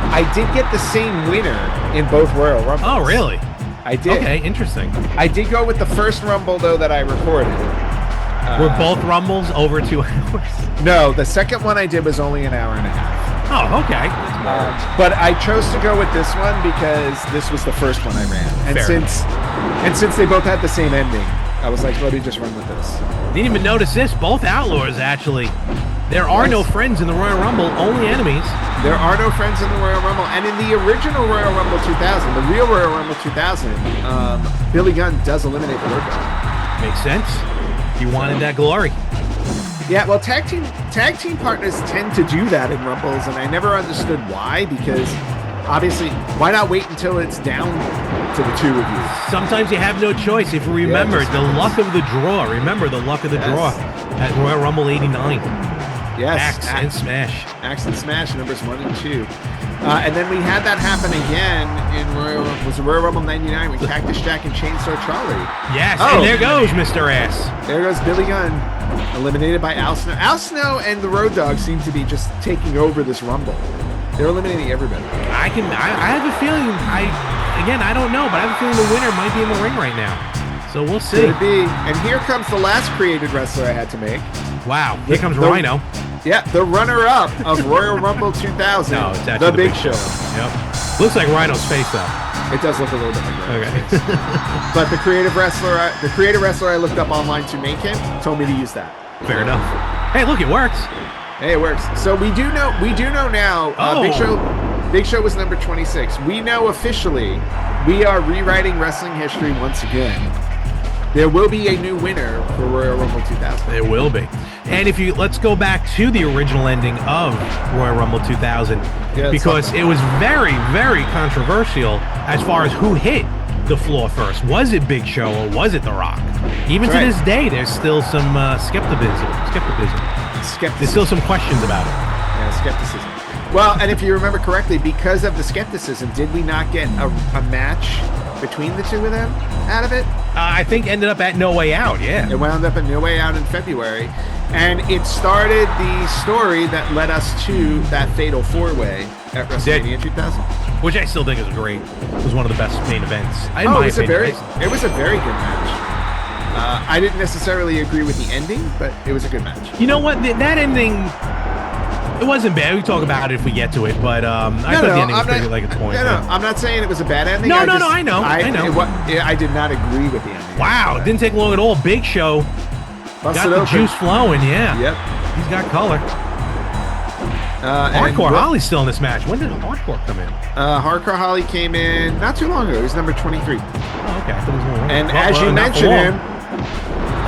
I did get the same winner in both Royal Rumbles. Oh, really? I did. Okay, interesting. I did go with the first Rumble, though, that I recorded. Were both Rumbles over 2 hours? No, the second one I did was only an hour and a half. Oh, okay. But I chose to go with this one because this was the first one I ran. And since they both had the same ending, I was like, let me just run with this. Didn't even notice this. Both Outlaws, actually. There are no friends in the Royal Rumble, only enemies. There are no friends in the Royal Rumble. And in the original Royal Rumble 2000, the real Royal Rumble 2000, Billy Gunn does eliminate the Road Dogg. Makes sense. He wanted that glory. Yeah, well, tag team partners tend to do that in Rumbles, and I never understood why, because obviously, why not wait until it's down to the two of you? Sometimes you have no choice. If you remember the luck of the draw, remember the luck of the draw at Royal Rumble 89. Yes. Axe and Smash. Axe and Smash, numbers 1 and 2. And then we had that happen again in Royal Rumble 99 with Cactus Jack and Chainsaw Charlie. Yes, and there goes Mr. Ass. There goes Billy Gunn, eliminated by Al Snow. Al Snow and the Road Dogg seem to be just taking over this Rumble. They're eliminating everybody. I have a feeling, I don't know, but I have a feeling the winner might be in the ring right now. So we'll see. Could be. And here comes the last created wrestler I had to make. Wow, here comes Rhino. Yeah, the runner-up of Royal Rumble 2000. No, it's actually the Big Show. Yep. Looks like Rhino's face, though. It does look a little bit like Rhino's face. But the creative wrestler I looked up online to make him told me to use that. Fair enough. Hey, look, it works. Hey, it works. So we do know now. Big Show was number 26. We know officially we are rewriting wrestling history once again. There will be a new winner for Royal Rumble 2000. There will be. And let's go back to the original ending of Royal Rumble 2000, because it was very, very controversial as far as who hit the floor first. Was it Big Show or was it The Rock? Even to this day, there's still some skepticism. There's still some questions about it. Yeah, skepticism. Well, and if you remember correctly, because of the skepticism, did we not get a match between the two of them out of it? I think ended up at No Way Out, yeah. It wound up at No Way Out in February. And it started the story that led us to that fatal four-way at WrestleMania 2000. Which I still think is great. It was one of the best main events. It was a very good match. I didn't necessarily agree with the ending, but it was a good match. You know what? That ending, it wasn't bad. We can talk about it if we get to it, but I thought the ending was pretty like its point. No, I'm not saying it was a bad ending. I know. I did not agree with the ending. Wow, it didn't take long at all. Big Show got the juice flowing, yeah. Yep. He's got color. Hardcore Holly's still in this match. When did Hardcore come in? Hardcore Holly came in not too long ago. He was number 23. Oh, okay. I thought he was more. And as you mentioned him...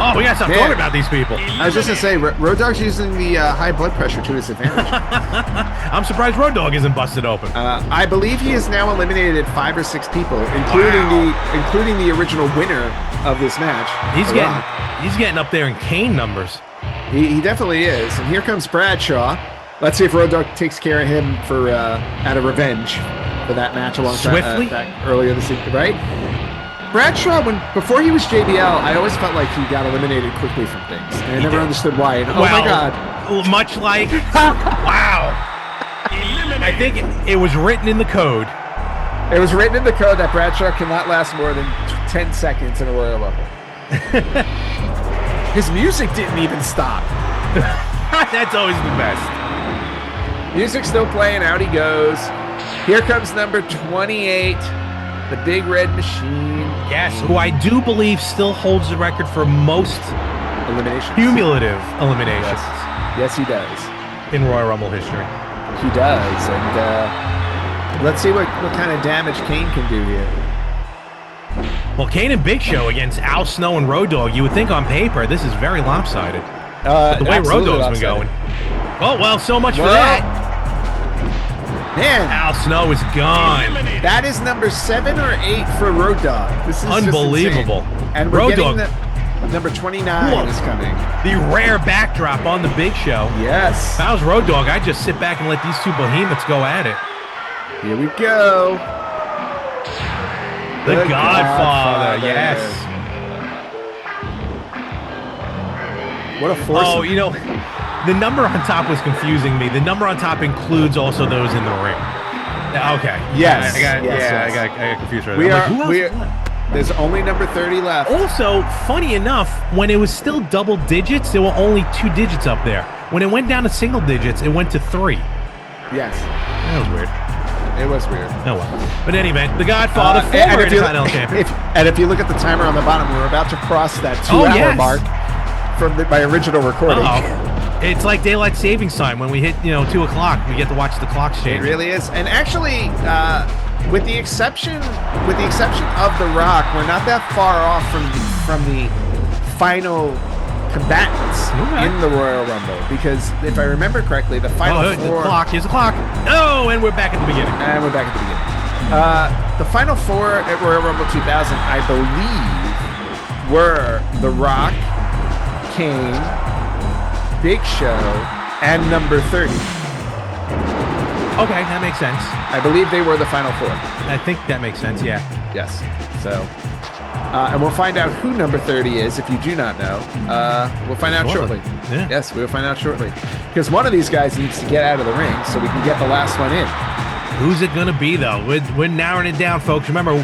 Oh, we got to stop talking about these people. I was just going to say, Road Dogg's using the high blood pressure to his advantage. I'm surprised Road Dogg isn't busted open. I believe he has now eliminated 5 or 6 people, including the original winner of this match. He's getting up there in Kane numbers. He definitely is. And here comes Bradshaw. Let's see if Road Dogg takes care of him for out of revenge for that match swiftly back earlier this week, right? Bradshaw, before he was JBL, I always felt like he got eliminated quickly from things, and I never understood why. And, oh my God! Much like wow, I think it was written in the code. It was written in the code that Bradshaw cannot last more than 10 seconds in a Royal Rumble. His music didn't even stop. That's always the best. Music's still playing. Out he goes. Here comes number 28, the Big Red Machine. Yes, who I do believe still holds the record for most eliminations, cumulative eliminations. Yes, he does. In Royal Rumble history. He does. And let's see what kind of damage Kane can do here. Well, Kane and Big Show against Al Snow and Road Dogg. You would think on paper this is very lopsided. But the way Road Dogg's been going. Oh, well, so much for that. Man. Al Snow is gone. That is number 7 or 8 for Road Dogg. This is unbelievable. And we're getting number 29 is coming. The rare backdrop on the Big Show. Yes. If I was Road Dogg, I'd just sit back and let these two behemoths go at it. Here we go. The Godfather, yes. What a force. Oh, you know, the number on top was confusing me. The number on top includes also those in the ring. Okay. Yes. I got confused right there. There's only number 30 left. Also, funny enough, when it was still double digits, there were only 2 digits up there. When it went down to single digits, it went to 3. Yes. That was weird. It was weird. Oh well. But anyway, the Godfather, former Intercontinental champion. And if you look at the timer on the bottom, we're about to cross that 2-hour mark from my original recording. It's like daylight savings time. When we hit 2 o'clock, we get to watch the clocks change. It really is. And actually, with the exception of The Rock, we're not that far off from the final combatants in the Royal Rumble, because if I remember correctly, the final 4. Here's the clock. Oh, and we're back at the beginning. The final 4 at Royal Rumble 2000, I believe, were The Rock, Kane, Big Show, and number 30. Okay, that makes sense. I believe they were the final 4. I think that makes sense, yeah. Yes. So, and we'll find out who number 30 is. If you do not know, we'll find out shortly. Yeah. Yes, we will find out shortly. Because one of these guys needs to get out of the ring so we can get the last one in. Who's it going to be, though? We're narrowing it down, folks. Remember,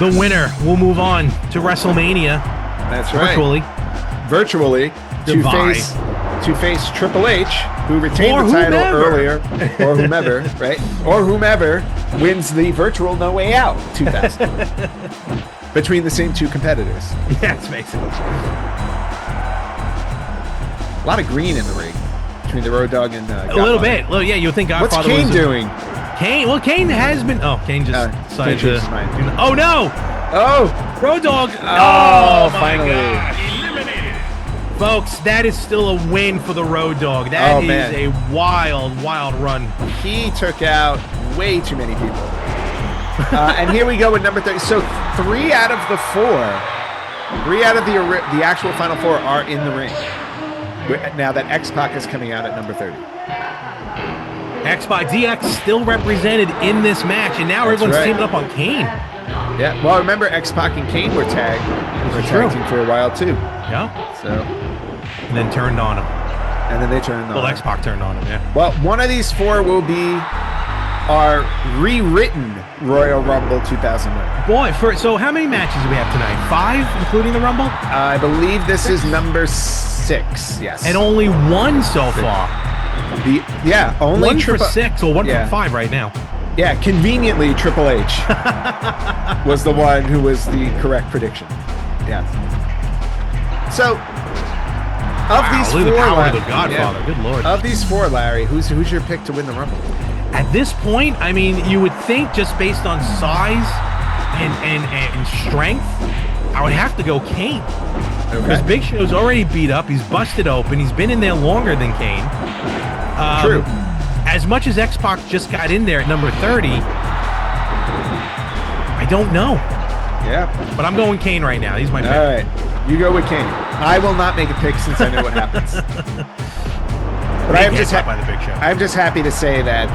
the winner will move on to WrestleMania. That's right. Virtually. To face Triple H, who retained the title earlier, or whomever, right? Or whomever wins the virtual No Way Out 2000 between the same 2 competitors. Yes, basically. A lot of green in the ring between the Road Dogg and Godfather. A little bit. Yeah, you would think Godfather. What's Kane doing? Kane has been. Oh, Kane just decided to. Oh no! Oh, Road Dogg. Oh, finally. Gosh. Folks, that is still a win for the Road Dogg. That is a wild, wild run. He took out way too many people. And here we go with number 30. So 3 out of the 4, 3 out of the actual final 4 are in the ring. Now that X-Pac is coming out at number 30. X-Pac, DX still represented in this match, and now everyone's teaming up on Kane. Yeah, well, remember X-Pac and Kane were tag team for a while too. Yeah. So. And then turned on him. And then they turned on him. Well, X-Pac turned on him, yeah. Well, one of these 4 will be our rewritten Royal Rumble 2000 winner. Boy, so how many matches do we have tonight? 5, including the Rumble? I believe this is number 6, yes. And only 1 so far. Only 1 for 6, or 1 for 5 right now. Yeah, conveniently, Triple H was the one who was the correct prediction. Yeah. So, of these 4, the power of the Godfather. Good Lord. Of these 4, Larry, who's your pick to win the Rumble? At this point, I mean, you would think just based on size and strength, I would have to go Kane. Because Big Show's already beat up. He's busted open. He's been in there longer than Kane. True. As much as X-Pac just got in there at number 30, I don't know. Yeah. But I'm going Kane right now. He's my pick. All right. You go with Kane. I will not make a pick since I know what happens. But I'm just happy to say that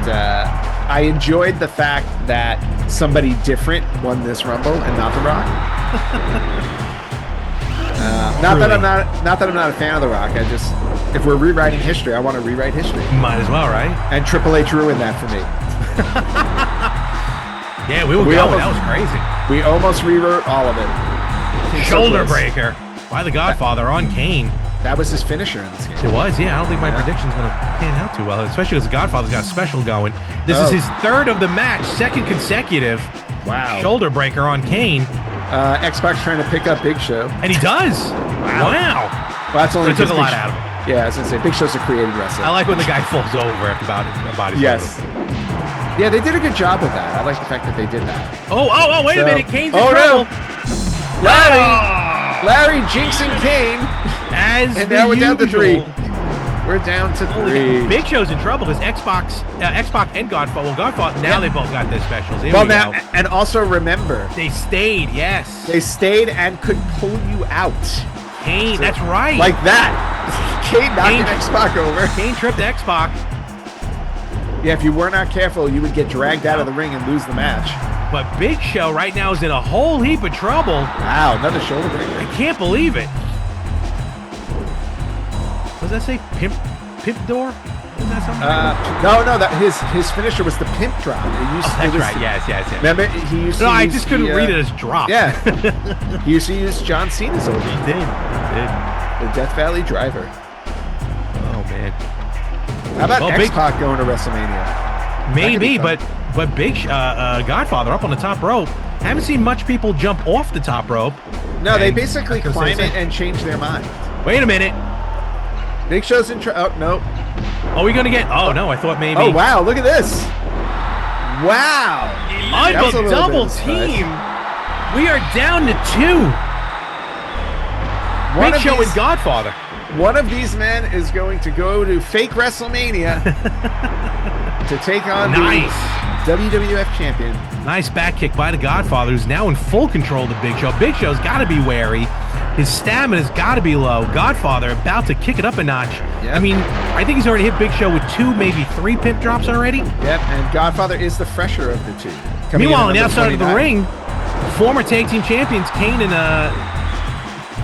I enjoyed the fact that somebody different won this Rumble and not The Rock. Not that I'm not a fan of The Rock. If we're rewriting history, I want to rewrite history. Might as well, right? And Triple H ruined that for me. Yeah, we were going. That was crazy. We almost rewrote all of it. Shoulder breaker by the Godfather on Kane. That was his finisher in this game. It was, yeah. I don't think my prediction's going to pan out too well, especially because the Godfather's got a special going. This is his 3rd of the match, 2nd consecutive. Wow. Shoulder breaker on Kane. X-Pac's trying to pick up Big Show. And he does. Wow. Well, that's only took a lot out of him. Yeah, I was going to say, Big Show's a creative wrestler. I like when the guy falls over after about his Yes. Yeah, they did a good job with that. I like the fact that they did that. Wait a minute. Kane's in trouble. No. Larry jinxing Kane. And now we're down to 3. We're down to 3. Big Show's in trouble because X-Pac and Godfather. Well, Godfather, now they both got their specials. Here we go. And also remember, they stayed, yes. They stayed and could pull you out. Kane, that's right. Like that. Kane knocking X-Pac over. Kane tripped X-Pac. Yeah, if you were not careful, you would get dragged out of the ring and lose the match. But Big Show right now is in a whole heap of trouble. Wow, another shoulder breaker. I can't believe it. What does that say? Pimp door? Is that something? No. That his finisher was the pimp drop. That's right. Yes. Remember, he used to. No, I just couldn't read it as drop. Yeah. He used to use John Cena's old. He did. The Death Valley Driver. Oh man. How about X-Pac going to WrestleMania? Maybe, but Big Godfather up on the top rope. Haven't seen much people jump off the top rope. No, they basically climb it and change their mind. Wait a minute. Big Show's in oh, no. Are we going to get... Oh, no, I thought maybe... Oh, wow, look at this. Wow. Double team. We are down to 2. Big Show and Godfather. One of these men is going to go to fake WrestleMania to take on the WWF champion. Nice back kick by the Godfather, who's now in full control of the Big Show. Big Show's got to be wary. His stamina's got to be low. Godfather about to kick it up a notch. Yep. I mean, I think he's already hit Big Show with 2, maybe 3 pimp drops already. Yep, and Godfather is the fresher of the 2. Meanwhile, on the outside of the ring, former tag team champions Kane and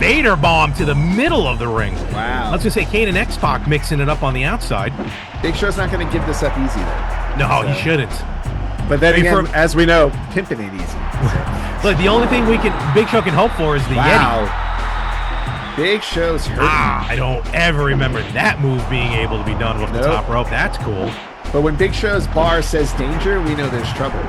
Vader bomb to the middle of the ring. Wow. I was going to say Kane and X-Pac mixing it up on the outside. Big Show's not going to give this up easy, though. No, he shouldn't. But then again, as we know, pimping ain't easy. Look, the only thing Big Show can hope for is the Yeti. Big Show's hurting. I don't ever remember that move being able to be done with the top rope. That's cool. But when Big Show's bar says danger, we know there's trouble.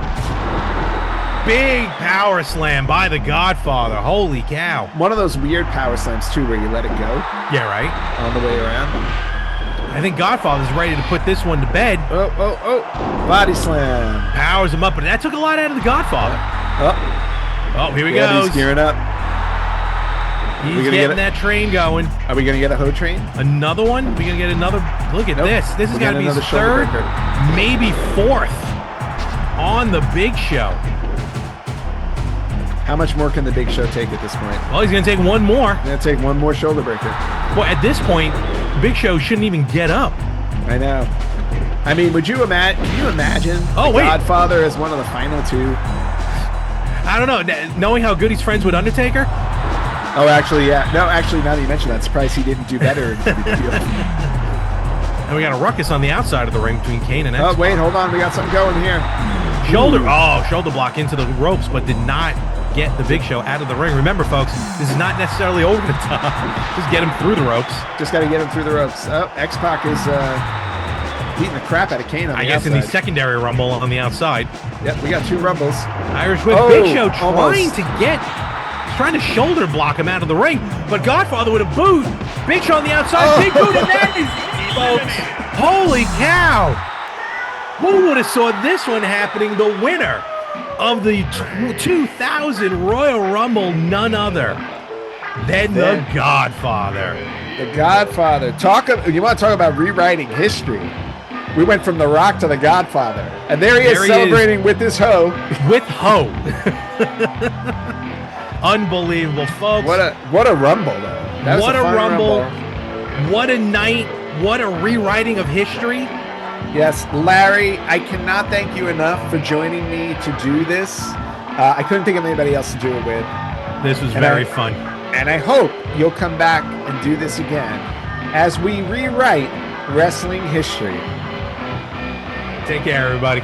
Big power slam by the Godfather. Holy cow. One of those weird power slams, too, where you let it go. Yeah, right. On the way around. I think Godfather's ready to put this one to bed. Oh. Body slam. Powers him up, but that took a lot out of the Godfather. Oh, here we go. He's gearing up. He's getting that train going. Are we going to get a hoe train? Another one? We're going to get another. Look at this. This has got to be his 3rd, maybe 4th on the Big Show. How much more can the Big Show take at this point? Well, he's going to take one more. He's going to take one more shoulder breaker. Well, at this point, Big Show shouldn't even get up. I know. I mean, can you imagine Godfather as one of the final 2? I don't know. Knowing how good he's friends with Undertaker? Oh, actually, yeah. No, actually, now that you mention that, surprised he didn't do better in WWF. And we got a ruckus on the outside of the ring between Kane and X-Pac. Oh, wait, hold on. We got something going here. Shoulder block into the ropes, but did not get the Big Show out of the ring. Remember, folks, this is not necessarily over the top. Just get him through the ropes. Just got to get him through the ropes. Oh, X-Pac is beating the crap out of Kane on the outside. I guess in the secondary rumble on the outside. Yep, we got 2 rumbles. Irish Whip. Big Show trying to shoulder block him out of the ring, but Godfather with a boot. Big Show on the outside. Big boot, and that is it, folks. Holy cow. Who would have saw this one happening? The winner of the 2000 Royal Rumble, none other than the Godfather. The Godfather. You want to talk about rewriting history? We went from The Rock to the Godfather. And there he is celebrating with his hoe. With hoe. Unbelievable, folks. What a rumble, though. What a rumble. What a night. What a rewriting of history. Yes, Larry, I cannot thank you enough for joining me to do this. I couldn't think of anybody else to do it with. This was very fun. And I hope you'll come back and do this again as we rewrite wrestling history. Take care, everybody.